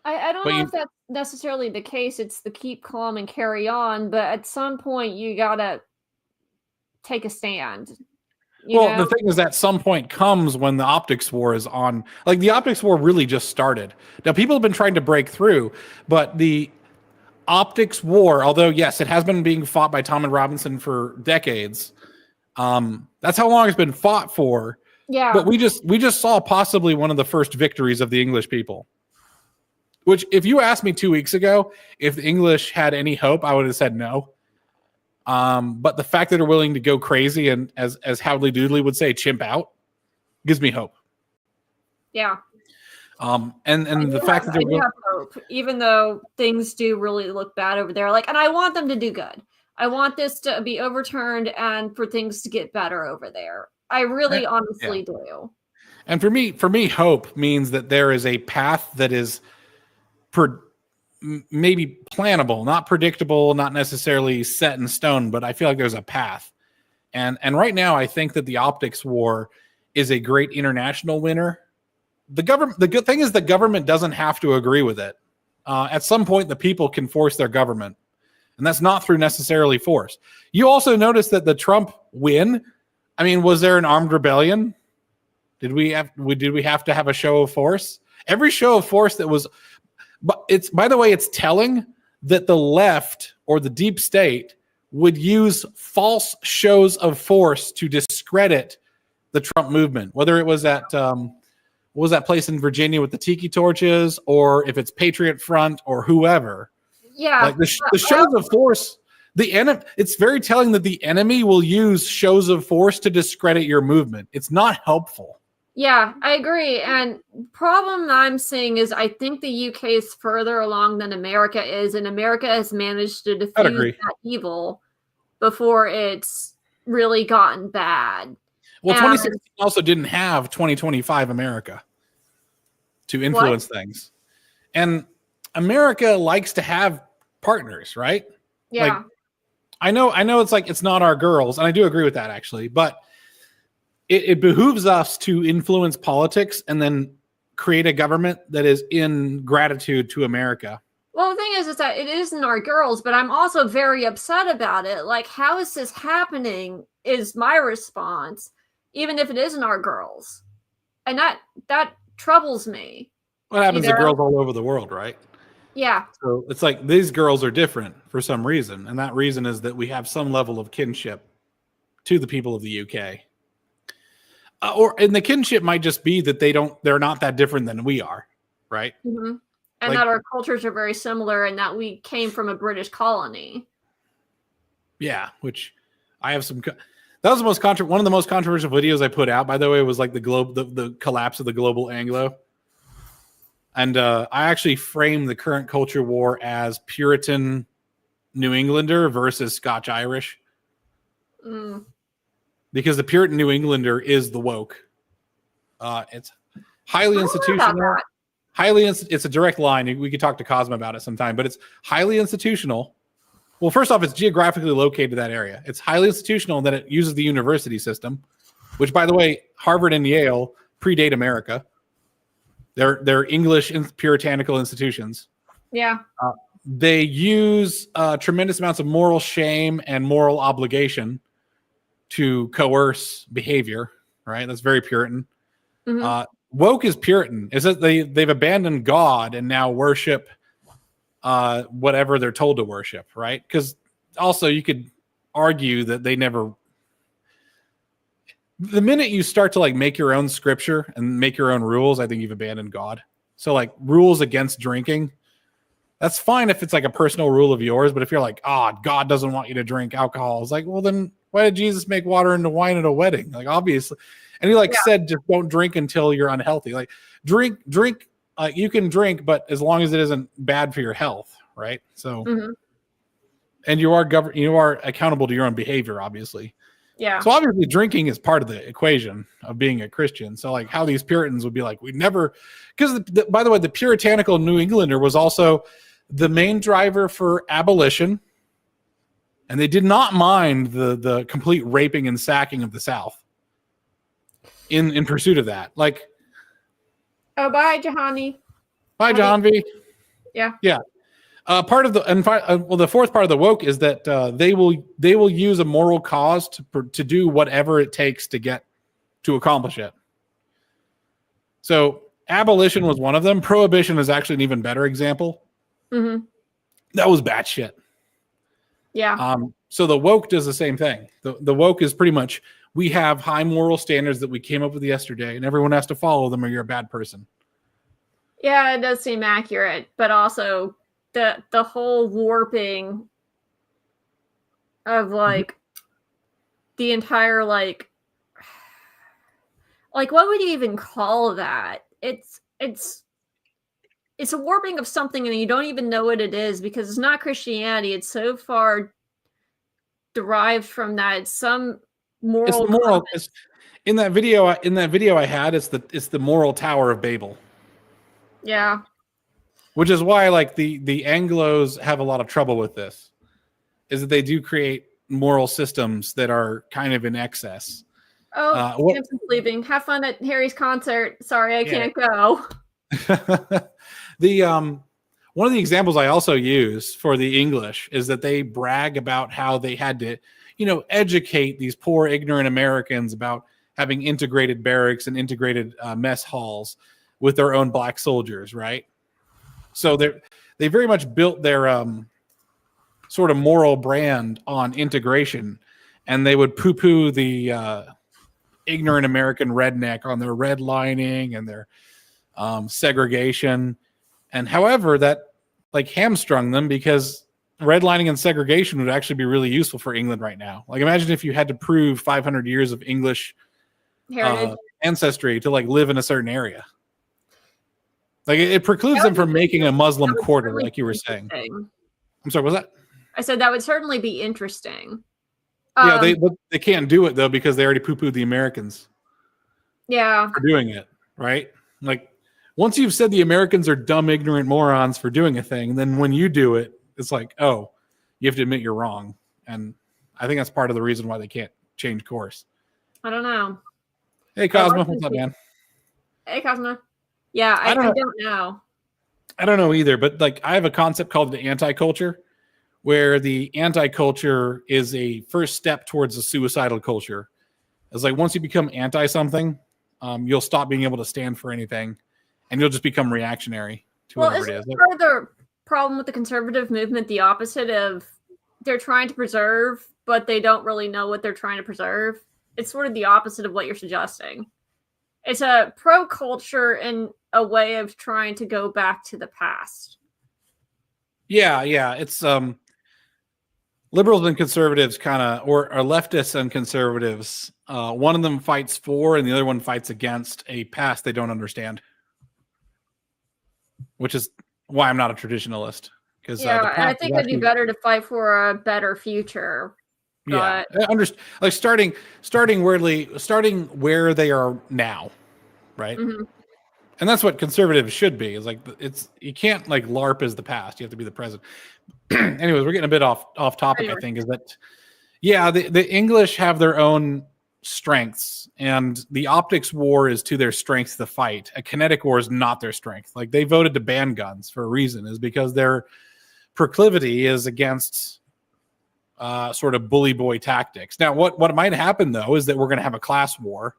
I don't know if that's necessarily the case. It's the keep calm and carry on, but at some point you gotta take a stand. The thing is that some point comes when the optics war is on. Like, the optics war really just started. Now, people have been trying to break through, but the optics war, although yes, it has been being fought by Tom and Robinson for decades. That's how long it's been fought for. Yeah. But we just saw possibly one of the first victories of the English people. Which, if you asked me 2 weeks ago if the English had any hope, I would have said no. But the fact that they're willing to go crazy and, as Howley Doodley would say, chimp out, gives me hope. Yeah. And the fact that they're have hope, even though things do really look bad over there. Like, and I want them to do good. I want this to be overturned and for things to get better over there. I really honestly do. And for me, hope means that there is a path that is maybe plannable, not predictable, not necessarily set in stone, but I feel like there's a path. And right now, I think that the optics war is a great international winner. The good thing is the government doesn't have to agree with it. At some point, the people can force their government, and that's not through necessarily force. You also notice that the Trump win. I mean, was there an armed rebellion? Did we have to have a show of force? Every show of force that was, but it's, by the way, it's telling that the left or the deep state would use false shows of force to discredit the Trump movement, whether it was at what was that place in Virginia with the tiki torches, or if it's Patriot Front or whoever. Yeah, like the shows of force. The enemy. It's very telling that the enemy will use shows of force to discredit your movement. It's not helpful. Yeah, I agree. And problem I'm seeing is I think the UK is further along than America is, and America has managed to defuse that evil before it's really gotten bad. Well, 2016 also didn't have 2025 America to influence things. And America likes to have partners, right? Yeah. Like, I know it's like, it's not our girls, and I do agree with that, actually, but it behooves us to influence politics and then create a government that is in gratitude to America. Well, the thing is that it isn't our girls, but I'm also very upset about it. Like, how is this happening is my response, even if it isn't our girls. And that troubles me. What happens to girls all over the world, right? Yeah. So it's like these girls are different for some reason. And that reason is that we have some level of kinship to the people of the UK. And the kinship might just be that they're not that different than we are, right? Mm-hmm. And that our cultures are very similar and that we came from a British colony. Yeah, which I have some... That was one of the most controversial videos I put out, by the way, was like the collapse of the global Anglo. And I actually framed the current culture war as Puritan New Englander versus Scotch Irish. Mm. Because the Puritan New Englander is the woke. It's highly institutional. It's a direct line. We could talk to Cosmo about it sometime, but it's highly institutional. Well, first off, it's geographically located in that area. It's highly institutional in that it uses the university system, which, by the way, Harvard and Yale predate America. They're English puritanical institutions. Yeah. They use tremendous amounts of moral shame and moral obligation to coerce behavior, right? That's very Puritan. Mm-hmm. Woke is Puritan. Is that they've abandoned God and now worship whatever they're told to worship, right? Because also you could argue that they never... The minute you start to like make your own scripture and make your own rules, I think you've abandoned God. So like rules against drinking, that's fine if it's like a personal rule of yours. But if you're like, God doesn't want you to drink alcohol, it's like, well, then why did Jesus make water into wine at a wedding? Like, obviously. And he said, just don't drink until you're unhealthy. Like drink, you can drink, but as long as it isn't bad for your health. Right. So, and you are accountable to your own behavior, obviously. Yeah. So obviously drinking is part of the equation of being a Christian. So like how these Puritans would be like, we never, because by the way, the puritanical New Englander was also the main driver for abolition. And they did not mind the complete raping and sacking of the South in pursuit of that. Like, bye, Jahani. Bye, John V. Yeah. Part of the the fourth part of the woke is that they will use a moral cause to do whatever it takes to accomplish it. So abolition was one of them. Prohibition is actually an even better example. Mm-hmm. That was batshit. Yeah. So the woke does the same thing. The woke is pretty much, we have high moral standards that we came up with yesterday, and everyone has to follow them or you're a bad person. Yeah, it does seem accurate, but also the whole warping of like the entire like what would you even call that? It's a warping of something and you don't even know what it is because it's not Christianity. It's so far derived from that. It's some moral. It's moral. In that video I had, it's the moral Tower of Babel. Yeah. Which is why like the Anglos have a lot of trouble with this, is that they do create moral systems that are kind of in excess. Oh, Samson's leaving. Have fun at Harry's concert. Sorry, I can't go. One of the examples I also use for the English is that they brag about how they had to, educate these poor ignorant Americans about having integrated barracks and integrated mess halls with their own black soldiers, right? So they very much built their sort of moral brand on integration, and they would poo-poo the ignorant American redneck on their redlining and their segregation. And however, that like hamstrung them, because redlining and segregation would actually be really useful for England right now. Like imagine if you had to prove 500 years of English ancestry to like live in a certain area. Like it precludes them from making a Muslim quarter, like you were saying. I'm sorry, was that? I said that would certainly be interesting. Yeah, they can't do it though because they already poo-pooed the Americans. Yeah, for doing it, right? Like once you've said the Americans are dumb, ignorant morons for doing a thing, then when you do it, it's like, oh, you have to admit you're wrong. And I think that's part of the reason why they can't change course. I don't know. Hey, Cosmo, what's up, man? Hey, Cosmo. Yeah, I don't know. I don't know either, but like I have a concept called the anti-culture, where the anti-culture is a first step towards a suicidal culture. It's like once you become anti-something, you'll stop being able to stand for anything, and you'll just become reactionary to whatever it is. Part of the problem with the conservative movement the opposite of they're trying to preserve, but they don't really know what they're trying to preserve? It's sort of the opposite of what you're suggesting. It's a pro-culture in a way of trying to go back to the past. Yeah. It's liberals and conservatives kind of, or leftists and conservatives. One of them fights for, and the other one fights against a past they don't understand. Which is why I'm not a traditionalist. Because I think it'd be better to fight for a better future. Yeah, like starting where they are now, right? Mm-hmm. And that's what conservatives should be. Is like you can't like LARP as the past. You have to be the present. Anyways, we're getting a bit off topic. Anyway. I think is that the English have their own strengths, and the optics war is to their strength to fight. A kinetic war is not their strength. Like they voted to ban guns for a reason, is because their proclivity is against sort of bully boy tactics. Now, what might happen though is that we're going to have a class war,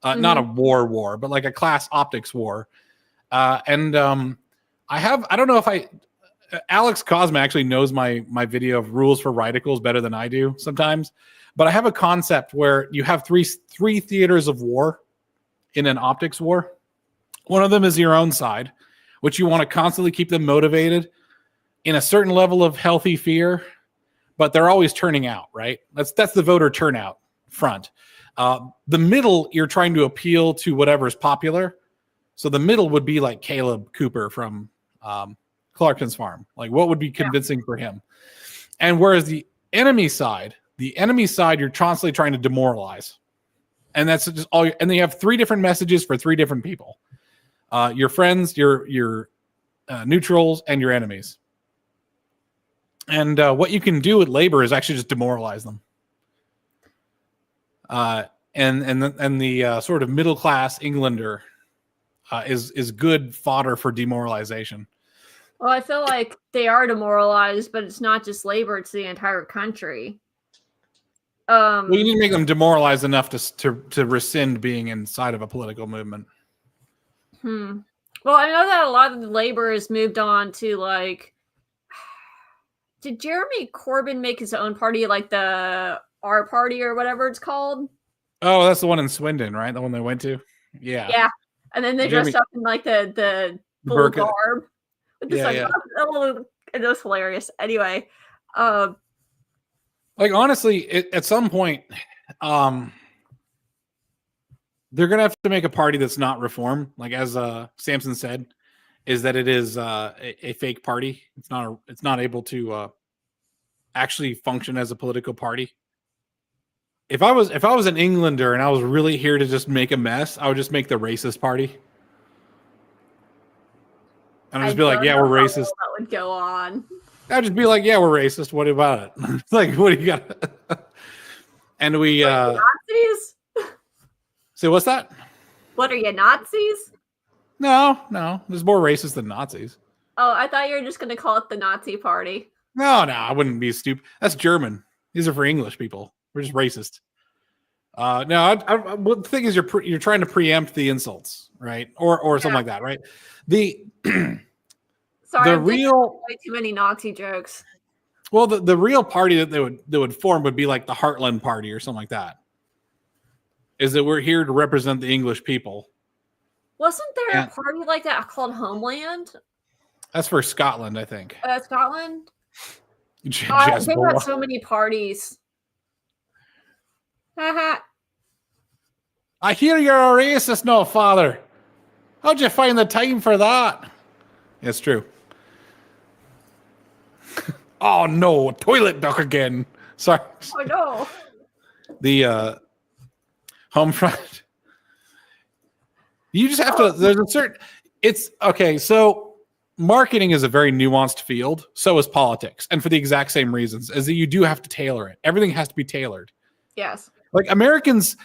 not a war, but like a class optics war. I don't know if Alex Cosma actually knows my video of rules for radicals better than I do sometimes, but I have a concept where you have three theaters of war in an optics war. One of them is your own side, which you want to constantly keep them motivated in a certain level of healthy fear, but they're always turning out, right? That's the voter turnout front. The middle, you're trying to appeal to whatever's popular. So the middle would be like Caleb Cooper from Clarkson's Farm. Like what would be convincing for him? And whereas the enemy side, you're constantly trying to demoralize. And that's just all. And they have three different messages for three different people. Your friends, your neutrals, and your enemies. And what you can do with labor is actually just demoralize them. And the sort of middle class Englander is good fodder for demoralization. Well, I feel like they are demoralized, but it's not just labor; it's the entire country. Well, you need to make them demoralized enough to rescind being inside of a political movement. Well, I know that a lot of the labor has moved on to like. Did Jeremy Corbyn make his own party, like the R Party or whatever it's called? Oh, that's the one in Swindon, right? The one they went to. Yeah. Yeah, and then they dressed up in like the full garb. Just like, oh, it was hilarious. Anyway, like honestly, at some point, they're gonna have to make a party that's not reform. Like as Samson said, is that it is a fake party. It's not able to actually function as a political party. If I was an Englander and I was really here to just make a mess, I would just make the racist party. And I'd just be like, yeah, we're racist. That would go on. I'd just be like, yeah, we're racist. What about it? Like, what do you got? And we Nazis? So what's that? What are you, Nazis? No. There's more racist than Nazis. Oh, I thought you were just gonna call it the Nazi party. No, I wouldn't be stupid. That's German. These are for English people. We're just racist. No, the thing is, you're trying to preempt the insults, right? Or something like that, right? Sorry, I'm real way too many Nazi jokes. Well, the real party that they would form would be like the Heartland Party or something like that. Is that we're here to represent the English people? Wasn't there a party like that called Homeland? That's for Scotland, I think. Scotland. They've got so many parties. I hear you're a racist, no, father. How'd you find the time for that? It's true. Oh no, toilet duck again. Sorry. Oh no. The home front. You just have to. There's a certain. It's okay. So marketing is a very nuanced field. So is politics, and for the exact same reasons, is that you do have to tailor it. Everything has to be tailored. Yes. Like Americans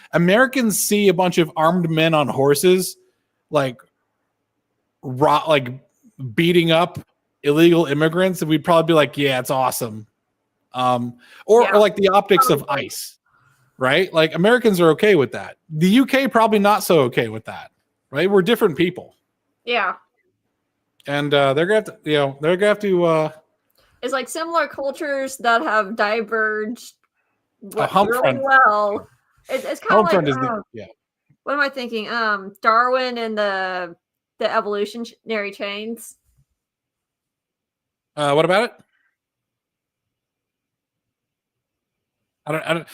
see a bunch of armed men on horses, like beating up illegal immigrants, and we'd probably be like, "Yeah, it's awesome." Or like the optics of ICE, right? Like Americans are okay with that. The UK probably not so okay with that, right? We're different people. Yeah. And they're gonna have to. It's like similar cultures that have diverged really well. It's kind of like what am I thinking? Darwin and the evolutionary chains. What about it? I don't.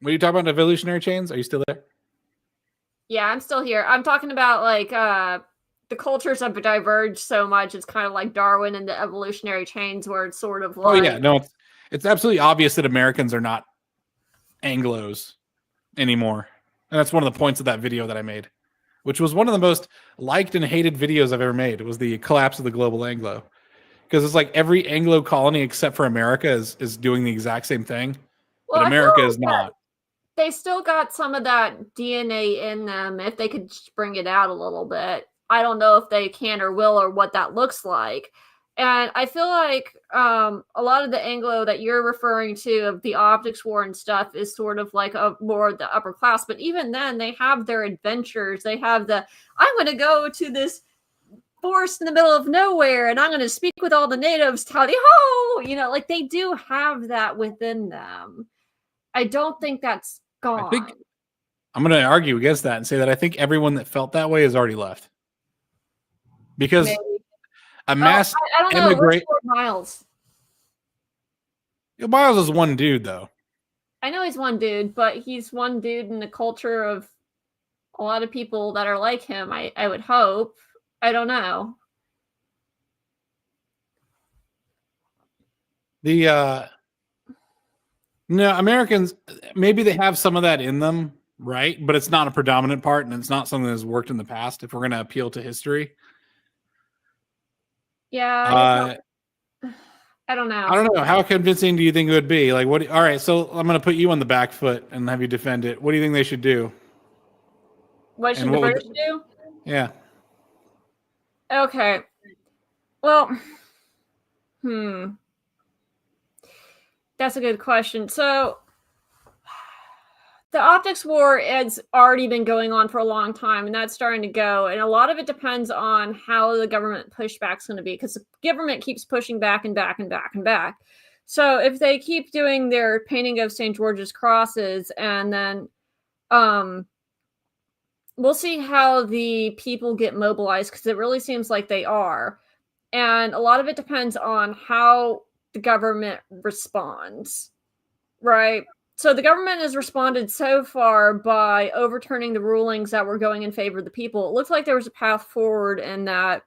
What are you talking about? Evolutionary chains? Are you still there? Yeah, I'm still here. I'm talking about like the cultures have diverged so much. It's kind of like Darwin and the evolutionary chains, where it's sort of like. Oh yeah, no, it's absolutely obvious that Americans are not Anglos anymore, and that's one of the points of that video that I made, which was one of the most liked and hated videos I've ever made. It was the collapse of the global Anglo. Because it's like every Anglo colony except for America is doing the exact same thing, but America is not. They still got some of that DNA in them if they could bring it out a little bit. I don't know if they can or will or what that looks like. And I feel like a lot of the Anglo that you're referring to of the optics war and stuff is sort of like more of the upper class. But even then, they have their adventures. They have I'm going to go to this forest in the middle of nowhere and I'm going to speak with all the natives, tally ho, like they do have that within them. I don't think that's gone. I'm going to argue against that and say that I think everyone that felt that way has already left. Because a mass I don't know. Where's Miles? Miles is one dude, though. I know he's one dude, but he's one dude in the culture of a lot of people that are like him, I would hope. I don't know. No, Americans, maybe they have some of that in them, right? But it's not a predominant part, and it's not something that's worked in the past if we're going to appeal to history. Yeah. I don't know. I don't know. How convincing do you think it would be? Like, what? All right, so I'm going to put you on the back foot and have you defend it. What do you think they should do? What should the British do? Yeah. Okay. Well, that's a good question. So the optics war has already been going on for a long time, and that's starting to go. And a lot of it depends on how the government pushback is going to be, because the government keeps pushing back and back and back and back. So if they keep doing their painting of St. George's crosses, and then we'll see how the people get mobilized, because it really seems like they are. And a lot of it depends on how the government responds, right? So the government has responded so far by overturning the rulings that were going in favor of the people. It looks like there was a path forward, and that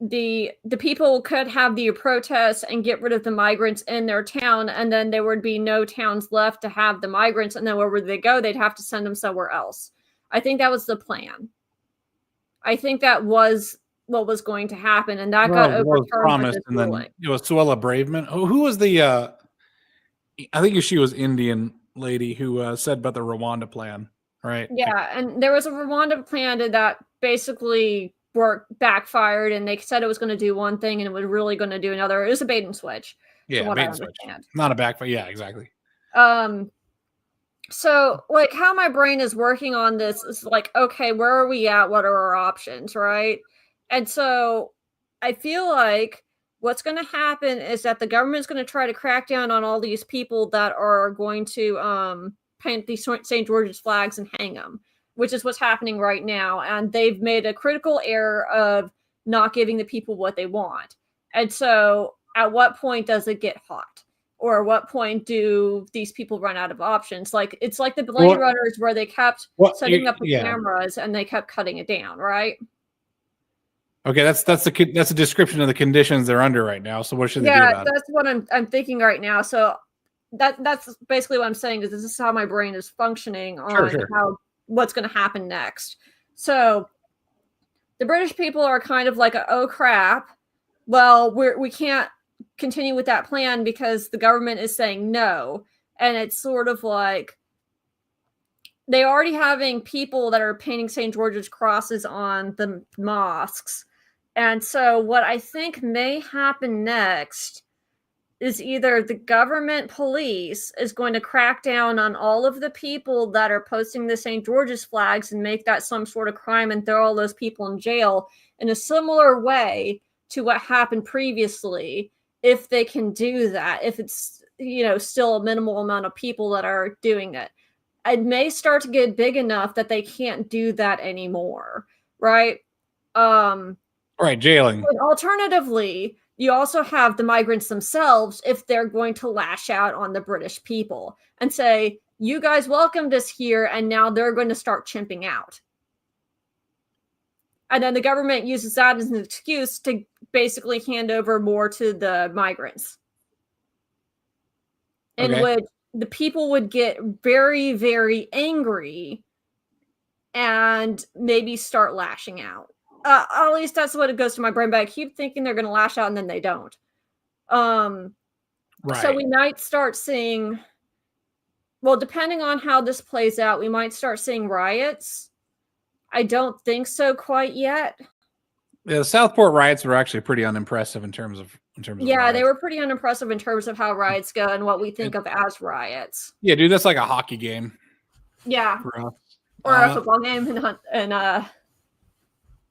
the people could have the protests and get rid of the migrants in their town, and then there would be no towns left to have the migrants, and then where would they go? They'd have to send them somewhere else. I think that was the plan. I think that was what was going to happen, and that got overturned with this ruling. Then it was Suella Braverman. Who was the I think she was Indian lady who said about the Rwanda plan, right? Yeah, and there was a Rwanda plan that basically backfired, and they said it was going to do one thing and it was really going to do another. It was a bait and switch. Yeah, bait and switch. Not a backfire. Yeah, exactly. So like how my brain is working on this is like, okay, where are we at? What are our options, right? And so I feel like what's going to happen is that the government is going to try to crack down on all these people that are going to paint these St. George's flags and hang them, which is what's happening right now. And they've made a critical error of not giving the people what they want. And so at what point does it get hot? Or at what point do these people run out of options? Like, it's like the Blade Runners, where they kept setting up the cameras and they kept cutting it down, right? Okay, that's a description of the conditions they're under right now. So what should they do about it? Yeah, that's what I'm thinking right now. So that's basically what I'm saying, is this is how my brain is functioning on how what's going to happen next. So the British people are kind of like, oh crap, well, we can't continue with that plan because the government is saying no. And it's sort of like they already having people that are painting St. George's crosses on the mosques. And so what I think may happen next is either the government police is going to crack down on all of the people that are posting the St. George's flags and make that some sort of crime and throw all those people in jail in a similar way to what happened previously, if they can do that, if it's, still a minimal amount of people that are doing it. It may start to get big enough that they can't do that anymore, right? Right, jailing. But alternatively, you also have the migrants themselves, if they're going to lash out on the British people and say, you guys welcomed us here, and now they're going to start chimping out. And then the government uses that as an excuse to basically hand over more to the migrants. In which the people would get very, very angry and maybe start lashing out. At least that's what it goes to my brain, but I keep thinking they're going to lash out and then they don't. Right. So we might start seeing, well, depending on how this plays out, we might start seeing riots. I don't think so quite yet. Yeah, the Southport riots were actually pretty unimpressive in terms of yeah, they were pretty unimpressive in terms of how riots go and what we think of as riots. Yeah, dude, that's like a hockey game. Yeah. Or a football game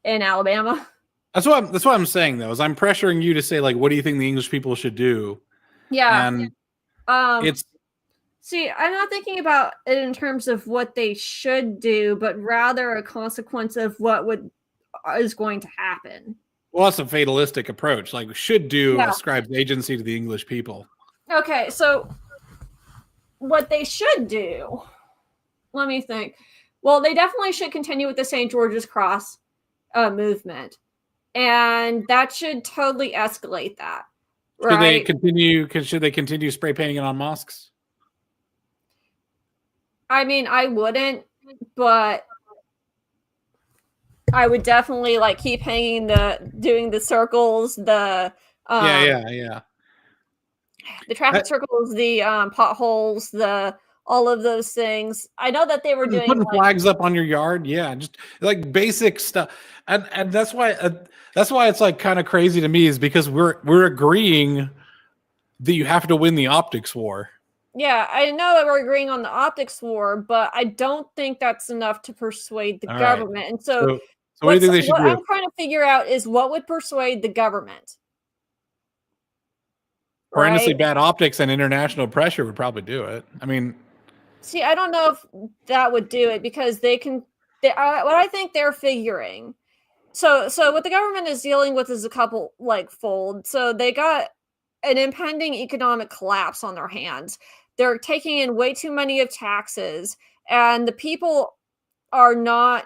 in Alabama. That's what I'm saying, though, is I'm pressuring you to say, like, what do you think the English people should do? Yeah. And see, I'm not thinking about it in terms of what they should do, but rather a consequence of what is going to happen. Well, that's a fatalistic approach. Like, should do ascribes agency to the English people. Okay, so what they should do, let me think. Well, they definitely should continue with the St. George's Cross movement, and that should totally escalate that. Right? Should they continue spray painting it on mosques? I mean, I wouldn't, but I would definitely keep hanging doing the circles, the traffic circles, the potholes, all of those things. I know that they were doing putting flags up on your yard. Yeah, just like basic stuff. And that's why it's like kind of crazy to me, is because we're agreeing that you have to win the optics war. Yeah, I know that we're agreeing on the optics war, but I don't think that's enough to persuade the government. Right. And so what do you think they should do? I'm trying to figure out is what would persuade the government. Horrendously bad optics and international pressure would probably do it. I mean, see, I don't know if that would do it, because what I think they're figuring. So what the government is dealing with is a couple like fold. So they got an impending economic collapse on their hands. They're taking in way too many of taxes, and the people are not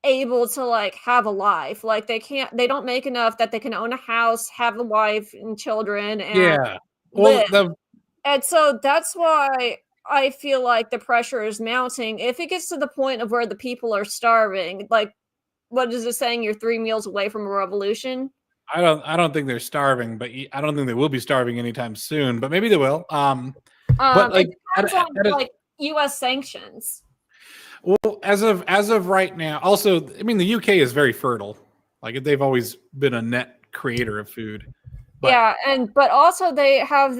able to like have a life. Like they don't make enough that they can own a house, have a wife and children, and live. And so that's why I feel like the pressure is mounting. If it gets to the point of where the people are starving, like, what is it saying? You're 3 meals away from a revolution. I don't think they're starving, but I don't think they will be starving anytime soon. But maybe they will. But like, it depends on like U.S. sanctions. Well, as of right now, also, I mean, the UK is very fertile. Like, they've always been a net creator of food. But, yeah, but also they have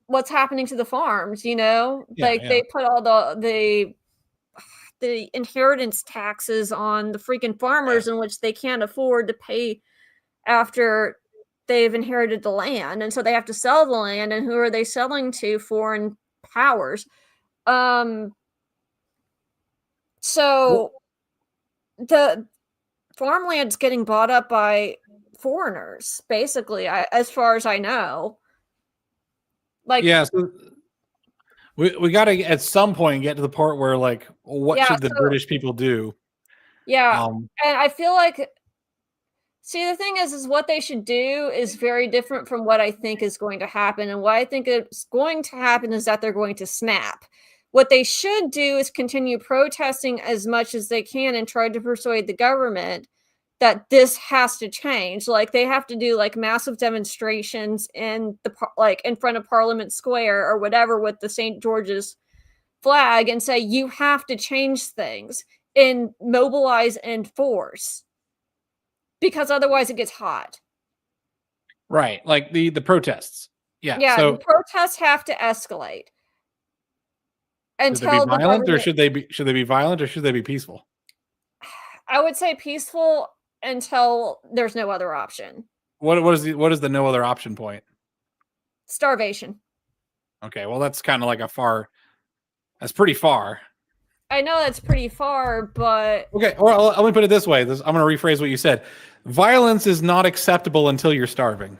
what's happening to the farms. You know, they put all the inheritance taxes on the freaking farmers, in which they can't afford to pay after they've inherited the land, and so they have to sell the land. And who are they selling to? Foreign powers. So the farmland's getting bought up by foreigners, basically, as far as I know. Like, yeah, so we got to at some point get to the part where, like, what should the British people do? Yeah, and I feel like, see, the thing is what they should do is very different from what I think is going to happen. And what I think is going to happen is that they're going to snap. What they should do is continue protesting as much as they can and try to persuade the government that this has to change. Like, they have to do like massive demonstrations in front of Parliament Square or whatever with the St. George's flag, and say, you have to change things and mobilize and force, because otherwise it gets hot. Right, like the protests. Yeah, so the protests have to escalate. Should they be violent, or should they be violent, or should they be peaceful? I would say peaceful until there's no other option. What is the no other option point? Starvation. Okay, well, that's kind of like that's pretty far. I know that's pretty far, but okay. Well, let me put it this way. I'm going to rephrase what you said. Violence is not acceptable until you're starving.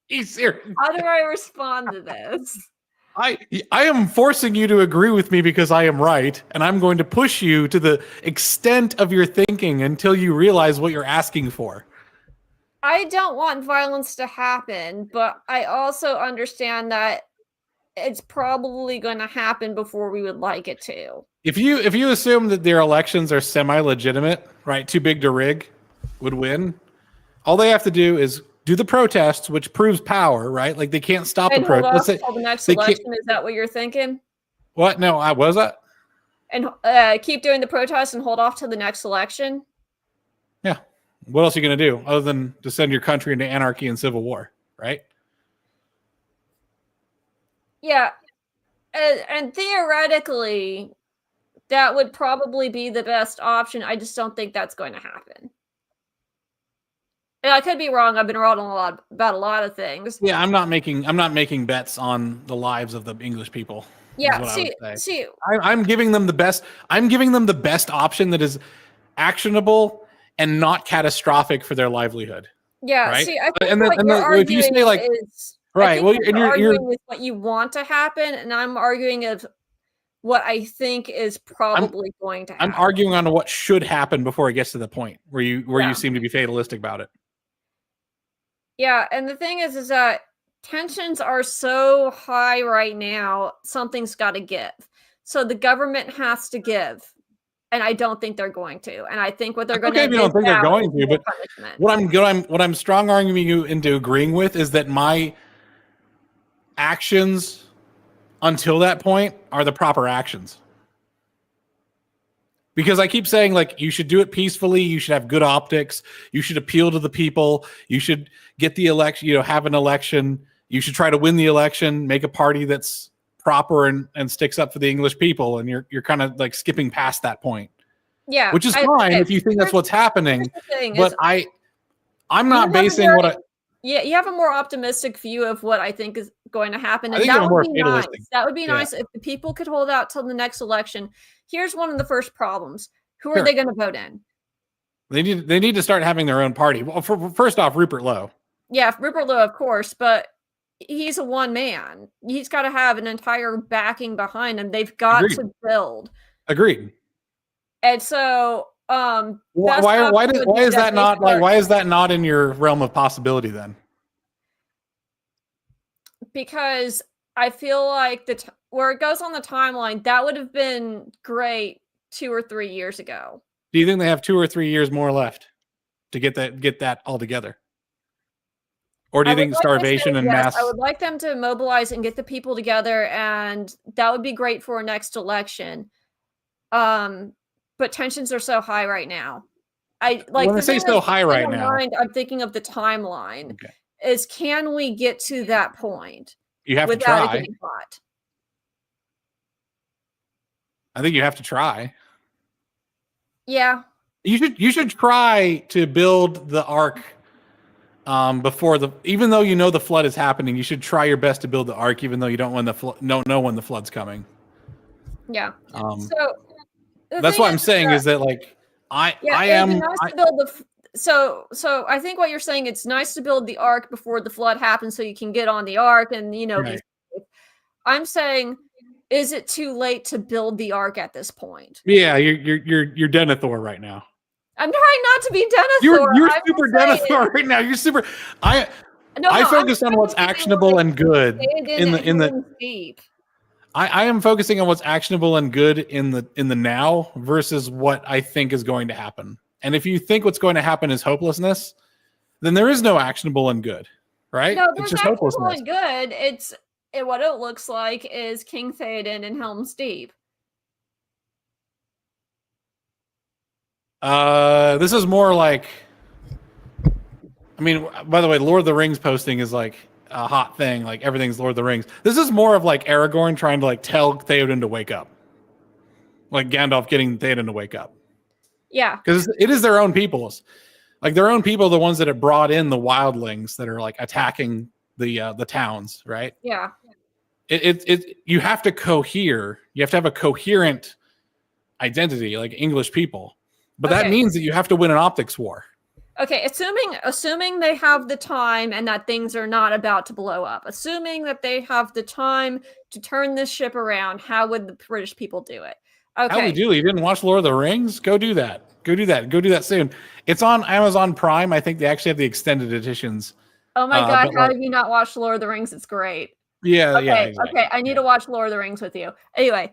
How do I respond to this? I am forcing you to agree with me because I am right, and I'm going to push you to the extent of your thinking until you realize what you're asking for. I don't want violence to happen, but I also understand that it's probably going to happen before we would like it to. If you assume that their elections are semi-legitimate, right, too big to rig, would win, all they have to do is do the protests, which proves power, right? Like, they can't stop the protests. Until the next election, is that what you're thinking? What? No, was that? And keep doing the protests and hold off till the next election? Yeah. What else are you going to do other than to send your country into anarchy and civil war, right? Yeah. And theoretically, that would probably be the best option. I just don't think that's going to happen. And I could be wrong. I've been wrong about a lot of things. Yeah, I'm not making bets on the lives of the English people. Yeah, I'm giving them the best. I'm giving them the best option that is actionable and not catastrophic for their livelihood. Yeah, right? See, I think if you say like is, right, well, and you're arguing with what you want to happen, and I'm arguing of what I think is probably going to happen. I'm arguing on what should happen before it gets to the point where you seem to be fatalistic about it. Yeah, and the thing is that tensions are so high right now, something's got to give. So the government has to give. And I don't think they're going to. And I think what they're going to do. Okay, if you don't think they're going to, but punishment. what I'm strong arguing you into agreeing with is that my actions until that point are the proper actions. Because I keep saying, like, you should do it peacefully. You should have good optics. You should appeal to the people. You should get the election, have an election. You should try to win the election, make a party that's proper and sticks up for the English people. And you're kind of like skipping past that point. Yeah. Which is fine if you think that's what's happening. But I'm not basing what I... Yeah, you have a more optimistic view of what I think is going to happen. And that would be nice. That would be nice if the people could hold out till the next election. Here's one of the first problems. Who are they going to vote in? They need to start having their own party. Well, first off, Rupert Lowe. Yeah, Rupert Lowe, of course, but he's a one man. He's got to have an entire backing behind him. They've got to build. Agreed. And so why is that not in your realm of possibility then? Because I feel like where it goes on the timeline, that would have been great 2 or 3 years ago. Do you think they have 2 or 3 years more left to get that all together? Or do you think starvation and mass? I would like them to mobilize and get the people together, and that would be great for a next election. But tensions are so high right now. When I say so high right now, I'm thinking of the timeline. Okay. Is can we get to that point? You have to try. I think you have to try. Yeah. You should try to build the ark before even though the flood is happening. You should try your best to build the ark, even though you don't know when the flood's coming. Yeah. That's what I'm saying is that So I think what you're saying, it's nice to build the ark before the flood happens so you can get on the ark and right. I'm saying, is it too late to build the ark at this point? Yeah, you're Denethor right now. I'm trying not to be Denethor. You're super Denethor right now. You're super. I focus on what's actionable and good in the deep. I am focusing on what's actionable and good in the now versus what I think is going to happen. And if you think what's going to happen is hopelessness, then there is no actionable and good, right? No, it's just hopelessness. And good. What it looks like is King Theoden and Helm's Deep. This is more like, I mean, by the way, Lord of the Rings posting is like a hot thing. Like everything's Lord of the Rings. This is more of like Aragorn trying to like tell Theoden to wake up. Like Gandalf getting Theoden to wake up. Yeah. Because it is their own peoples. Like their own people are the ones that have brought in the wildlings that are like attacking the towns, right? Yeah. You have to cohere. You have to have a coherent identity, like English people. But that means that you have to win an optics war. Okay, assuming they have the time and that things are not about to blow up. Assuming that they have the time to turn this ship around, how would the British people do it? Okay. How would you do it? You didn't watch Lord of the Rings? Go do that. Go do that soon. It's on Amazon Prime. I think they actually have the extended editions. Oh my God, how have you not watched Lord of the Rings? It's great. Yeah, okay, yeah. Exactly. Okay, I need to watch Lord of the Rings with you. Anyway,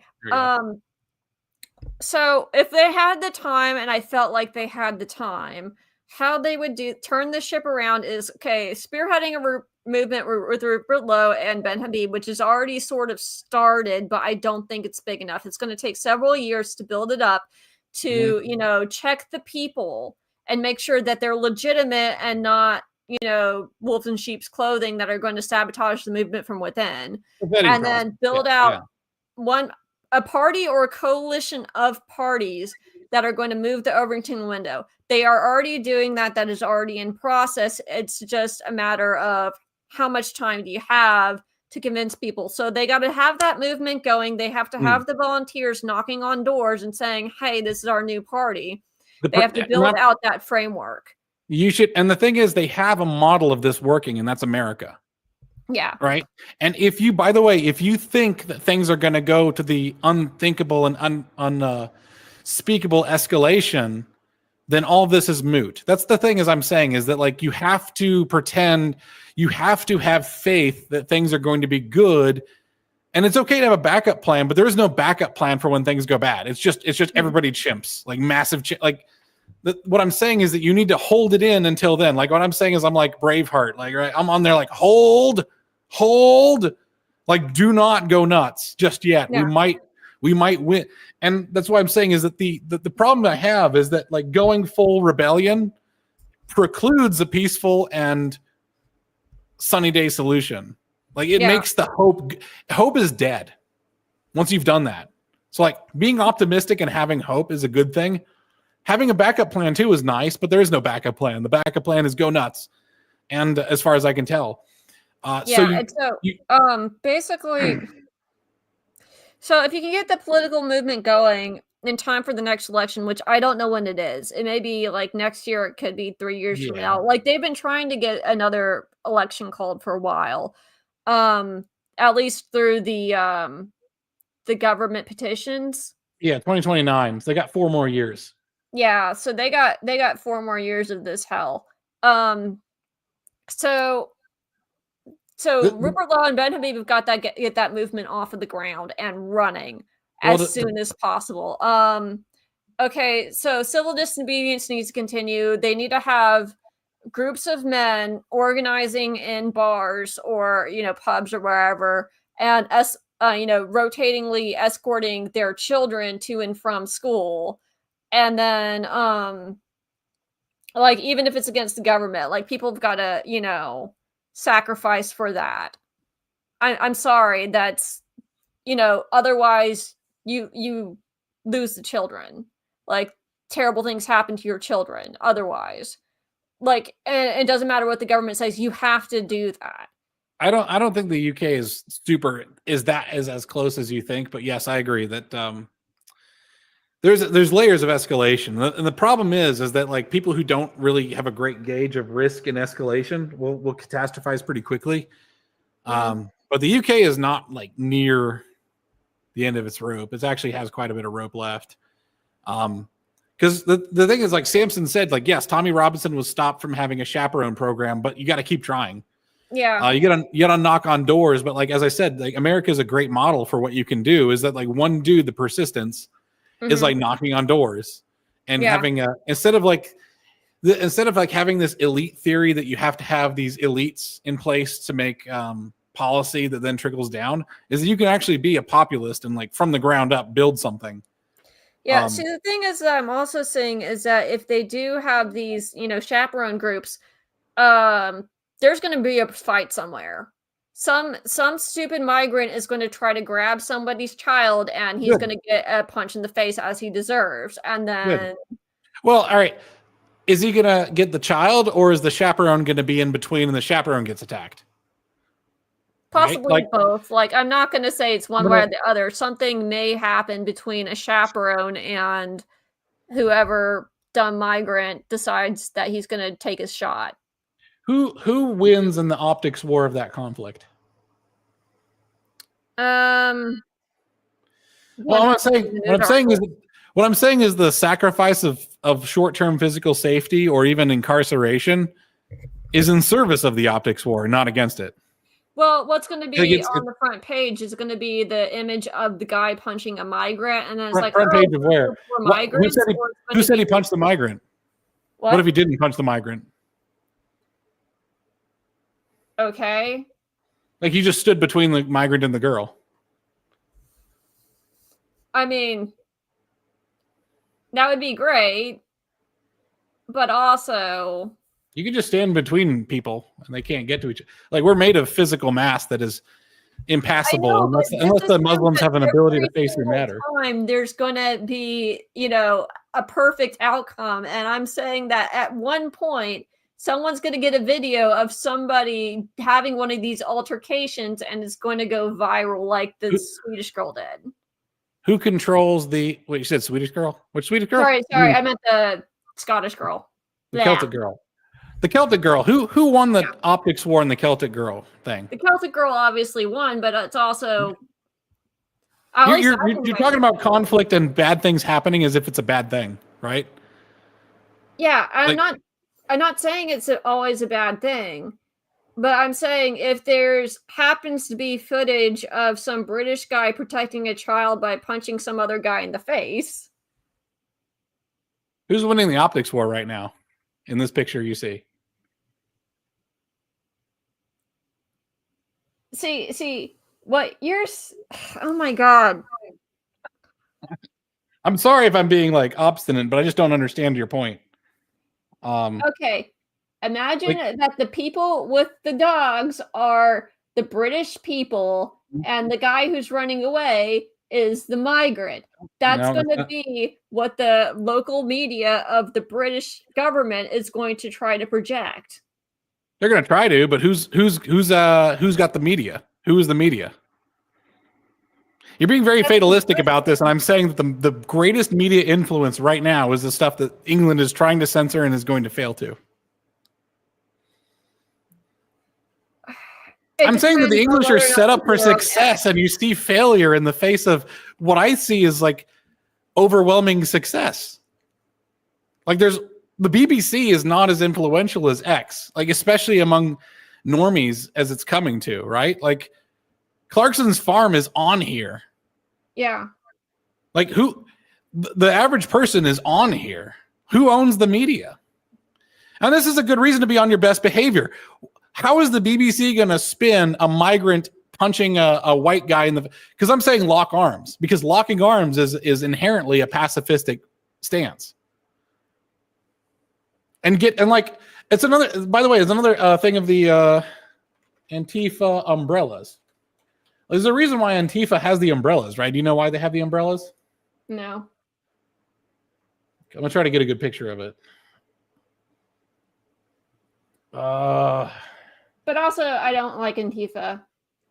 so if they had the time, and I felt like they had the time, how they would turn the ship around is, spearheading a movement with Rupert Lowe and Ben Habib, which is already sort of started, but I don't think it's big enough. It's going to take several years to build it up to, check the people and make sure that they're legitimate and not, wolves in sheep's clothing that are going to sabotage the movement from within. And then build out a party or a coalition of parties that are going to move the Overton window. They are already doing that. That is already in process. It's just a matter of how much time do you have to convince people. So they got to have that movement going. They have to have the volunteers knocking on doors and saying, hey, this is our new party. They have to build out that framework. You should. And the thing is, they have a model of this working, and that's America. Yeah. Right. And if you, by the way, if you think that things are going to go to the unthinkable and unspeakable escalation, then all this is moot. That's the thing, as I'm saying, is that like you have to pretend, you have to have faith that things are going to be good And it's okay to have a backup plan, but there is no backup plan for when things go bad. It's just everybody chimps, like massive what I'm saying is that you need to hold it in until then. Like what I'm saying is I'm like Braveheart, like right, I'm on there like hold, like do not go nuts just yet. Yeah. We might win. And that's why I'm saying is that the problem I have is that like going full rebellion precludes a peaceful and sunny day solution. Like it makes the hope is dead once you've done that. So like being optimistic and having hope is a good thing. Having a backup plan too is nice, but there is no backup plan. The backup plan is go nuts. And as far as I can tell. Basically, so if you can get the political movement going in time for the next election, which I don't know when it is, it may be like next year, it could be 3 years from now. Like they've been trying to get another election called for a while, at least through the government petitions. Yeah, 2029. So they got 4 more years. Yeah, so they got 4 more years of this hell. So Rupert Law and Ben Habib have got get that movement off of the ground and running as soon as possible. Okay, so civil disobedience needs to continue. They need to have groups of men organizing in bars or pubs or wherever, and rotatingly escorting their children to and from school. And then, like, even if it's against the government, like, people have got to, sacrifice for that. I'm sorry. That's, otherwise you lose the children. Like, terrible things happen to your children otherwise. Like, and it doesn't matter what the government says. You have to do that. I don't think the UK is as close as you think. But yes, I agree that, there's layers of escalation, and the problem is that like people who don't really have a great gauge of risk and escalation will catastrophize pretty quickly. But the UK is not like near the end of its rope. It actually has quite a bit of rope left. Because the thing is, like Samson said, like yes, Tommy Robinson was stopped from having a chaperone program, but you got to keep trying. Yeah, you gotta knock on doors. But like as I said, like America is a great model for what you can do. Is that like one dude, the persistence. Is like knocking on doors and having instead of having this elite theory that you have to have these elites in place to make policy that then trickles down, is that you can actually be a populist and like from the ground up build something. Yeah. See, the thing is that I'm also saying is that if they do have these, chaperone groups, there's going to be a fight somewhere. Some stupid migrant is going to try to grab somebody's child, and he's going to get a punch in the face as he deserves. And then, well, all right, is he going to get the child, or is the chaperone going to be in between and the chaperone gets attacked? Possibly right? Both. Like, I'm not going to say it's one way or the other. Something may happen between a chaperone and whoever dumb migrant decides that he's going to take his shot. Who wins in the optics war of that conflict? Well, what I'm saying is the sacrifice of short-term physical safety or even incarceration is in service of the optics war, not against it. Well, what's going to be on the front page is going to be the image of the guy punching a migrant, and then it's front page of where? Who said he punched the migrant? What if he didn't punch the migrant? Okay. Like he just stood between the migrant and the girl. I mean, that would be great, but also you can just stand between people and they can't get to each other. Like we're made of physical mass that is impassable unless the Muslims have an ability to face their matter. There's going to be, a perfect outcome, and I'm saying that at one point someone's going to get a video of somebody having one of these altercations and it's going to go viral like the Swedish girl did. Who controls wait, you said Swedish girl? Which Swedish girl? Sorry. I meant the Scottish girl. The Celtic girl. The Celtic girl. Who won the optics war in the Celtic girl thing? The Celtic girl obviously won, but it's also... You're talking about conflict and bad things happening as if it's a bad thing, right? Yeah, I'm not saying it's always a bad thing. But I'm saying if there's happens to be footage of some British guy protecting a child by punching some other guy in the face. Who's winning the optics war right now in this picture you see? See, what you're... Oh my God. I'm sorry if I'm being like obstinate, but I just don't understand your point. Okay. Imagine that the people with the dogs are the British people, and the guy who's running away is the migrant. That's going to be what the local media of the British government is going to try to project. They're going to try to, but who's got the media? Who is the media? You're being very fatalistic about this, and I'm saying that the greatest media influence right now is the stuff that England is trying to censor and is going to fail to. I'm saying that the English are set up for success, and you see failure in the face of what I see as like overwhelming success. Like the BBC is not as influential as X, like especially among normies as it's coming to, right? Like Clarkson's Farm is on here. Yeah. Like the average person is on here. Who owns the media? And this is a good reason to be on your best behavior. How is the BBC going to spin a migrant punching a white guy in the... Because I'm saying lock arms. Because locking arms is inherently a pacifistic stance. And like... It's another... By the way, it's another thing of the Antifa umbrellas. There's a reason why Antifa has the umbrellas, right? Do you know why they have the umbrellas? No. I'm going to try to get a good picture of it. But also, I don't like Antifa.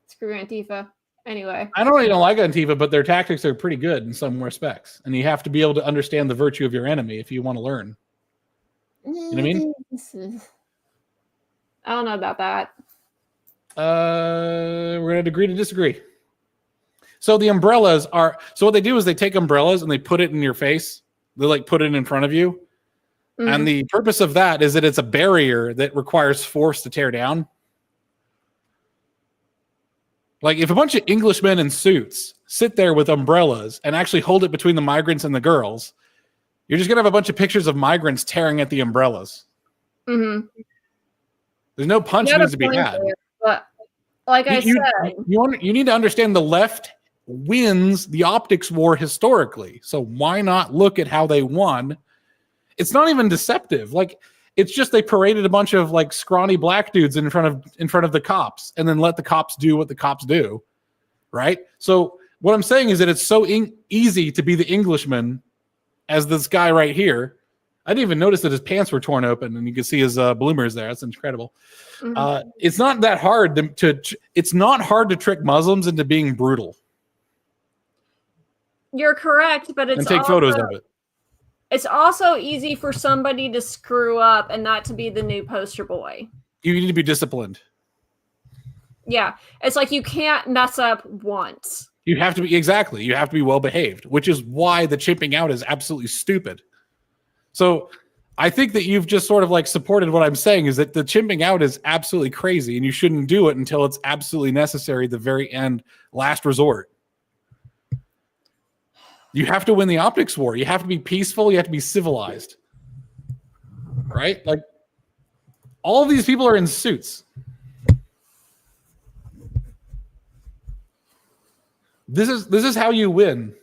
Screw Antifa. Anyway. I don't even like Antifa, but their tactics are pretty good in some respects. And you have to be able to understand the virtue of your enemy if you want to learn. You know what I mean? I don't know about that. We're going to agree to disagree. So the umbrellas are... So what they do is they take umbrellas and they put it in your face. They like put it in front of you. Mm-hmm. And the purpose of that is that it's a barrier that requires force to tear down. Like if a bunch of Englishmen in suits sit there with umbrellas and actually hold it between the migrants and the girls, you're just going to have a bunch of pictures of migrants tearing at the umbrellas. Mm-hmm. There's no punch needs to be had. There, but like I said... You need to understand the left wins the optics war historically. So why not look at how they won? It's not even deceptive. Like it's just they paraded a bunch of like scrawny black dudes in front of the cops and then let the cops do what the cops do. Right? So what I'm saying is that it's so easy to be the Englishman as this guy right here. I didn't even notice that his pants were torn open and you can see his bloomers there. That's incredible. Mm-hmm. It's not that hard it's not hard to trick Muslims into being brutal. You're correct, but it's and take photos of it. It's also easy for somebody to screw up and not to be the new poster boy. You need to be disciplined. Yeah. It's like you can't mess up once. You have to be... Exactly. You have to be well behaved, which is why the chimping out is absolutely stupid. So I think that you've just sort of like supported what I'm saying is that the chimping out is absolutely crazy and you shouldn't do it until it's absolutely necessary, the very end, last resort. You have to win the optics war. You have to be peaceful. You have to be civilized. Right? Like, all of these people are in suits. This is how you win.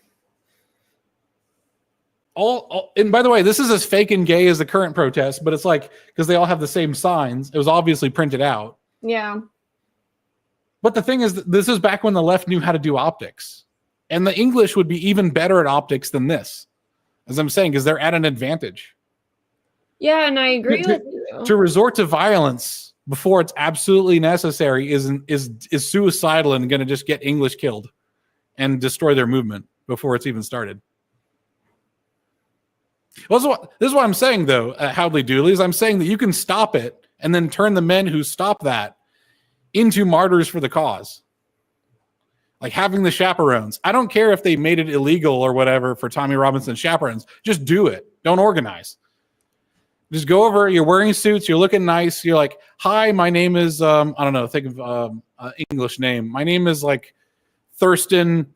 And by the way, this is as fake and gay as the current protest, but it's like, because they all have the same signs. It was obviously printed out. Yeah. But the thing is, this is back when the left knew how to do optics. And the English would be even better at optics than this, as I'm saying, because they're at an advantage. Yeah, and I agree with you. To resort to violence before it's absolutely necessary is suicidal and going to just get English killed and destroy their movement before it's even started. Well, this is what I'm saying, though, Howdly Dooley, is I'm saying that you can stop it and then turn the men who stop that into martyrs for the cause. Like having the chaperones. I don't care if they made it illegal or whatever for Tommy Robinson chaperones. Just do it. Don't organize. Just go over. You're wearing suits. You're looking nice. You're like, hi, my name is I don't know. Think of English name. My name is like Thurston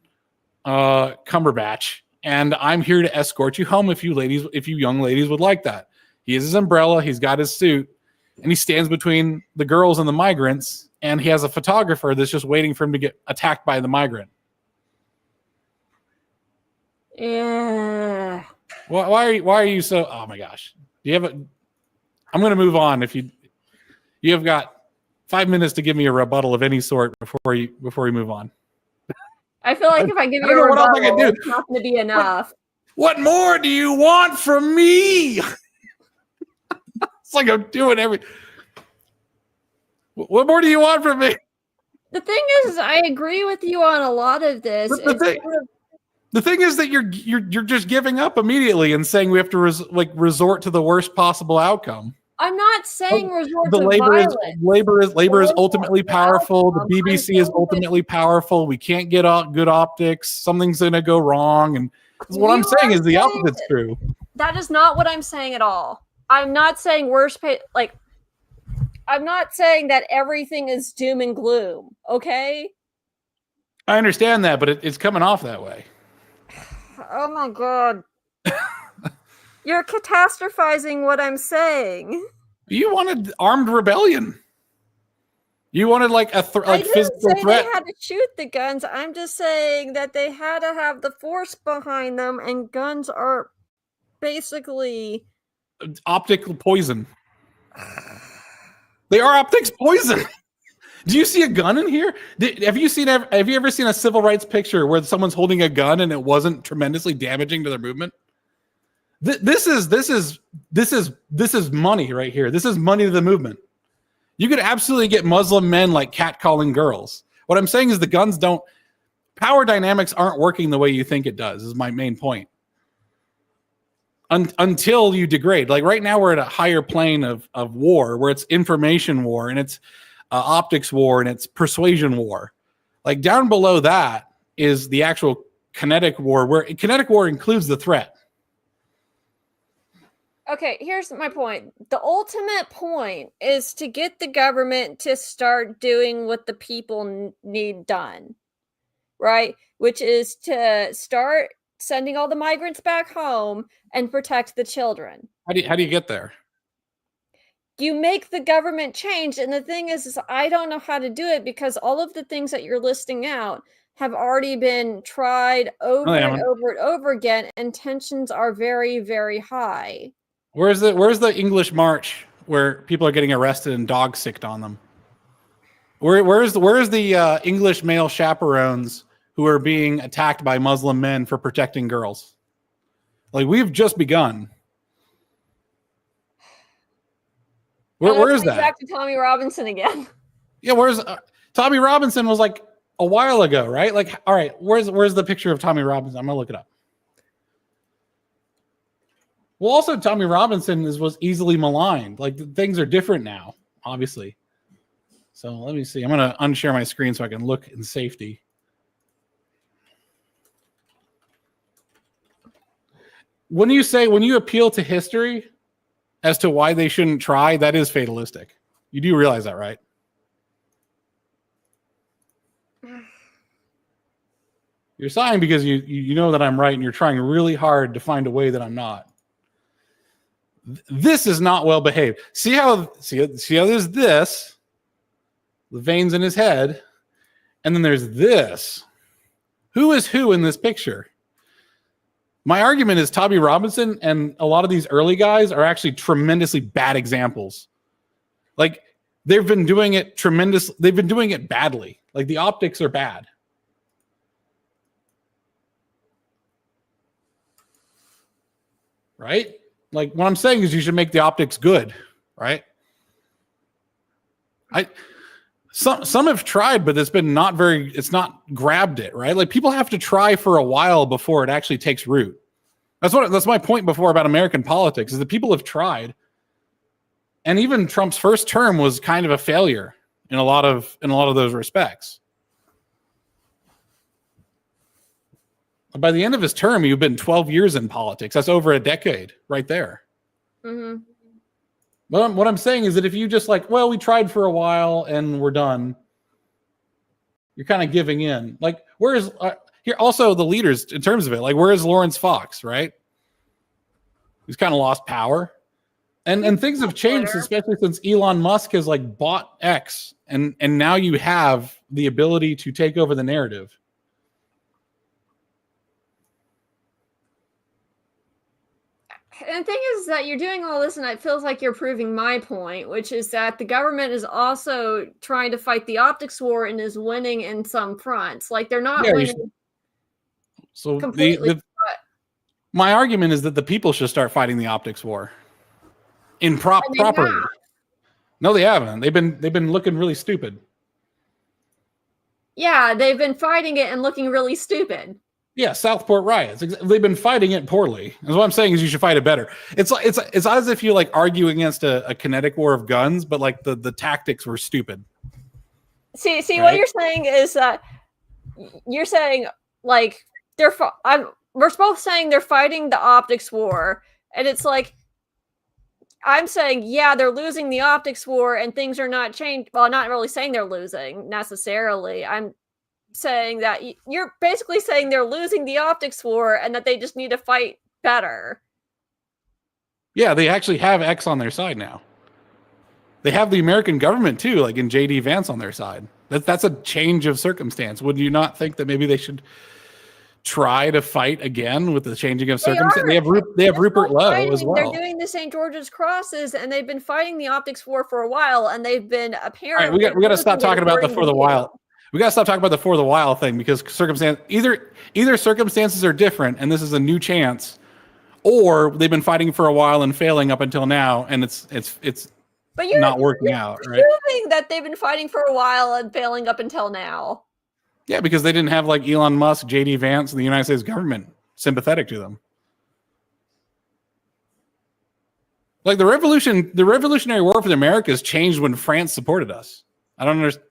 Cumberbatch, and I'm here to escort you home if you young ladies would like that. He has his umbrella. He's got his suit, and he stands between the girls and the migrants, and he has a photographer that's just waiting for him to get attacked by the migrant. Yeah. Why are you so? Oh my gosh. Do you have a? I'm going to move on. If you have got 5 minutes to give me a rebuttal of any sort before we move on. I feel like if I give you a rebuttal, it's not going to be enough. What more do you want from me? It's like I'm doing everything. What more do you want from me? The thing is, I agree with you on a lot of this. The thing is that you're just giving up immediately and saying we have to resort to the worst possible outcome. I'm not saying resort to violence. Labor is ultimately powerful. The BBC is ultimately powerful. We can't get good optics. Something's going to go wrong. And what I'm saying is the opposite's true. That is not what I'm saying at all. I'm not saying I'm not saying that everything is doom and gloom. Okay. I understand that, but it's coming off that way. Oh my God. You're catastrophizing what I'm saying. You wanted armed rebellion. You wanted like a physical threat. They had to shoot the guns. I'm just saying that they had to have the force behind them, and guns are basically optical poison. They are optics poison. Do you see a gun in here? Have you ever seen a civil rights picture where someone's holding a gun and it wasn't tremendously damaging to their movement? This is money right here. This is money to the movement. You could absolutely get Muslim men like catcalling girls. What I'm saying is the guns power dynamics aren't working the way you think it does, is my main point. Until you degrade. Like right now we're at a higher plane of war where it's information war and it's optics war and it's persuasion war. Like down below that is the actual kinetic war, where kinetic war includes the threat. Okay, here's my point. The ultimate point is to get the government to start doing what the people need done, right? Which is to start sending all the migrants back home and protect the children. How do you get there? You make the government change, and the thing is I don't know how to do it because all of the things that you're listing out have already been tried over and over again, and tensions are very, very high. Where's the English march where people are getting arrested and dogs sicked on them? Where's the English male chaperones who are being attacked by Muslim men for protecting girls? Like, we've just begun. Where is that? Back to Tommy Robinson again. Yeah, where's Tommy Robinson was like a while ago, right? Like, all right, where's the picture of Tommy Robinson? I'm gonna look it up. Well, also Tommy Robinson was easily maligned. Like things are different now, obviously. So let me see. I'm gonna unshare my screen so I can look in safety. When you appeal to history as to why they shouldn't try, that is fatalistic. You do realize that, right? You're sighing because you know that I'm right and you're trying really hard to find a way that I'm not. This is not well behaved. See how there's this, the veins in his head, and then there's this. Who is who in this picture? My argument is Tommy Robinson and a lot of these early guys are actually tremendously bad examples. Like they've been doing it badly. Like the optics are bad. Right? Like what I'm saying is you should make the optics good, right? Some have tried, but it's not grabbed it, right? Like people have to try for a while before it actually takes root. That's my point before about American politics is that people have tried. And even Trump's first term was kind of a failure in a lot of those respects. By the end of his term, you've been 12 years in politics. That's over a decade right there. Mm-hmm. What I'm saying is that if you just like, well, we tried for a while and we're done, you're kind of giving in. Like, where's here also the leaders in terms of it? Like, where is Lawrence Fox? Right? He's kind of lost power, and things have changed, especially since Elon Musk has like bought X, and now you have the ability to take over the narrative. And the thing is that you're doing all this and it feels like you're proving my point, which is that the government is also trying to fight the optics war and is winning in some fronts. Like they're not winning. So my argument is that the people should start fighting the optics war properly. No, they haven't. They've been looking really stupid. Yeah, they've been fighting it and looking really stupid. Yeah, Southport riots. They've been fighting it poorly. And what I'm saying is you should fight it better. It's as if you like argue against a kinetic war of guns, but like the tactics were stupid. See, right? What you're saying is that you're saying like we're both saying they're fighting the optics war, and it's like I'm saying, yeah, they're losing the optics war and things are not changed. Well, not really saying they're losing necessarily. I'm saying that you're basically saying they're losing the optics war and that they just need to fight better. Yeah, they actually have X on their side now. They have the American government too, like in JD Vance on their side. That's a change of circumstance. Would you not think that maybe they should try to fight again with the changing of circumstance? They have Rupert Lowe as well. They're doing the St. George's Crosses, and they've been fighting the optics war for a while, and they've been apparently. All right, we got to stop talking about the For the While. We got to stop talking about the For the While thing because either circumstances are different, and this is a new chance, or they've been fighting for a while and failing up until now, and it's not working out. Right? Assuming that they've been fighting for a while and failing up until now. Yeah, because they didn't have like Elon Musk, JD Vance, and the United States government sympathetic to them. Like the Revolutionary War for the Americas changed when France supported us. I don't understand.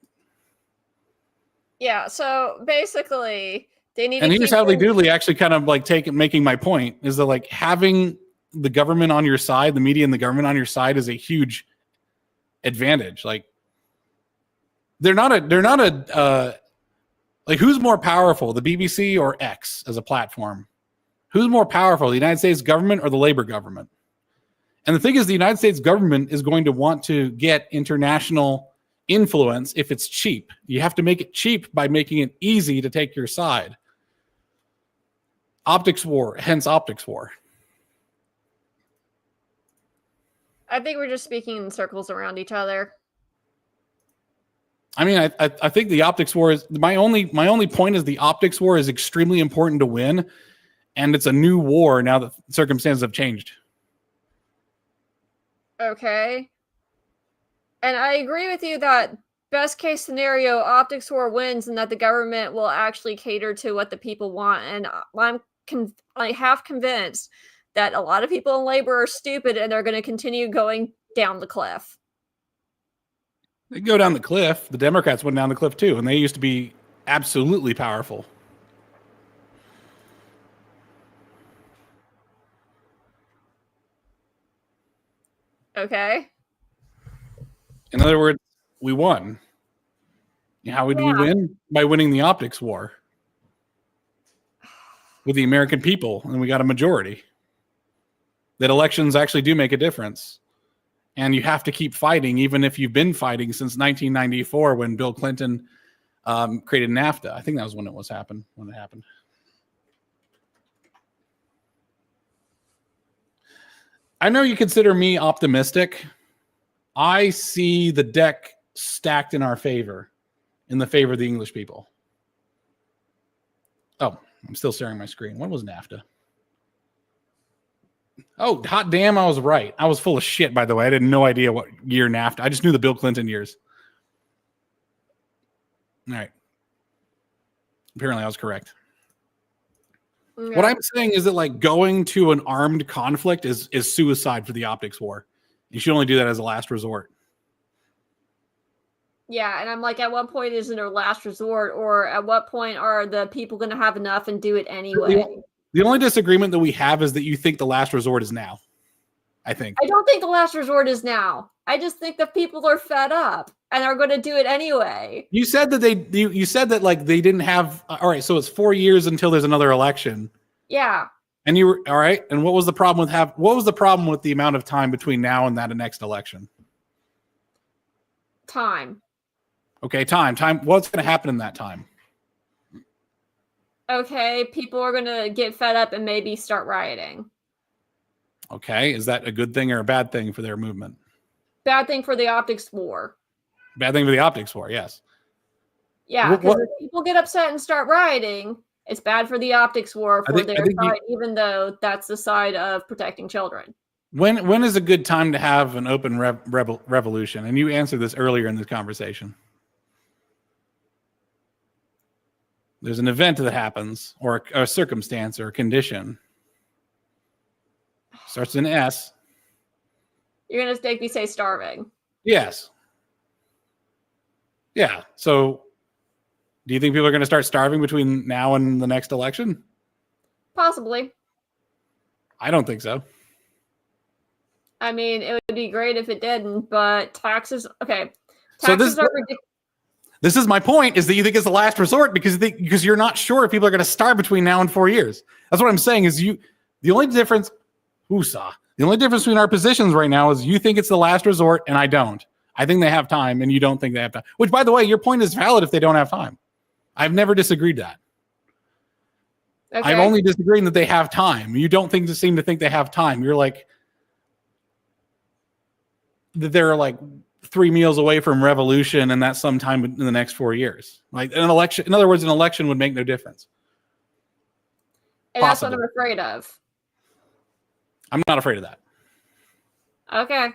Yeah, so basically they need. And here's how they do actually kind of like making my point is that like having the government on your side, the media and the government on your side is a huge advantage. Like they're not a like who's more powerful, the BBC or X as a platform? Who's more powerful, the United States government or the Labor government? And the thing is, the United States government is going to want to get international influence if it's cheap. You have to make it cheap by making it easy to take your side. Optics war, hence optics war. I think we're just speaking in circles around each other. I mean, I think the optics war is my only point is the optics war is extremely important to win, and it's a new war now that circumstances have changed. Okay. And I agree with you that best case scenario, optics war wins and that the government will actually cater to what the people want. And I half convinced that a lot of people in labor are stupid and they're going to continue going down the cliff. They go down the cliff. The Democrats went down the cliff too, and they used to be absolutely powerful. Okay. In other words, we won. How did we win? By winning the optics war with the American people, and we got a majority. That elections actually do make a difference. And you have to keep fighting, even if you've been fighting since 1994 when Bill Clinton created NAFTA. I think that was when it happened. I know you consider me optimistic. I see the deck stacked in our favor, in the favor of the English people. Oh, I'm still staring at my screen. When was NAFTA? Oh, hot damn, I was right. I was full of shit, by the way. I had no idea what year NAFTA. I just knew the Bill Clinton years. All right. Apparently I was correct. Yeah. What I'm saying is that like going to an armed conflict is suicide for the optics war. You should only do that as a last resort. Yeah, and I'm like, at what point is it a last resort, or at what point are the people going to have enough and do it anyway? The only disagreement that we have is that you think the last resort is now. I think. I don't think the last resort is now. I just think that people are fed up and are going to do it anyway. You said that you said that like they didn't have. All right, so it's 4 years until there's another election. Yeah. And you were all right. And what was the problem with what was the problem with the amount of time between now and that next election? Time. Okay, time. What's going to happen in that time? Okay, people are going to get fed up and maybe start rioting. Okay, is that a good thing or a bad thing for their movement? Bad thing for the optics war. Bad thing for the optics war, yes. Yeah, because if people get upset and start rioting, it's bad for the optics war for their side, even though that's the side of protecting children. When is a good time to have an open revolution? And you answered this earlier in this conversation. There's an event that happens, or a circumstance, or a condition. Starts with an S. You're going to make me say starving. Yes. Yeah. So do you think people are going to start starving between now and the next election? Possibly. I don't think so. I mean, it would be great if it didn't, but taxes, okay. Taxes are ridiculous. This is my point, is that you think it's the last resort because you're not sure if people are going to starve between now and 4 years. That's what I'm saying is the only difference between our positions right now is you think it's the last resort and I don't. I think they have time and you don't think they have time. Which, by the way, your point is valid if they don't have time. I've never disagreed that. Okay. I'm only disagreeing that they have time. You don't seem to think they have time. You're like that they're like 3 meals away from revolution, and that's sometime in the next 4 years. Like an election, in other words, an election would make no difference. And Possibly. That's what I'm afraid of. I'm not afraid of that. Okay.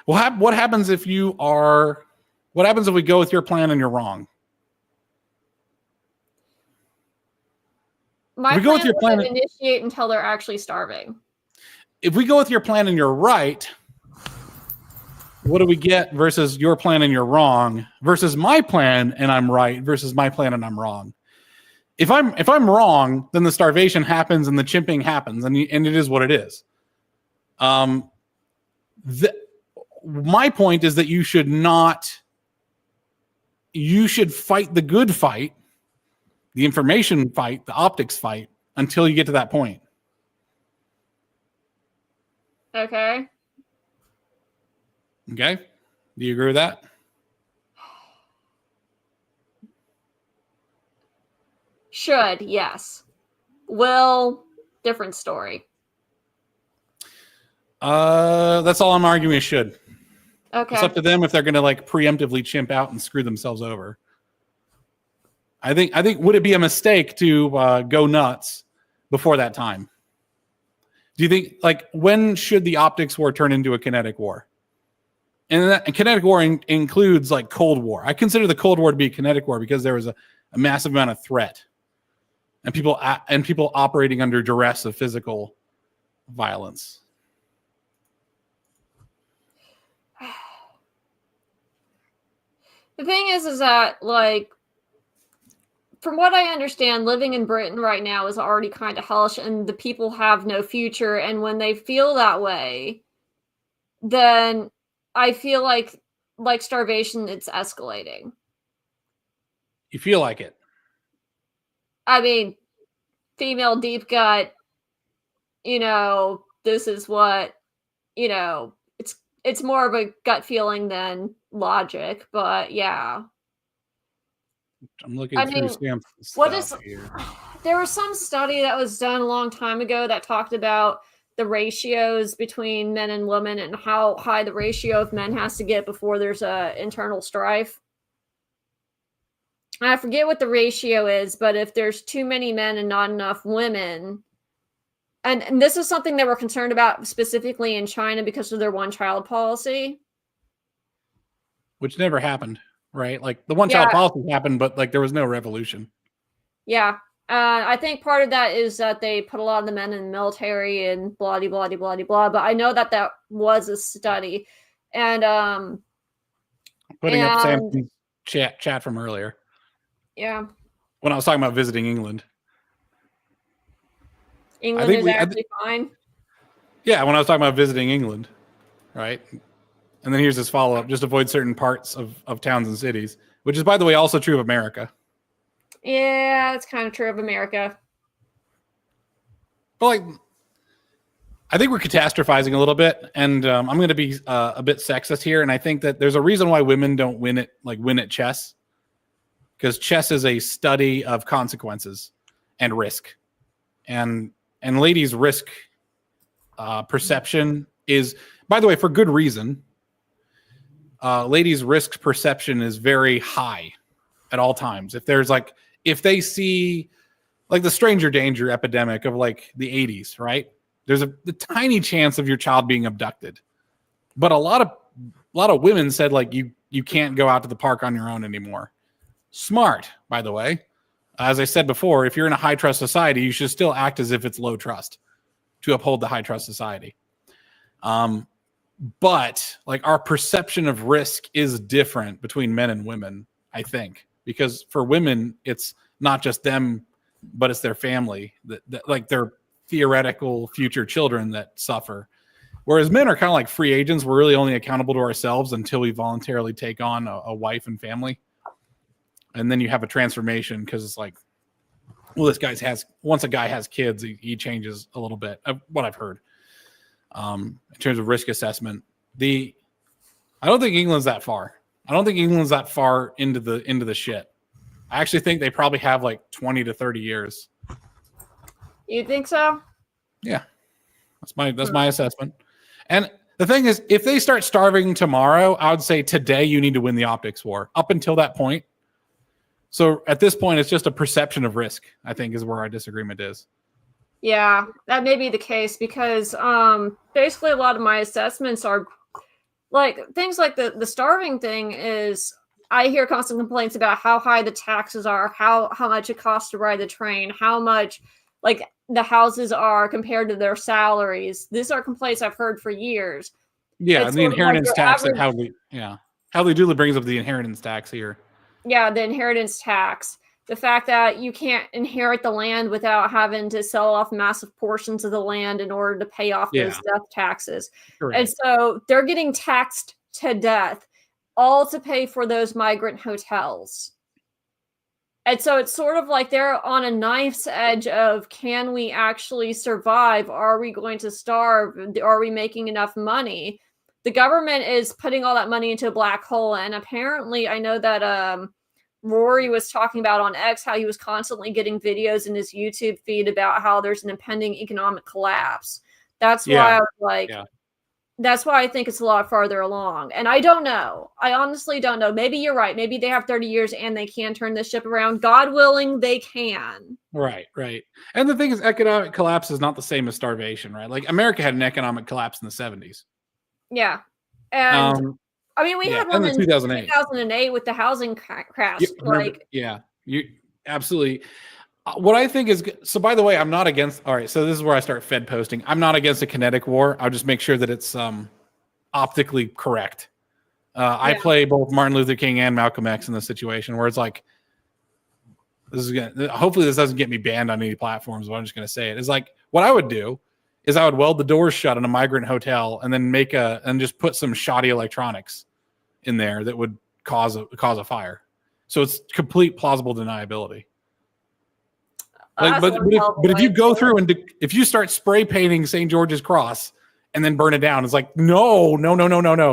Well, what happens if we go with your plan and you're wrong? My plan doesn't initiate until they're actually starving. If we go with your plan and you're right, what do we get versus your plan and you're wrong versus my plan and I'm right versus my plan and I'm wrong? If I'm wrong, then the starvation happens and the chimping happens, and it is what it is. My point is that you should fight the good fight, the information fight, the optics fight, until you get to that point. Okay. Okay. Do you agree with that? Should, yes. Will, different story. That's all I'm arguing is should. Okay. It's up to them if they're going to like preemptively chimp out and screw themselves over. I think would it be a mistake to go nuts before that time? Do you think, like, when should the optics war turn into a kinetic war? And kinetic war includes like Cold War. I consider the Cold War to be a kinetic war because there was a massive amount of threat and people operating under duress of physical violence. The thing is that, like, from what I understand, living in Britain right now is already kind of hellish and the people have no future. And when they feel that way, then I feel like starvation, it's escalating. You feel like it? I mean, female deep gut, this is what, it's more of a gut feeling than logic, but yeah. I'm looking through stamp stuff here. There was some study that was done a long time ago that talked about the ratios between men and women and how high the ratio of men has to get before there's a internal strife. I forget what the ratio is, but if there's too many men and not enough women, and this is something that we're concerned about specifically in China because of their one-child policy. Which never happened, right? Like the one-child policy happened, but like there was no revolution. Yeah. I think part of that is that they put a lot of the men in the military and blah, blah, blah, blah, blah. But I know that was a study. And I'm putting up Sam's chat from earlier. Yeah. When I was talking about visiting England. England is actually fine. Yeah, when I was talking about visiting England, right? And then here's this follow-up: just avoid certain parts of towns and cities, which is, by the way, also true of America. Yeah, it's kind of true of America. But like, I think we're catastrophizing a little bit, and I'm going to be a bit sexist here. And I think that there's a reason why women don't win at chess, because chess is a study of consequences and risk, and ladies' risk perception is, by the way, for good reason. Ladies' risk perception is very high at all times. If they see like the stranger danger epidemic of like the 80s, right? There's the tiny chance of your child being abducted. But a lot of women said like you can't go out to the park on your own anymore. Smart, by the way. As I said before, if you're in a high trust society, you should still act as if it's low trust to uphold the high trust society. But like our perception of risk is different between men and women, I think, because for women, it's not just them, but it's their family that like their theoretical future children that suffer. Whereas men are kind of like free agents. We're really only accountable to ourselves until we voluntarily take on a wife and family. And then you have a transformation because it's like, well, once a guy has kids, he changes a little bit of what I've heard. In terms of risk assessment, I don't think England's that far. I don't think England's that far into the shit. I actually think they probably have like 20 to 30 years. You think so? Yeah, that's my assessment. And the thing is, if they start starving tomorrow, I would say today you need to win the optics war. Up until that point, so at this point, it's just a perception of risk, I think, is where our disagreement is. Yeah, that may be the case because basically a lot of my assessments are like things like the starving thing is I hear constant complaints about how high the taxes are, how much it costs to ride the train, how much like the houses are compared to their salaries. These are complaints I've heard for years. Yeah, and the inheritance tax that Howley Dooley brings up the inheritance tax here. Yeah, the inheritance tax. The fact that you can't inherit the land without having to sell off massive portions of the land in order to pay off those death taxes. Correct. And so they're getting taxed to death, all to pay for those migrant hotels. And so it's sort of like they're on a knife's edge of, can we actually survive? Are we going to starve? Are we making enough money? The government is putting all that money into a black hole. And apparently I know that Rory was talking about on X how he was constantly getting videos in his YouTube feed about how there's an impending economic collapse. That's why I was like, that's why I think it's a lot farther along. And I don't know. I honestly don't know. Maybe you're right. Maybe they have 30 years and they can turn this ship around. God willing, they can. Right. And the thing is, economic collapse is not the same as starvation, right? Like America had an economic collapse in the 70s. Yeah. And I mean, we had one in 2008 with the housing crash. You absolutely. What I think is, so by the way, I'm not against, all right, so this is where I start Fed posting. I'm not against a kinetic war. I'll just make sure that it's optically correct. I play both Martin Luther King and Malcolm X in this situation where it's like, hopefully this doesn't get me banned on any platforms, but I'm just going to say it. It's like, what I would do is I would weld the doors shut in a migrant hotel and then and just put some shoddy electronics in there that would cause a fire. So it's complete plausible deniability. Like, but if you go through and if you start spray painting St. George's Cross and then burn it down, it's like, no.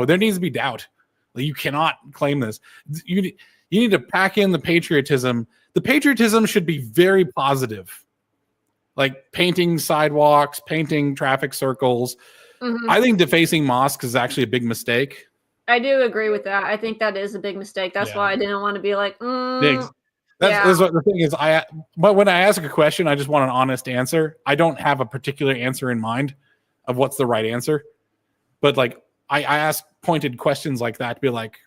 There needs to be doubt. Like, you cannot claim this. You need to pack in the patriotism. The patriotism should be very positive. Like painting sidewalks, painting traffic circles. Mm-hmm. I think defacing mosques is actually a big mistake. I do agree with that. I think that is a big mistake. That's why I didn't want to be like, That's what the thing is. But when I ask a question, I just want an honest answer. I don't have a particular answer in mind of what's the right answer. But like I ask pointed questions like that to be like,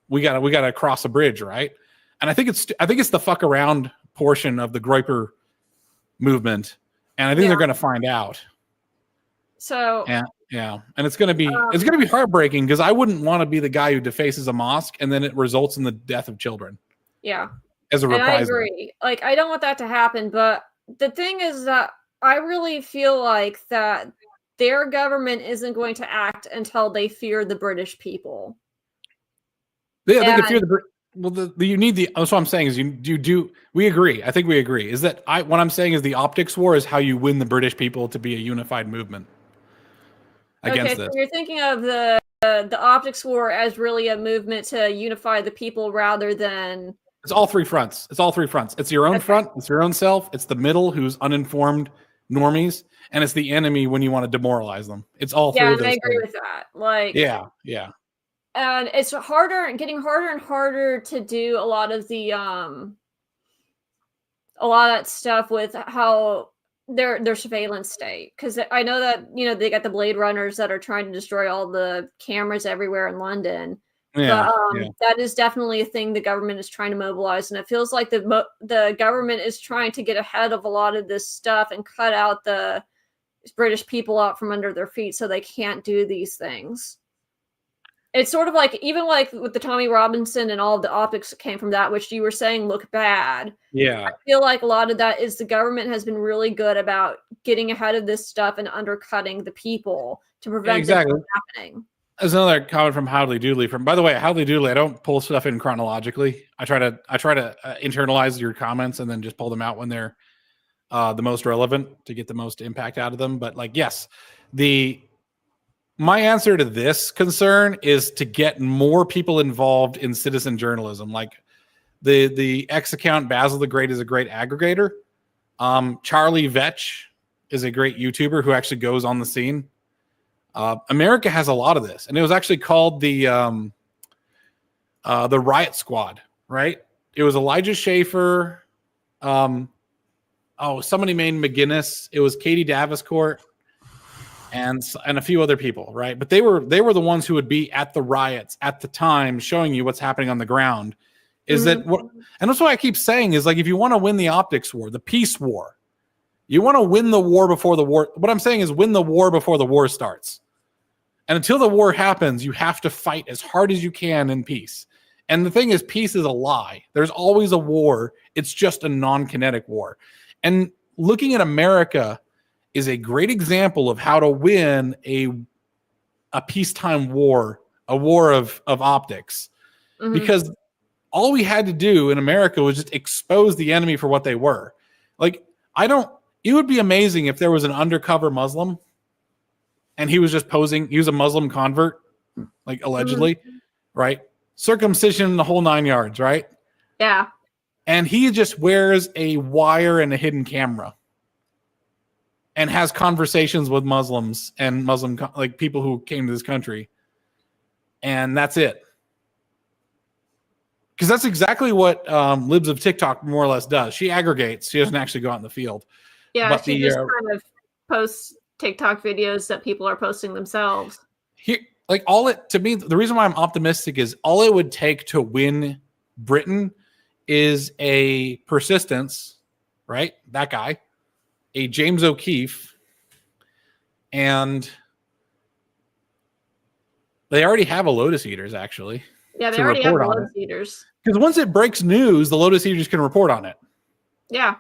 we gotta cross a bridge, right? And I think it's the fuck around portion of the Groyper movement, and I think they're gonna find out. So and it's gonna be heartbreaking because I wouldn't want to be the guy who defaces a mosque and then it results in the death of children. Yeah. As a reprisal. I agree. Like, I don't want that to happen, but the thing is that I really feel like that their government isn't going to act until they fear the British people. Yeah, they can fear the well. You need the. That's what I'm saying is you do. We agree. I think we agree. Is that what I'm saying is the optics war is how you win the British people to be a unified movement against this. So you're thinking of the optics war as really a movement to unify the people rather than. It's all three fronts. It's your own front. It's your own self. It's the middle who's uninformed normies, and it's the enemy when you want to demoralize them. It's all three of those. Yeah, I agree with that. Like, yeah. And it's getting harder and harder to do a lot of that stuff with how their surveillance state. Because I know that they got the Blade Runners that are trying to destroy all the cameras everywhere in London. Yeah, that is definitely a thing the government is trying to mobilize, and it feels like the government is trying to get ahead of a lot of this stuff and cut out the British people out from under their feet so they can't do these things. It's sort of like, even like with the Tommy Robinson and all of the optics that came from that, which you were saying look bad. Yeah. I feel like a lot of that is the government has been really good about getting ahead of this stuff and undercutting the people to prevent it from happening. There's another comment from Howley Doodley. By the way, Howley Doodley, I don't pull stuff in chronologically. I try to internalize your comments and then just pull them out when they're the most relevant to get the most impact out of them. But like, yes, my answer to this concern is to get more people involved in citizen journalism. Like the X account Basil the Great is a great aggregator. Charlie Vetch is a great YouTuber who actually goes on the scene. America has a lot of this, and it was actually called the Riot Squad, right? It was Elijah Schaefer. Somebody named McGinnis. It was Katie Daviscourt. And a few other people, right? But they were the ones who would be at the riots at the time, showing you what's happening on the ground. And that's what I keep saying is, like, if you want to win the optics war, the peace war, you want to win the war before the war. What I'm saying is win the war before the war starts. And until the war happens, you have to fight as hard as you can in peace. And the thing is, peace is a lie. There's always a war. It's just a non-kinetic war. And looking at America is a great example of how to win a peacetime war, a war of optics. Mm-hmm. Because all we had to do in America was just expose the enemy for what they were. Like, it would be amazing if there was an undercover Muslim and he was just posing, he was a Muslim convert, like allegedly, right? Circumcision, the whole 9 yards, right? Yeah. And he just wears a wire and a hidden camera and has conversations with Muslims and like people who came to this country. And that's it. Because that's exactly what Libs of TikTok more or less does. She aggregates. She doesn't actually go out in the field. Yeah, but she just kind of posts TikTok videos that people are posting themselves. To me, the reason why I'm optimistic is all it would take to win Britain is a persistence, right? That guy. A James O'Keefe, and they already have a Lotus Eaters, actually. Yeah, they already have Lotus Eaters. Because once it breaks news, the Lotus Eaters can report on it. Yeah.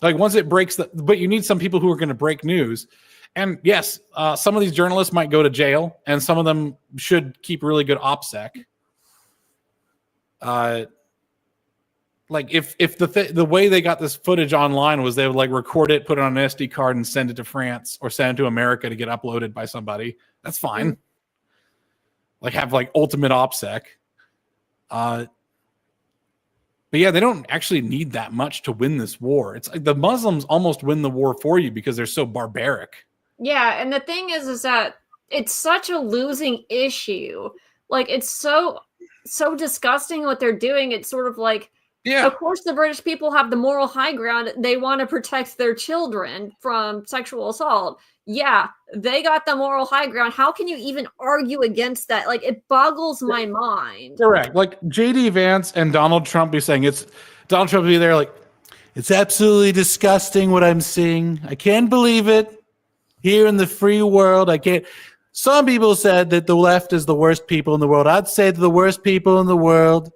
Like once it breaks but you need some people who are going to break news. And yes, some of these journalists might go to jail, and some of them should keep really good OPSEC. Like if the way they got this footage online was they would like record it, put it on an SD card, and send it to France or send it to America to get uploaded by somebody, that's fine. Mm-hmm. Like have like ultimate OPSEC. But yeah, they don't actually need that much to win this war. It's like the Muslims almost win the war for you because they're so barbaric. Yeah, and the thing is that it's such a losing issue. Like it's so disgusting what they're doing. It's sort of like, yeah. Of course, the British people have the moral high ground. They want to protect their children from sexual assault. Yeah, they got the moral high ground. How can you even argue against that? Like, it boggles my mind. Correct. Like, J.D. Vance and Donald Trump be saying Donald Trump be there like, it's absolutely disgusting what I'm seeing. I can't believe it. Here in the free world, I can't. Some people said that the left is the worst people in the world. I'd say that the worst people in the world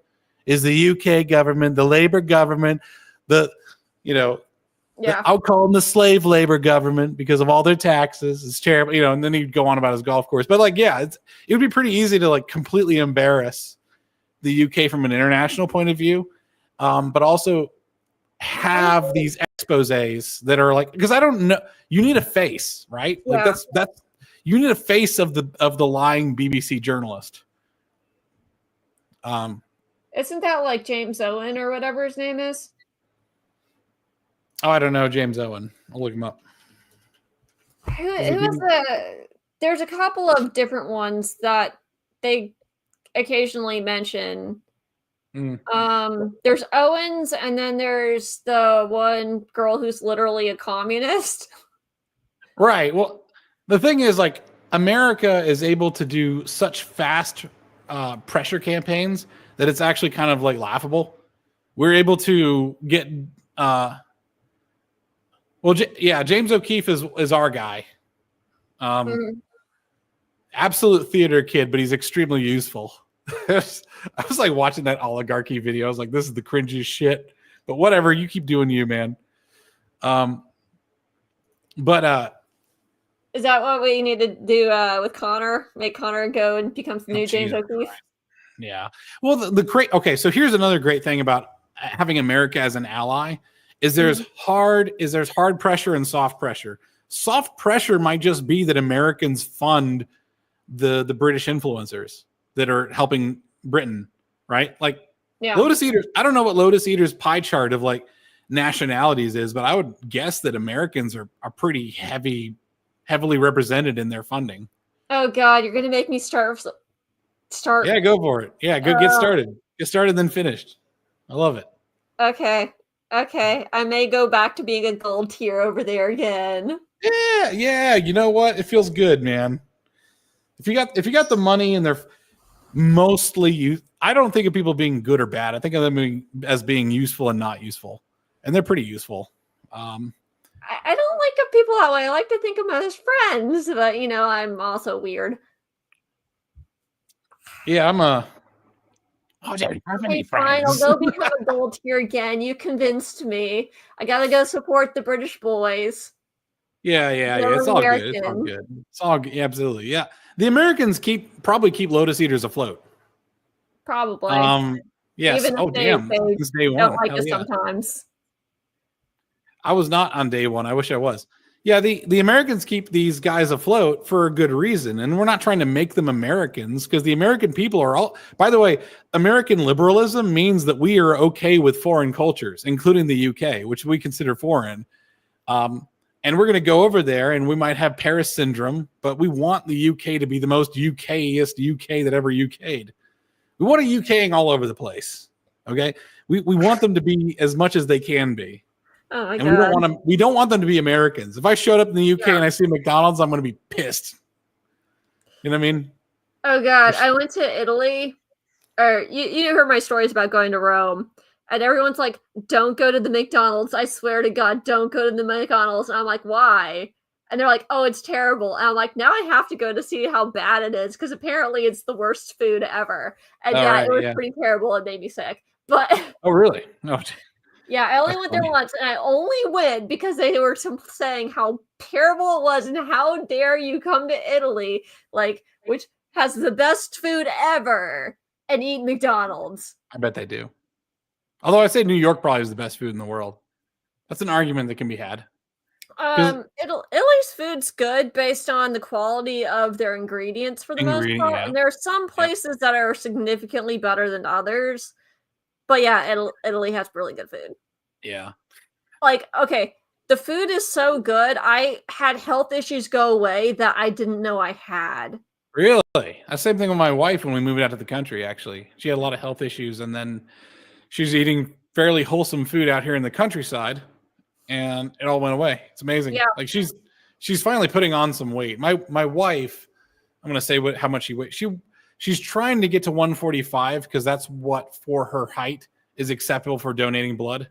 is the UK government, the Labour government, Yeah. I'll call them the slave labor government because of all their taxes. It's terrible, and then he'd go on about his golf course. But like, yeah, it would be pretty easy to like completely embarrass the UK from an international point of view, but also have these exposés that are like, because I don't know, you need a face, right? Yeah. Like that's you need a face of the lying BBC journalist. Isn't that like James Owen or whatever his name is? Oh, I don't know, James Owen. I'll look him up. Who is there's a couple of different ones that they occasionally mention. There's Owens, and then there's the one girl who's literally a communist. Right. Well, the thing is, like, America is able to do such fast pressure campaigns that it's actually kind of like laughable. We're able to get James O'Keefe is our guy. Absolute theater kid, but he's extremely useful. I was like watching that oligarchy video. I was like, this is the cringiest shit. But whatever, you keep doing you, man. Is that what we need to do with Connor? Make Connor go and becomes the new James O'Keefe? Yeah. Well, the great. Okay, so here's another great thing about having America as an ally is there's hard pressure and soft pressure. Soft pressure might just be that Americans fund the British influencers that are helping Britain, right? Like Lotus Eaters. I don't know what Lotus Eaters pie chart of like nationalities is, but I would guess that Americans are pretty heavily represented in their funding. Oh God, you're gonna make me start. Yeah, go for it. Yeah, go get started. Get started, then finished. I love it. Okay. I may go back to being a gold tier over there again. Yeah. You know what? It feels good, man. If you got the money and they're mostly I don't think of people being good or bad. I think of them as being useful and not useful, and they're pretty useful. I don't like of people that way. I like to think of them as friends, but I'm also weird. Yeah, I'm a. Okay, fine. I'll go become a gold tier again. You convinced me. I gotta go support the British boys. Yeah. It's all good. It's all good. Yeah, absolutely. Yeah, the Americans probably keep Lotus Eaters afloat. Probably. Yes. Even if damn. Since day one. Don't like us sometimes. I was not on day one. I wish I was. Yeah, the Americans keep these guys afloat for a good reason. And we're not trying to make them Americans because the American people are all, by the way, American liberalism means that we are okay with foreign cultures, including the UK, which we consider foreign. And we're going to go over there and we might have Paris syndrome, but we want the UK to be the most UK-iest UK that ever UK'd. We want a UKing all over the place. Okay. We want them to be as much as they can be. Oh my God. We don't want them to be Americans. If I showed up in the UK and I see McDonald's, I'm going to be pissed. You know what I mean? Oh God. I went to Italy, or you heard my stories about going to Rome, and everyone's like, don't go to the McDonald's. I swear to God, don't go to the McDonald's. And I'm like, why? And they're like, oh, it's terrible. And I'm like, now I have to go to see how bad it is, because apparently it's the worst food ever. And it was pretty terrible and made me sick. But oh, really? No. Yeah, I only went there once, and I only went because they were saying how terrible it was and how dare you come to Italy, like, which has the best food ever, and eat McDonald's. I bet they do. Although I'd say New York probably is the best food in the world. That's an argument that can be had. Italy's food's good based on the quality of their ingredients for the most part, and there are some places that are significantly better than others. But yeah, Italy has really good food. Yeah. Like, okay, the food is so good. I had health issues go away that I didn't know I had. Really? That's the same thing with my wife when we moved out to the country, actually. She had a lot of health issues, and then she's eating fairly wholesome food out here in the countryside, and it all went away. It's amazing. Yeah. Like, she's finally putting on some weight. My wife, I'm going to say how much she weighs. She's trying to get to 145 because that's what for her height is acceptable for donating blood.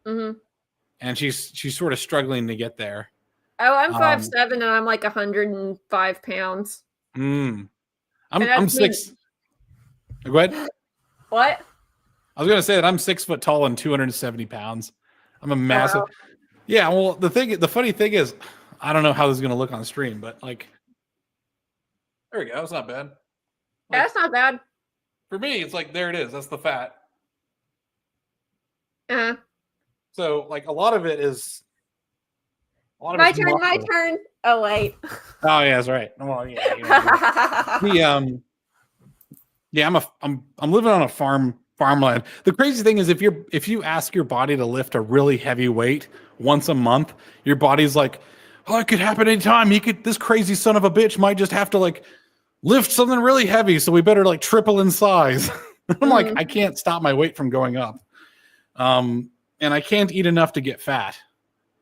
Mm-hmm. And she's sort of struggling to get there. Oh, I'm 5'7" and I'm like 105 pounds. I'm 6. Go ahead. What? I was going to say that I'm 6 foot tall and 270 pounds. I'm a massive. Wow. Yeah, well, the funny thing is, I don't know how this is going to look on stream, but like, there we go. It's not bad. Like, That's not bad. For me, it's like, there it is. That's the fat. Uh-huh. So, like, a lot of it is. My turn. Oh wait. Oh yeah, that's right. Well, yeah. I'm living on a farmland. The crazy thing is, if you ask your body to lift a really heavy weight once a month, your body's like, oh, it could happen anytime. This crazy son of a bitch might just have to like lift something really heavy, so we better like triple in size. I'm like, I can't stop my weight from going up. And I can't eat enough to get fat.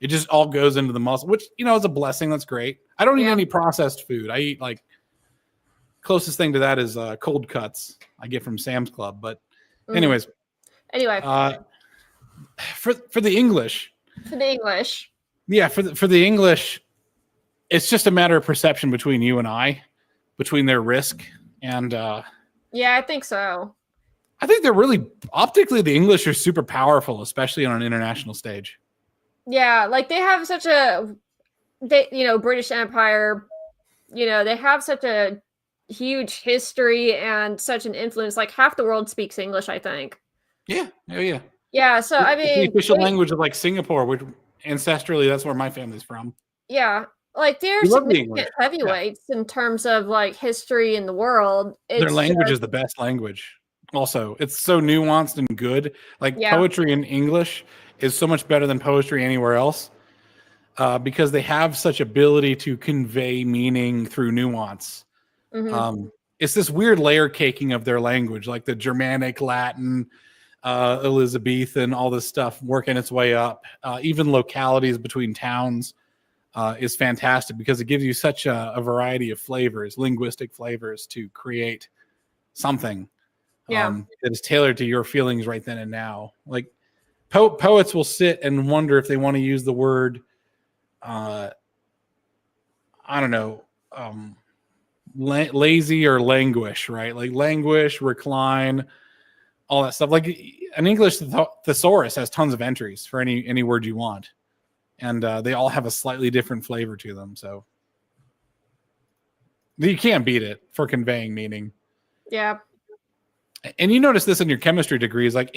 It just all goes into the muscle, which, is a blessing. That's great. I don't eat any processed food. I eat like, closest thing to that is cold cuts I get from Sam's Club. But anyway, for the English. Yeah, for the English, it's just a matter of perception between you and I, between their risk and yeah, I think so. I think they're really optically, the English are super powerful, especially on an international stage. Yeah, like they have such British Empire, they have such a huge history and such an influence. Like half the world speaks English, I think. Yeah. Oh yeah. Yeah. So I mean, the official language of like Singapore, which ancestrally, that's where my family's from. Yeah. Like they're significant heavyweights in terms of like history in the world. Their language is the best language. Also, it's so nuanced and good. Like poetry in English is so much better than poetry anywhere else, because they have such ability to convey meaning through nuance. It's this weird layer caking of their language, like the Germanic, Latin, Elizabethan, all this stuff working its way up. Even localities between towns is fantastic because it gives you such a variety of flavors, linguistic flavors, to create something that is tailored to your feelings right then and now. Like poets will sit and wonder if they want to use the word, I don't know, lazy or languish, right? Like languish, recline, all that stuff. Like an English thesaurus has tons of entries for any word you want, and they all have a slightly different flavor to them. So you can't beat it for conveying meaning. Yeah. And you notice this in your chemistry degrees, like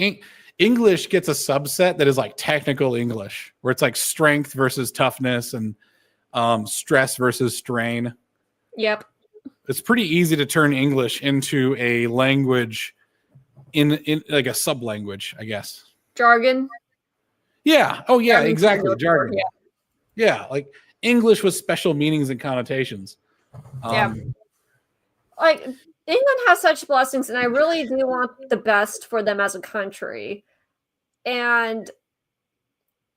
English gets a subset that is like technical English, where it's like strength versus toughness and stress versus strain. Yep. It's pretty easy to turn English into a language in like a sub language, I guess. Jargon. Yeah. Oh yeah, exactly. Jargon. Yeah. Like English with special meanings and connotations. Like England has such blessings, and I really do want the best for them as a country. And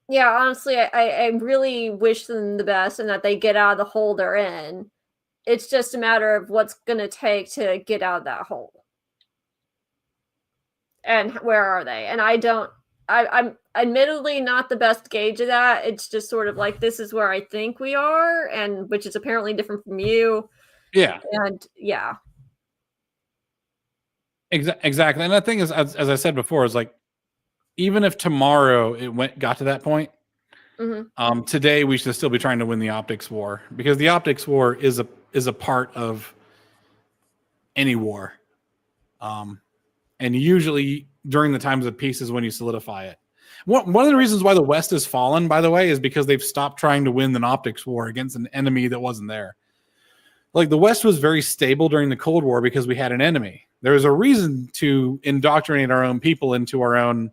yeah, honestly, I really wish them the best and that they get out of the hole they're in. It's just a matter of what's going to take to get out of that hole. And where are they? And I'm admittedly not the best gauge of that. It's just sort of like, this is where I think we are, and which is apparently different from you. Yeah. And yeah. Exactly. And the thing is, as I said before, is like, even if tomorrow it got to that point, today we should still be trying to win the optics war, because the optics war is a part of any war. And usually during the times of peace is when you solidify it. One of the reasons why the West has fallen, by the way, is because they've stopped trying to win an optics war against an enemy that wasn't there. Like the West was very stable during the Cold War because we had an enemy. There was a reason to indoctrinate our own people into our own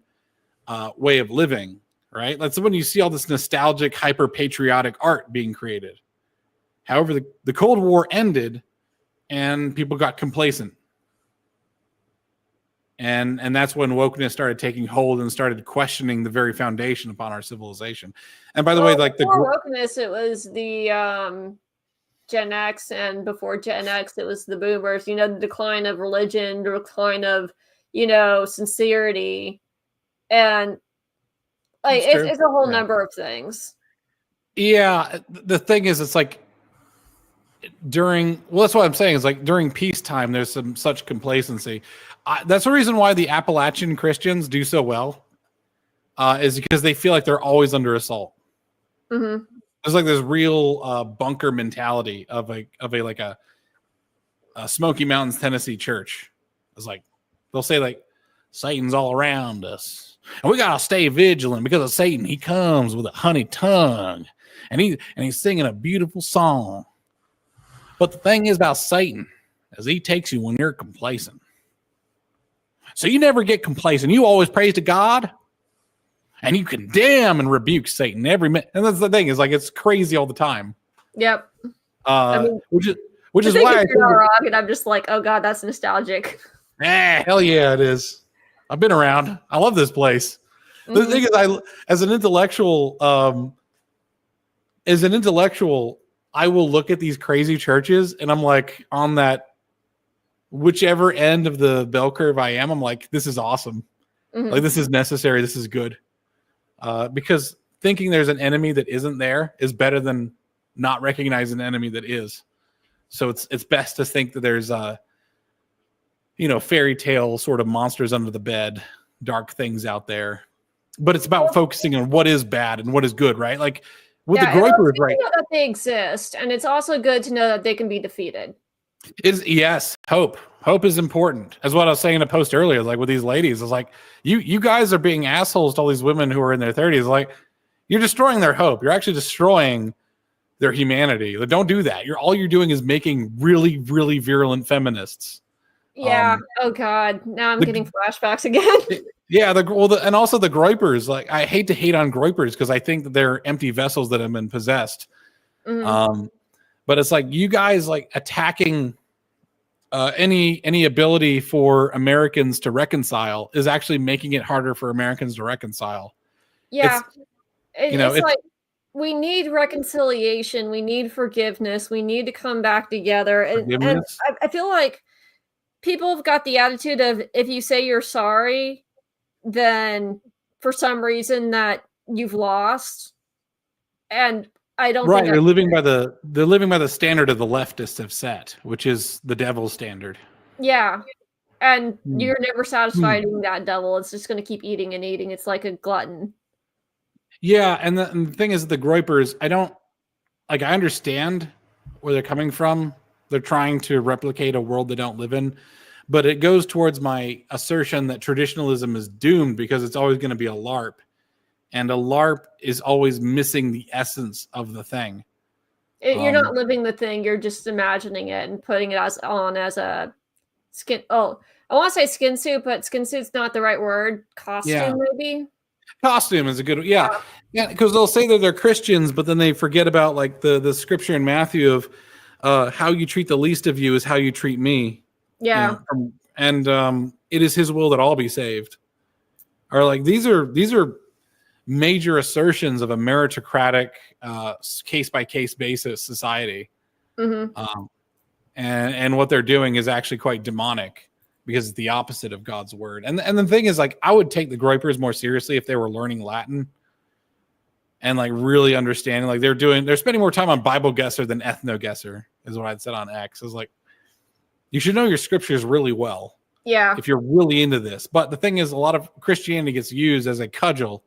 way of living, right? That's when you see all this nostalgic, hyper-patriotic art being created. However, the Cold War ended and people got complacent. And that's when wokeness started taking hold and started questioning the very foundation upon our civilization. And by the way, like before wokeness, it was the Gen X, and before Gen X, it was the boomers, the decline of religion, the decline of, sincerity. And like it's a whole number of things. Yeah. The thing is, it's like that's what I'm saying is like during peacetime, there's some such complacency. That's the reason why the Appalachian Christians do so well, is because they feel like they're always under assault. Mm-hmm. There's like this real bunker mentality of a Smoky Mountains, Tennessee church. It's like they'll say like Satan's all around us, and we gotta stay vigilant because of Satan. He comes with a honey tongue, and he's singing a beautiful song. But the thing is about Satan is he takes you when you're complacent. So you never get complacent. You always praise to God, and you condemn and rebuke Satan every minute. And that's the thing is like it's crazy all the time. Yep. I mean, which is why I think and I'm just like, oh god, that's nostalgic. Hell yeah, it is. I've been around. I love this place. Mm-hmm. The thing is, as an intellectual, I will look at these crazy churches, and I'm like, on that whichever end of the bell curve I am, I'm like, this is awesome. Mm-hmm. Like this is necessary. This is good. Because thinking there's an enemy that isn't there is better than not recognizing an enemy that is. So it's best to think that there's fairy tale sort of monsters under the bed, dark things out there. But it's about focusing on what is bad and what is good, right? Like with the Groypers, right? Know that they exist, and it's also good to know that they can be defeated. Yes, hope. Hope is important. As what I was saying in a post earlier, like with these ladies, it's like you guys are being assholes to all these women who are in their 30s. Like you're destroying their hope. You're actually destroying their humanity. Like, don't do that. All you're doing is making really, really virulent feminists. Yeah. Oh God. Now I'm getting flashbacks again. Yeah. And also the Groypers. Like I hate to hate on Groypers because I think that they're empty vessels that have been possessed. Mm-hmm. But it's like you guys like attacking any ability for Americans to reconcile is actually making it harder for Americans to reconcile. Yeah. It's like we need reconciliation. We need forgiveness. We need to come back together. And I feel like people have got the attitude of if you say you're sorry, then for some reason that you've lost. And I don't think they're living by the standard of the leftists have set, which is the devil's standard. Yeah. And you're never satisfied eating that devil. It's just going to keep eating and eating. It's like a glutton. Yeah, and the thing is, the Groypers, I understand where they're coming from. They're trying to replicate a world they don't live in, but it goes towards my assertion that traditionalism is doomed because it's always going to be a LARP, and a LARP is always missing the essence of the thing. You're not living the thing. You're just imagining it and putting it on as a skin. Oh, I want to say skin suit, but skin suit's not the right word. Costume, maybe. Costume is a good, yeah, because they'll say that they're Christians, but then they forget about like the scripture in Matthew of how you treat the least of you is how you treat me. Yeah, and it is His will that all be saved. Or like these are major assertions of a meritocratic case by case basis society, and what they're doing is actually quite demonic. Because it's the opposite of God's word. And the thing is, like, I would take the Groypers more seriously if they were learning Latin and like really understanding. Like they're spending more time on Bible guesser than ethno guesser, is what I'd said on X. It's like you should know your scriptures really well. Yeah. If you're really into this. But the thing is, a lot of Christianity gets used as a cudgel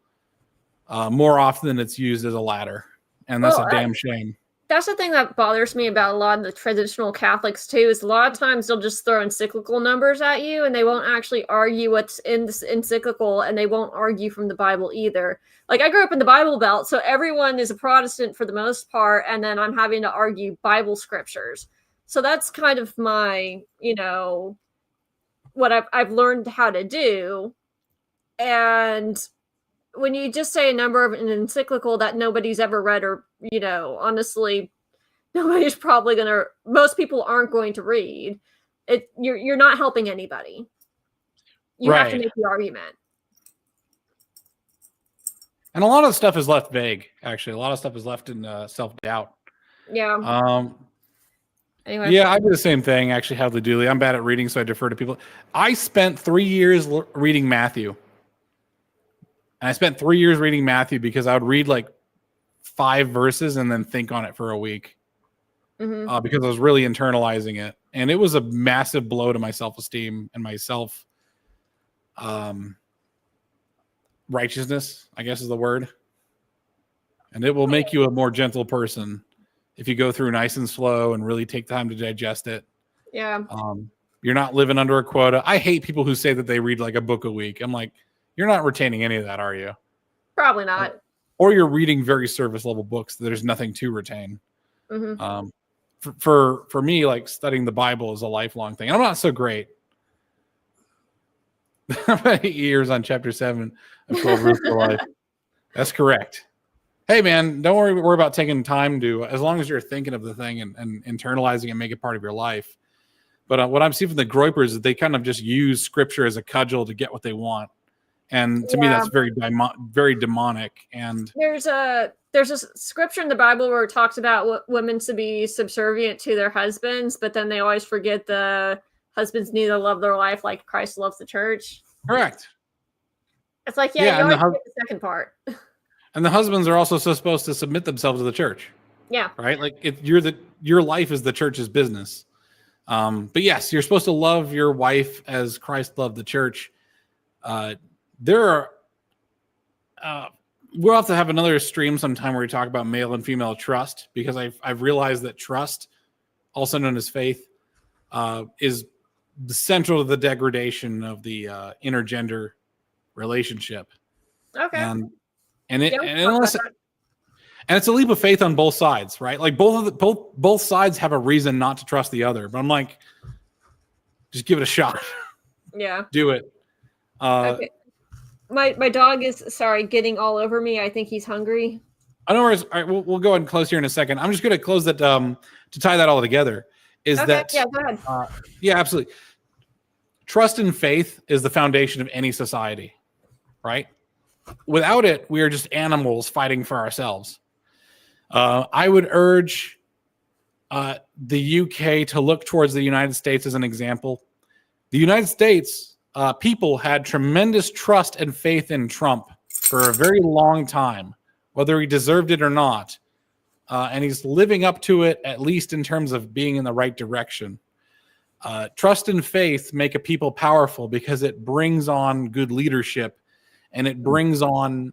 more often than it's used as a ladder. And that's a damn shame. That's the thing that bothers me about a lot of the traditional Catholics too, is a lot of times they'll just throw encyclical numbers at you and they won't actually argue what's in this encyclical, and they won't argue from the Bible either. Like I grew up in the Bible Belt, so everyone is a Protestant for the most part, and then I'm having to argue Bible scriptures. So that's kind of my, what I've learned how to do. And when you just say a number of an encyclical that nobody's ever read, or, honestly, most people aren't going to read it. You're not helping anybody. You have to make the argument. And a lot of the stuff is left vague, actually. A lot of stuff is left in self-doubt. Yeah. Anyway. Yeah, I do the same thing, actually, how the Dooley. I'm bad at reading, so I defer to people. I spent 3 years reading Matthew. And I spent 3 years reading Matthew because I would read like 5 verses and then think on it for a week because I was really internalizing it. And it was a massive blow to my self-esteem and my righteousness, I guess is the word. and it will make you a more gentle person if you go through nice and slow and really take time to digest it. Yeah. You're not living under a quota. I hate people who say that they read like a book a week. I'm like, you're not retaining any of that, are you? Probably not. Or you're reading very surface level books that there's nothing to retain. Mm-hmm. For me, like studying the Bible is a lifelong thing. I'm not so great. I'm 8 years on chapter 7 of 12 Rules for Life. That's correct. Hey man, don't worry about taking time to, as long as you're thinking of the thing and internalizing and make it part of your life. But what I'm seeing from the Groypers is they kind of just use scripture as a cudgel to get what they want. And to me, that's very demonic. And there's a scripture in the Bible where it talks about women to be subservient to their husbands, but then they always forget the husbands need to love their wife like Christ loves the church. Correct. It's like, you always forget the second part. And the husbands are also supposed to submit themselves to the church. Yeah. Right? Like your life is the church's business. But yes, you're supposed to love your wife as Christ loved the church. We'll have to have another stream sometime where we talk about male and female trust, because I've realized that trust, also known as faith, is central to the degradation of the intergender relationship. Okay. And it's a leap of faith on both sides, right? Like both sides have a reason not to trust the other, but I'm like, just give it a shot. Yeah. Do it. Okay. My dog is getting all over me. I think he's hungry. I know. All right, we'll go ahead and close here in a second. I'm just going to close that to tie that all together. Go ahead. Yeah, absolutely. Trust and faith is the foundation of any society, right? Without it, we are just animals fighting for ourselves. I would urge the UK to look towards the United States as an example. The United States people had tremendous trust and faith in Trump for a very long time, whether he deserved it or not. And he's living up to it, at least in terms of being in the right direction. Trust and faith make a people powerful because it brings on good leadership, and it brings on,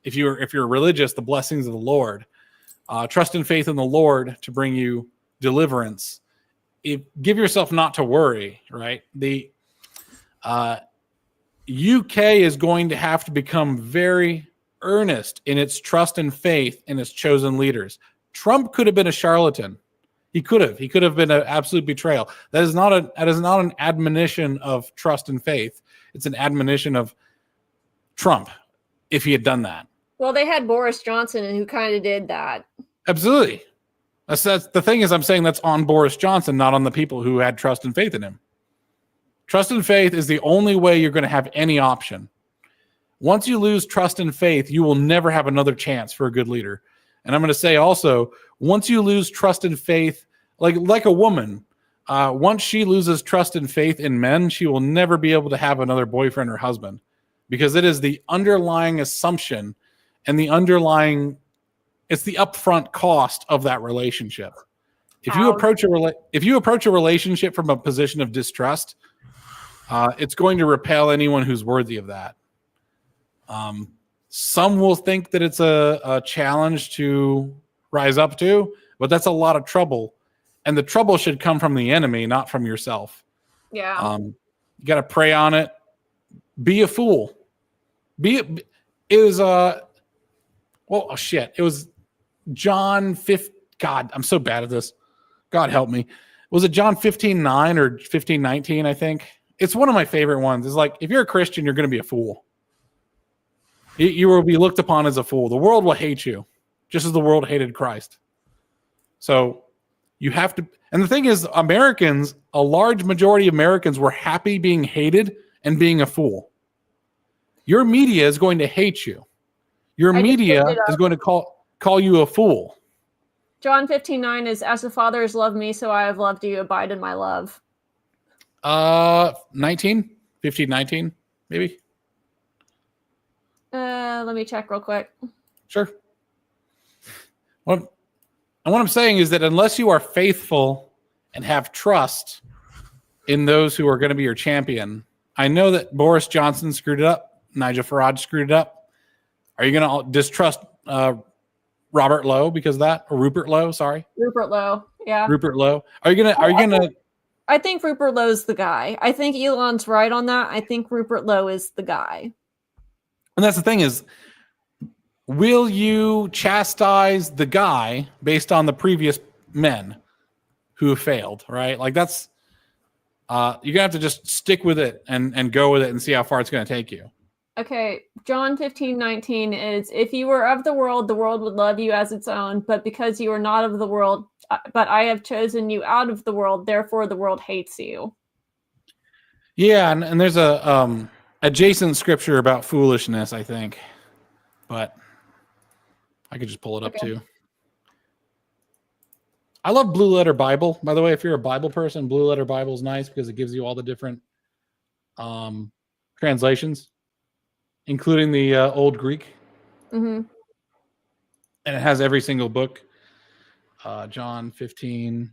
if you're religious, the blessings of the Lord. Trust and faith in the Lord to bring you deliverance. Give yourself not to worry, right? The UK is going to have to become very earnest in its trust and faith in its chosen leaders. Trump could have been a charlatan. He could have been an absolute betrayal. That is not an admonition of trust and faith. It's an admonition of Trump if he had done that. Well, they had Boris Johnson who kind of did that. Absolutely. That's the thing is, I'm saying that's on Boris Johnson, not on the people who had trust and faith in him. Trust and faith is the only way you're going to have any option. Once you lose trust and faith, you will never have another chance for a good leader. And I'm going to say also, once you lose trust and faith, like a woman, once she loses trust and faith in men, she will never be able to have another boyfriend or husband, because it is the underlying assumption and it's the upfront cost of that relationship. If you approach a relationship from a position of distrust, it's going to repel anyone who's worthy of that. Some will think that it's a challenge to rise up to, but that's a lot of trouble. And the trouble should come from the enemy, not from yourself. Yeah. You got to pray on it. Be a fool. It was John 15. God, I'm so bad at this. God help me. Was it John 15:9 or 15:19? I think it's one of my favorite ones. It's like, if you're a Christian, you're going to be a fool. You will be looked upon as a fool. The world will hate you, just as the world hated Christ. So you have to. And the thing is, Americans, a large majority of Americans were happy being hated and being a fool. Your media is going to hate you. Your media is going to call you a fool. John 15:9 is, as the Father has loved me, so I have loved you. Abide in my love. 15, 19, maybe. Let me check real quick. Sure. What I'm saying is that unless you are faithful and have trust in those who are going to be your champion, I know that Boris Johnson screwed it up. Nigel Farage screwed it up. Are you going to distrust Robert Lowe because of that, or Rupert Lowe. Sorry, Rupert Lowe. Yeah, Rupert Lowe. Are you gonna? I think Rupert Lowe's the guy. I think Elon's right on that. I think Rupert Lowe is the guy. And that's the thing is, will you chastise the guy based on the previous men who have failed? Right, like that's you're gonna have to just stick with it and go with it and see how far it's gonna take you. Okay, John 15:19 is, if you were of the world would love you as its own, but because you are not of the world, but I have chosen you out of the world, therefore the world hates you. Yeah, and there's a adjacent scripture about foolishness, I think, but I could just pull it up too. I love Blue Letter Bible, by the way. If you're a Bible person, Blue Letter Bible is nice because it gives you all the different translations, including the Old Greek. Mm-hmm. And it has every single book. John 15.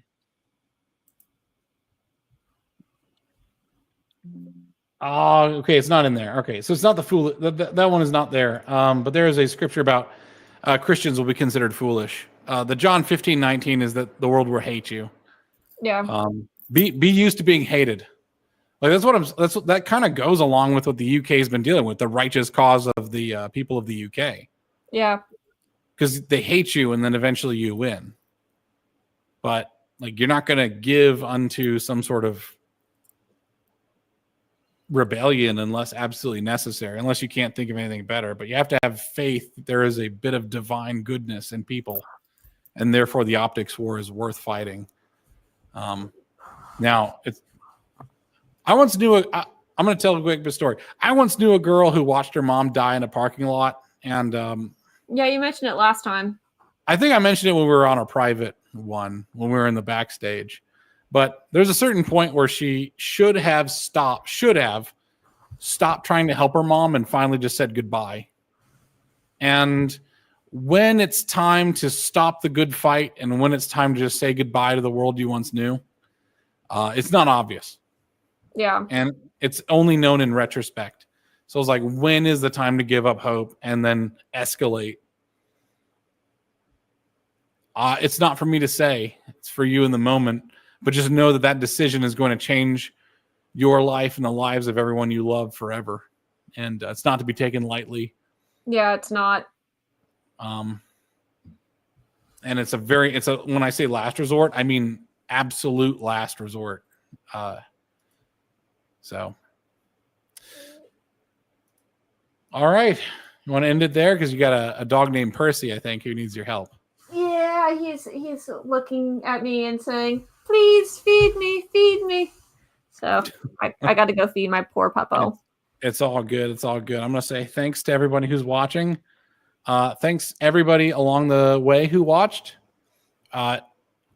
Oh, okay, it's not in there. Okay, so it's not the fool. That one is not there. But there is a scripture about Christians will be considered foolish. The John 15:19 is that the world will hate you. Yeah. Be used to being hated. Like that kind of goes along with what the UK has been dealing with, the righteous cause of the people of the UK. Yeah. Because they hate you and then eventually you win. But like you're not going to give unto some sort of rebellion unless absolutely necessary, unless you can't think of anything better. But you have to have faith that there is a bit of divine goodness in people, and therefore the optics war is worth fighting. Now, I once knew I'm going to tell a quick story. I once knew a girl who watched her mom die in a parking lot, and yeah, you mentioned it last time. I think I mentioned it when we were on a private one, when we were in the backstage. But there's a certain point where she should have stopped trying to help her mom and finally just said goodbye. And when it's time to stop the good fight and when it's time to just say goodbye to the world you once knew, it's not obvious. Yeah. And it's only known in retrospect. So it's like, when is the time to give up hope and then escalate? It's not for me to say. It's for you in the moment. But just know that that decision is going to change your life and the lives of everyone you love forever. And it's not to be taken lightly. Yeah, it's not. And it's when I say last resort, I mean absolute last resort. So. All right. You want to end it there? Because you got a dog named Percy, I think, who needs your help. Yeah, he's looking at me and saying, please feed me. So I got to go feed my poor puppo. It's all good. It's all good. I'm going to say thanks to everybody who's watching. Thanks everybody along the way who watched. I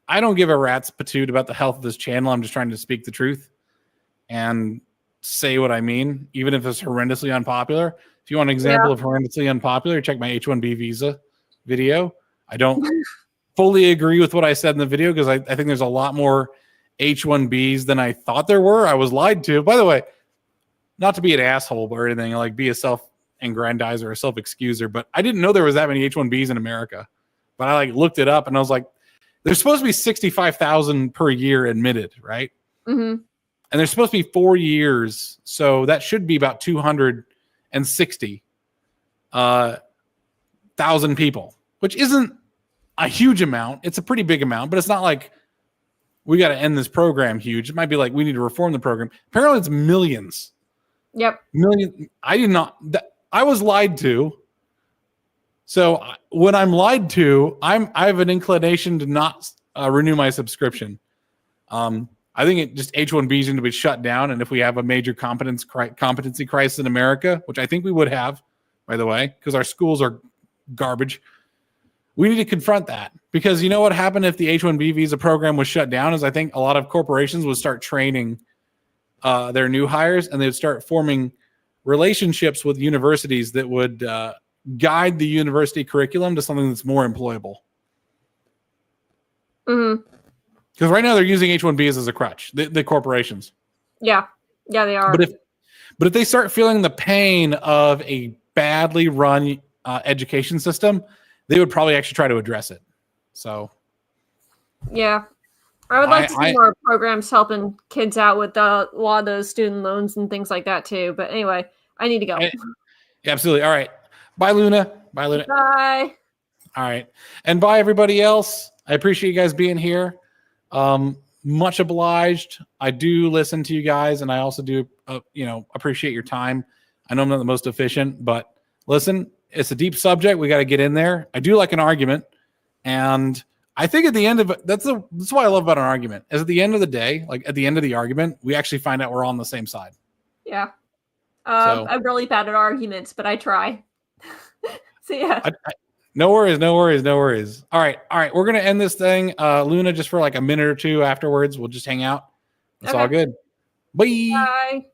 don't give a rat's patoot about the health of this channel. I'm just trying to speak the truth and say what I mean, even if it's horrendously unpopular. If you want an example of horrendously unpopular, check my H-1B visa video. I don't fully agree with what I said in the video because I think there's a lot more H-1Bs than I thought there were. I was lied to. By the way, not to be an asshole or anything, like be a self-aggrandizer or self-excuser, but I didn't know there was that many H-1Bs in America. But I looked it up and I was like, there's supposed to be 65,000 per year admitted, right? Mm-hmm. And there's supposed to be 4 years. So that should be about 260,000 people, which isn't a huge amount. It's a pretty big amount, but it's not like we got to end this program huge. It might be like we need to reform the program. Apparently it's millions. Yep. Million. I was lied to. So when I'm lied to, I have an inclination to not renew my subscription. I think H-1Bs need to be shut down. And if we have a major competency crisis in America, which I think we would have, by the way, because our schools are garbage, we need to confront that. Because you know what happened if the H-1B visa program was shut down is I think a lot of corporations would start training their new hires, and they'd start forming relationships with universities that would guide the university curriculum to something that's more employable. Mm-hmm. Because right now they're using H-1Bs as a crutch, the corporations. Yeah, they are. But if they start feeling the pain of a badly run education system, they would probably actually try to address it. So yeah, I would like to see more programs helping kids out with a lot of those student loans and things like that too. But anyway, I need to go. Yeah, absolutely. All right. Bye, Luna. Bye, Luna. Bye. All right. And bye, everybody else. I appreciate you guys being here. Much obliged. I do listen to you guys, and I also do, appreciate your time. I know I'm not the most efficient, but listen, it's a deep subject. We got to get in there. I do like an argument, and I think at the end of it, that's what I love about an argument. Is at the end of the day, like at the end of the argument, we actually find out we're all on the same side. Yeah. I'm really bad at arguments, but I try. See ya. No worries. All right. We're gonna end this thing, Luna, just for like a minute or two afterwards. We'll just hang out. It's all good. Bye. Bye.